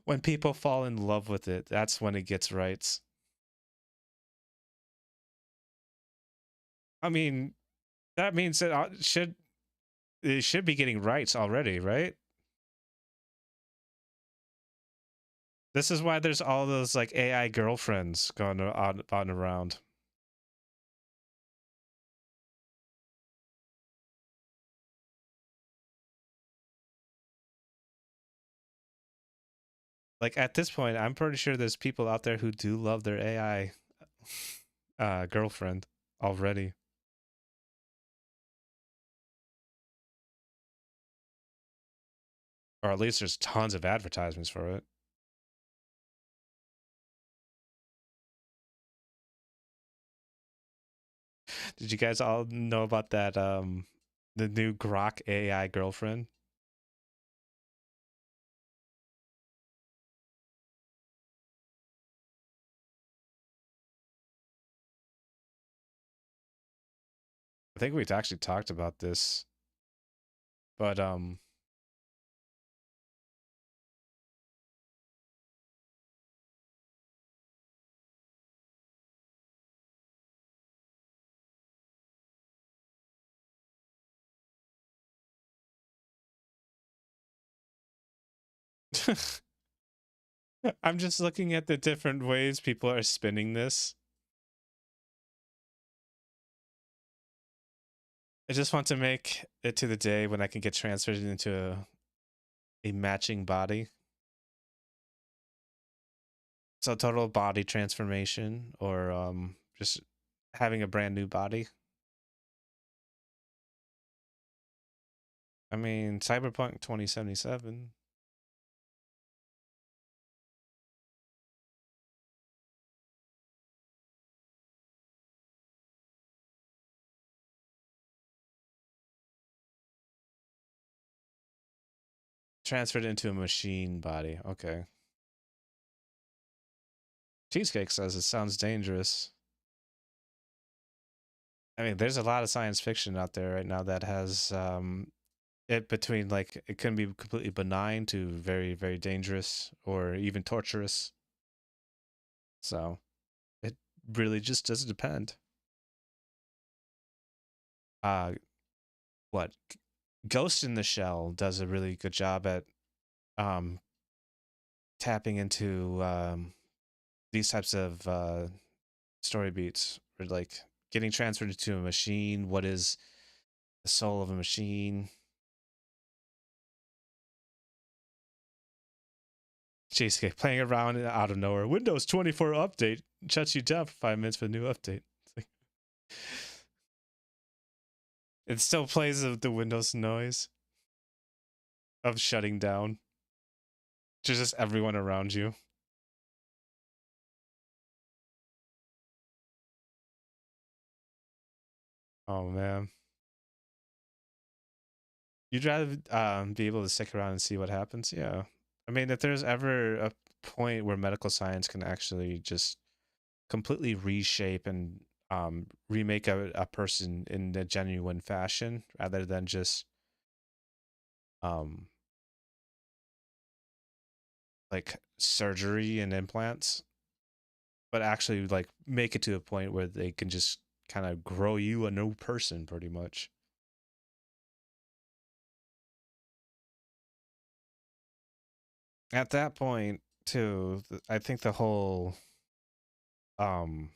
When people fall in love with it, that's when it gets rights. I mean, that means that it should be getting rights already, right? This is why there's all those like AI girlfriends going on around. Like at this point, I'm pretty sure there's people out there who do love their AI girlfriend already. Or at least there's tons of advertisements for it. Did you guys all know about that the new Grok AI girlfriend? I think we've actually talked about this. But I'm just looking at the different ways people are spinning this. I just want to make it to the day when I can get transferred into a matching body. So total body transformation, or just having a brand new body. I mean, Cyberpunk 2077. Transferred into a machine body. Okay. Cheesecake says it sounds dangerous. I mean, there's a lot of science fiction out there right now that has it between, like, it can be completely benign to very, very dangerous or even torturous. So it really just does depend. Uh, what Ghost in the Shell does a really good job at um tapping into these types of story beats, or like getting transferred into a machine. What is the soul of a machine? Cheesecake playing around out of nowhere. Windows 24 update shuts you down for 5 minutes for the new update. It's like, it still plays the Windows noise of shutting down. Just everyone around you. Oh man. You'd rather be able to stick around and see what happens? Yeah. I mean, if there's ever a point where medical science can actually just completely reshape and remake a person in a genuine fashion rather than just um, like surgery and implants, but actually like make it to a point where they can just kind of grow you a new person pretty much. At that point, too, I think the whole um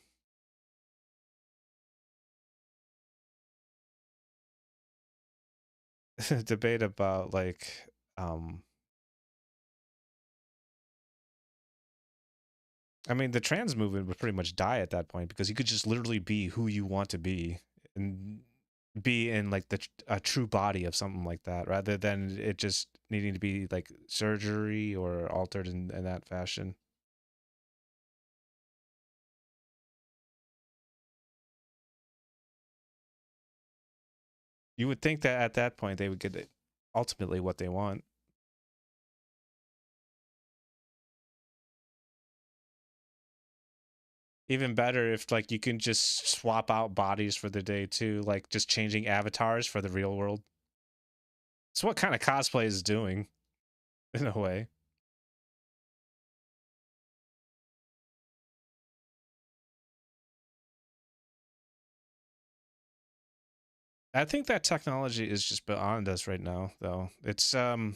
debate about like um I mean, the trans movement would pretty much die at that point because you could just literally be who you want to be and be in like a true body of something like that, rather than it just needing to be like surgery or altered in that fashion. You would think that at that point they would get ultimately what they want. Even better if like you can just swap out bodies for the day too, like just changing avatars for the real world. It's what kind of cosplay is doing in a way. I think that technology is just beyond us right now, though. It's that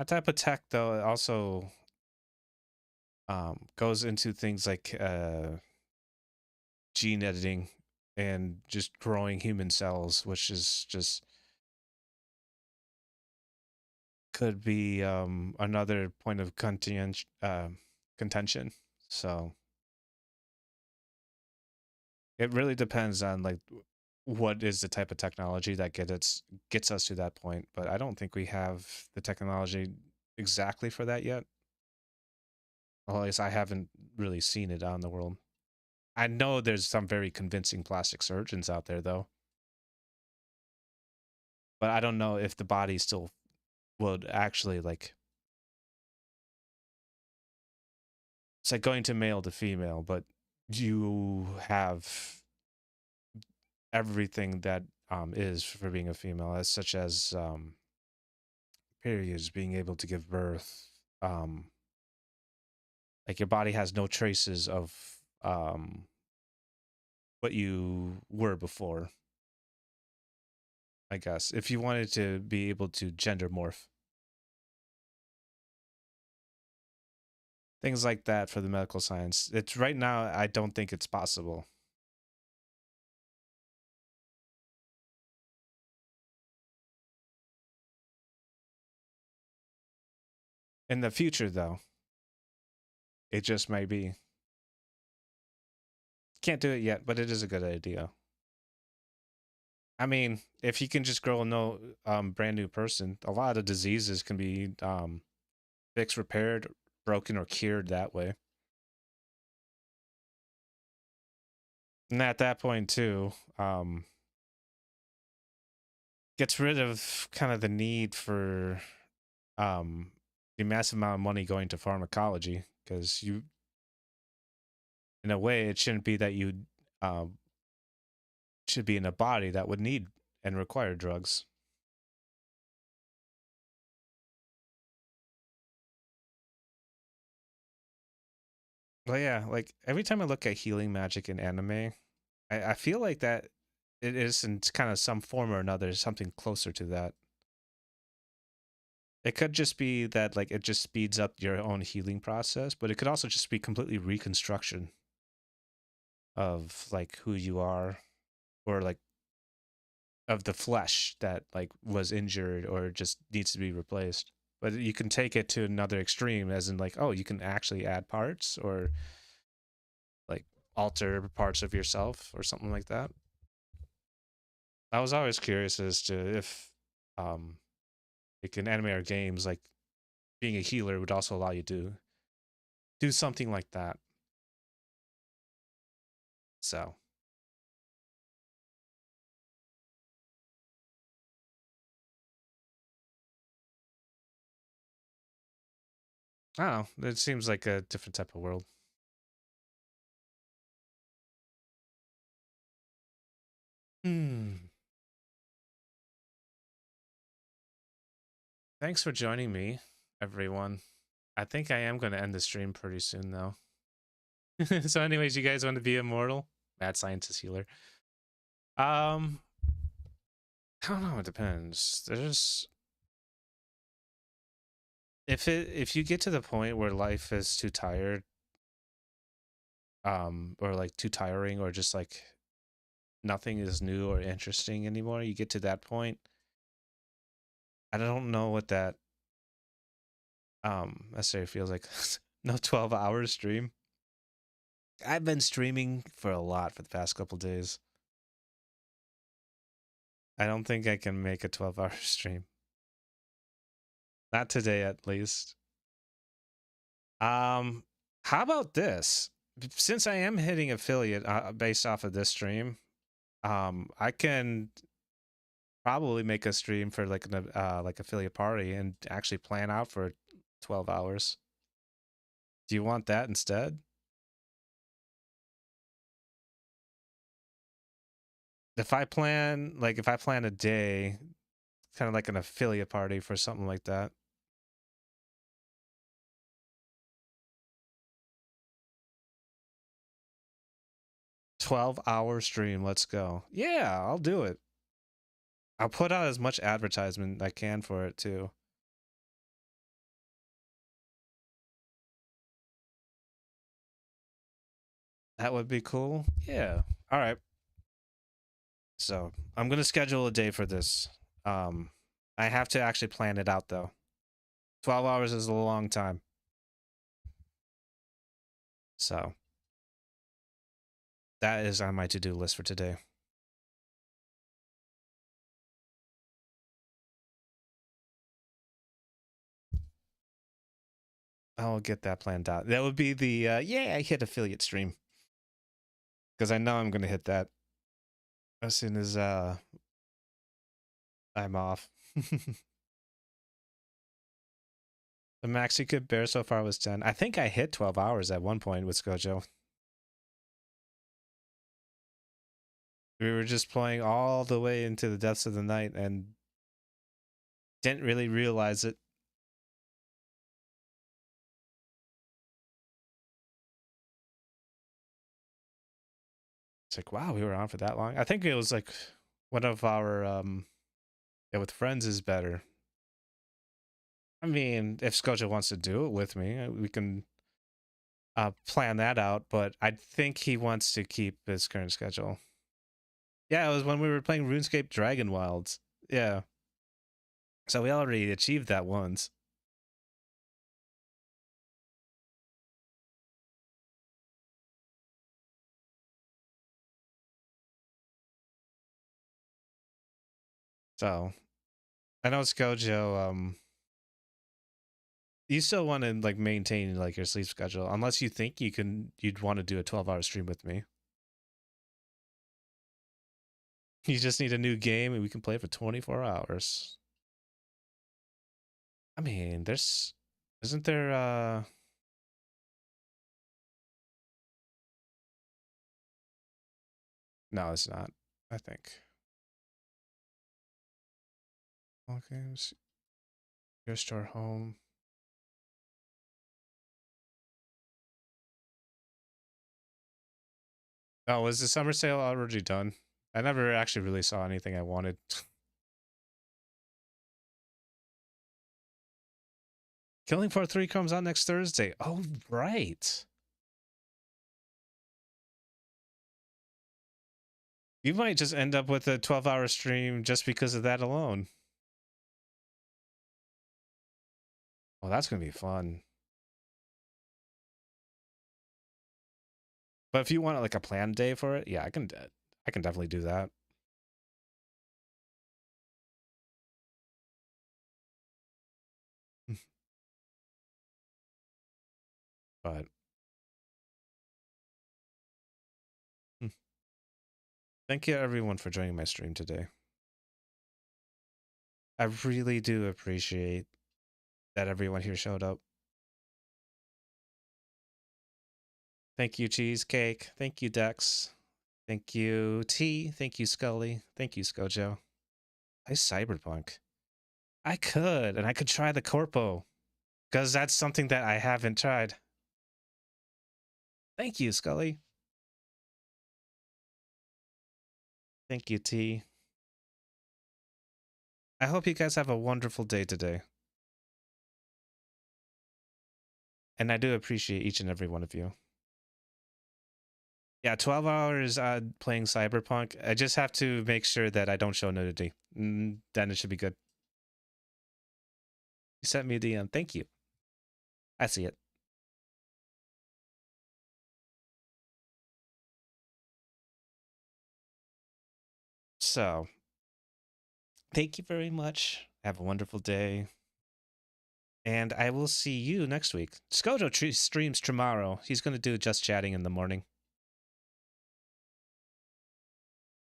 type of tech, though. It also goes into things like gene editing and just growing human cells, which is just could be another point of contention. So it really depends on like what is the type of technology that gets us to that point. But I don't think we have the technology exactly for that yet. Well, at least I haven't really seen it out in the world. I know there's some very convincing plastic surgeons out there, though. But I don't know if the body still would actually like. It's like going to male to female, but you have everything that is for being a female, as such as periods, being able to give birth. Like your body has no traces of um, what you were before. I guess if you wanted to be able to gender morph, things like that for the medical science. It's right now. I don't think it's possible. In the future, though, it just may be. Can't do it yet, but it is a good idea. I mean, if you can just grow a no brand new person, a lot of diseases can be fixed, repaired, broken, or cured that way. And at that point too, gets rid of kind of the need for the massive amount of money going to pharmacology, because you, in a way, it shouldn't be that you should be in a body that would need and require drugs. But yeah, like every time I look at healing magic in anime, I feel like that it is in kind of some form or another something closer to that. It could just be that like it just speeds up your own healing process, but it could also just be completely reconstruction of like who you are, or like of the flesh that like was injured or just needs to be replaced. But you can take it to another extreme, as in like, oh, you can actually add parts or like alter parts of yourself or something like that. I was always curious as to if like in anime or games, like being a healer would also allow you to do something like that. So I don't know. It seems like a different type of world. Hmm. Thanks for joining me, everyone. I think I am going to end the stream pretty soon, though. So, anyways, you guys want to be immortal? Mad scientist healer. I don't know. It depends. There's if you get to the point where life is too tired, or like too tiring, or just like nothing is new or interesting anymore, you get to that point. I don't know what that necessarily feels like. No 12-hour stream. I've been streaming for a lot for the past couple days. I don't think I can make a 12-hour stream. Not today, at least. How about this? Since I am hitting affiliate based off of this stream, I can probably make a stream for like an like affiliate party and actually plan out for 12 hours. Do you want that instead? If I plan a day, kind of like an affiliate party for something like that. 12-hour stream, let's go. Yeah, I'll do it. I'll put out as much advertisement I can for it too. That would be cool. Yeah. All right. So I'm gonna schedule a day for this. I have to actually plan it out though. 12 hours is a long time. So that is on my to-do list for today. I'll get that planned out. That would be the yeah, I hit affiliate stream. Because I know I'm gonna hit that as soon as I'm off. The max you could bear so far was 10. I think I hit 12 hours at one point with Skojo. We were just playing all the way into the depths of the night and didn't really realize it. It's like, wow, we were on for that long. I think it was like one of our yeah, with friends is better. I mean, if Skoja wants to do it with me, we can plan that out, but I think he wants to keep his current schedule. Yeah, it was when we were playing RuneScape Dragon Wilds. Yeah. So we already achieved that once. So I know Skojo, you still want to like maintain like your sleep schedule, unless you think you'd want to do a 12-hour stream with me. You just need a new game and we can play for 24 hours. I mean, isn't there no, it's not, I think. Okay, your store home. Oh, was the summer sale already done? I never actually really saw anything I wanted. Killing Floor 3 comes out next Thursday. Oh, right. You might just end up with a 12-hour stream just because of that alone. Well, that's going to be fun. But if you want like a planned day for it, yeah, I can definitely do that. But thank you everyone for joining my stream today. I really do appreciate that everyone here showed up. Thank you, Cheesecake. Thank you, Dex. Thank you, T. Thank you, Scully. Thank you, Skojo. Play Cyberpunk. I could, and I could try the Corpo, because that's something that I haven't tried. Thank you, Scully. Thank you, T. I hope you guys have a wonderful day today. And I do appreciate each and every one of you. Yeah, 12 hours playing Cyberpunk. I just have to make sure that I don't show nudity. Then it should be good. You sent me a DM. Thank you. I see it. So, thank you very much. Have a wonderful day. And I will see you next week. Skojo streams tomorrow. He's going to do just chatting in the morning.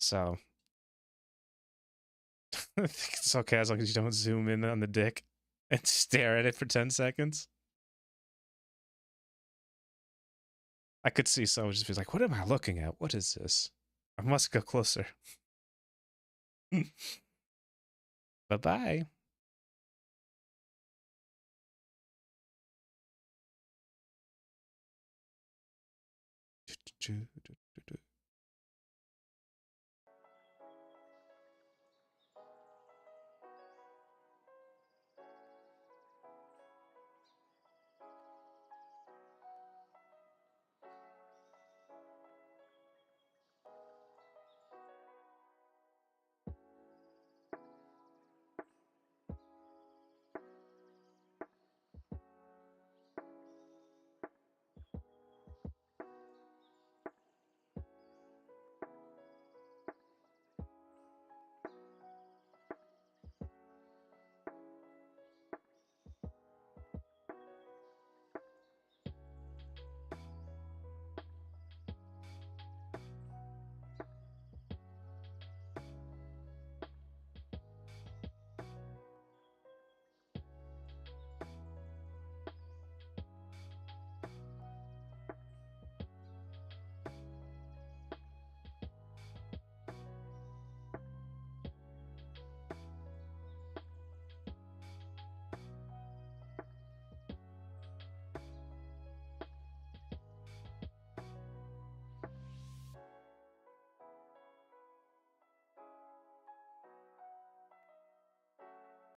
So, I think it's okay as long as you don't zoom in on the dick and stare at it for 10 seconds. I could see someone just be like, what am I looking at? What is this? I must go closer. Bye-bye.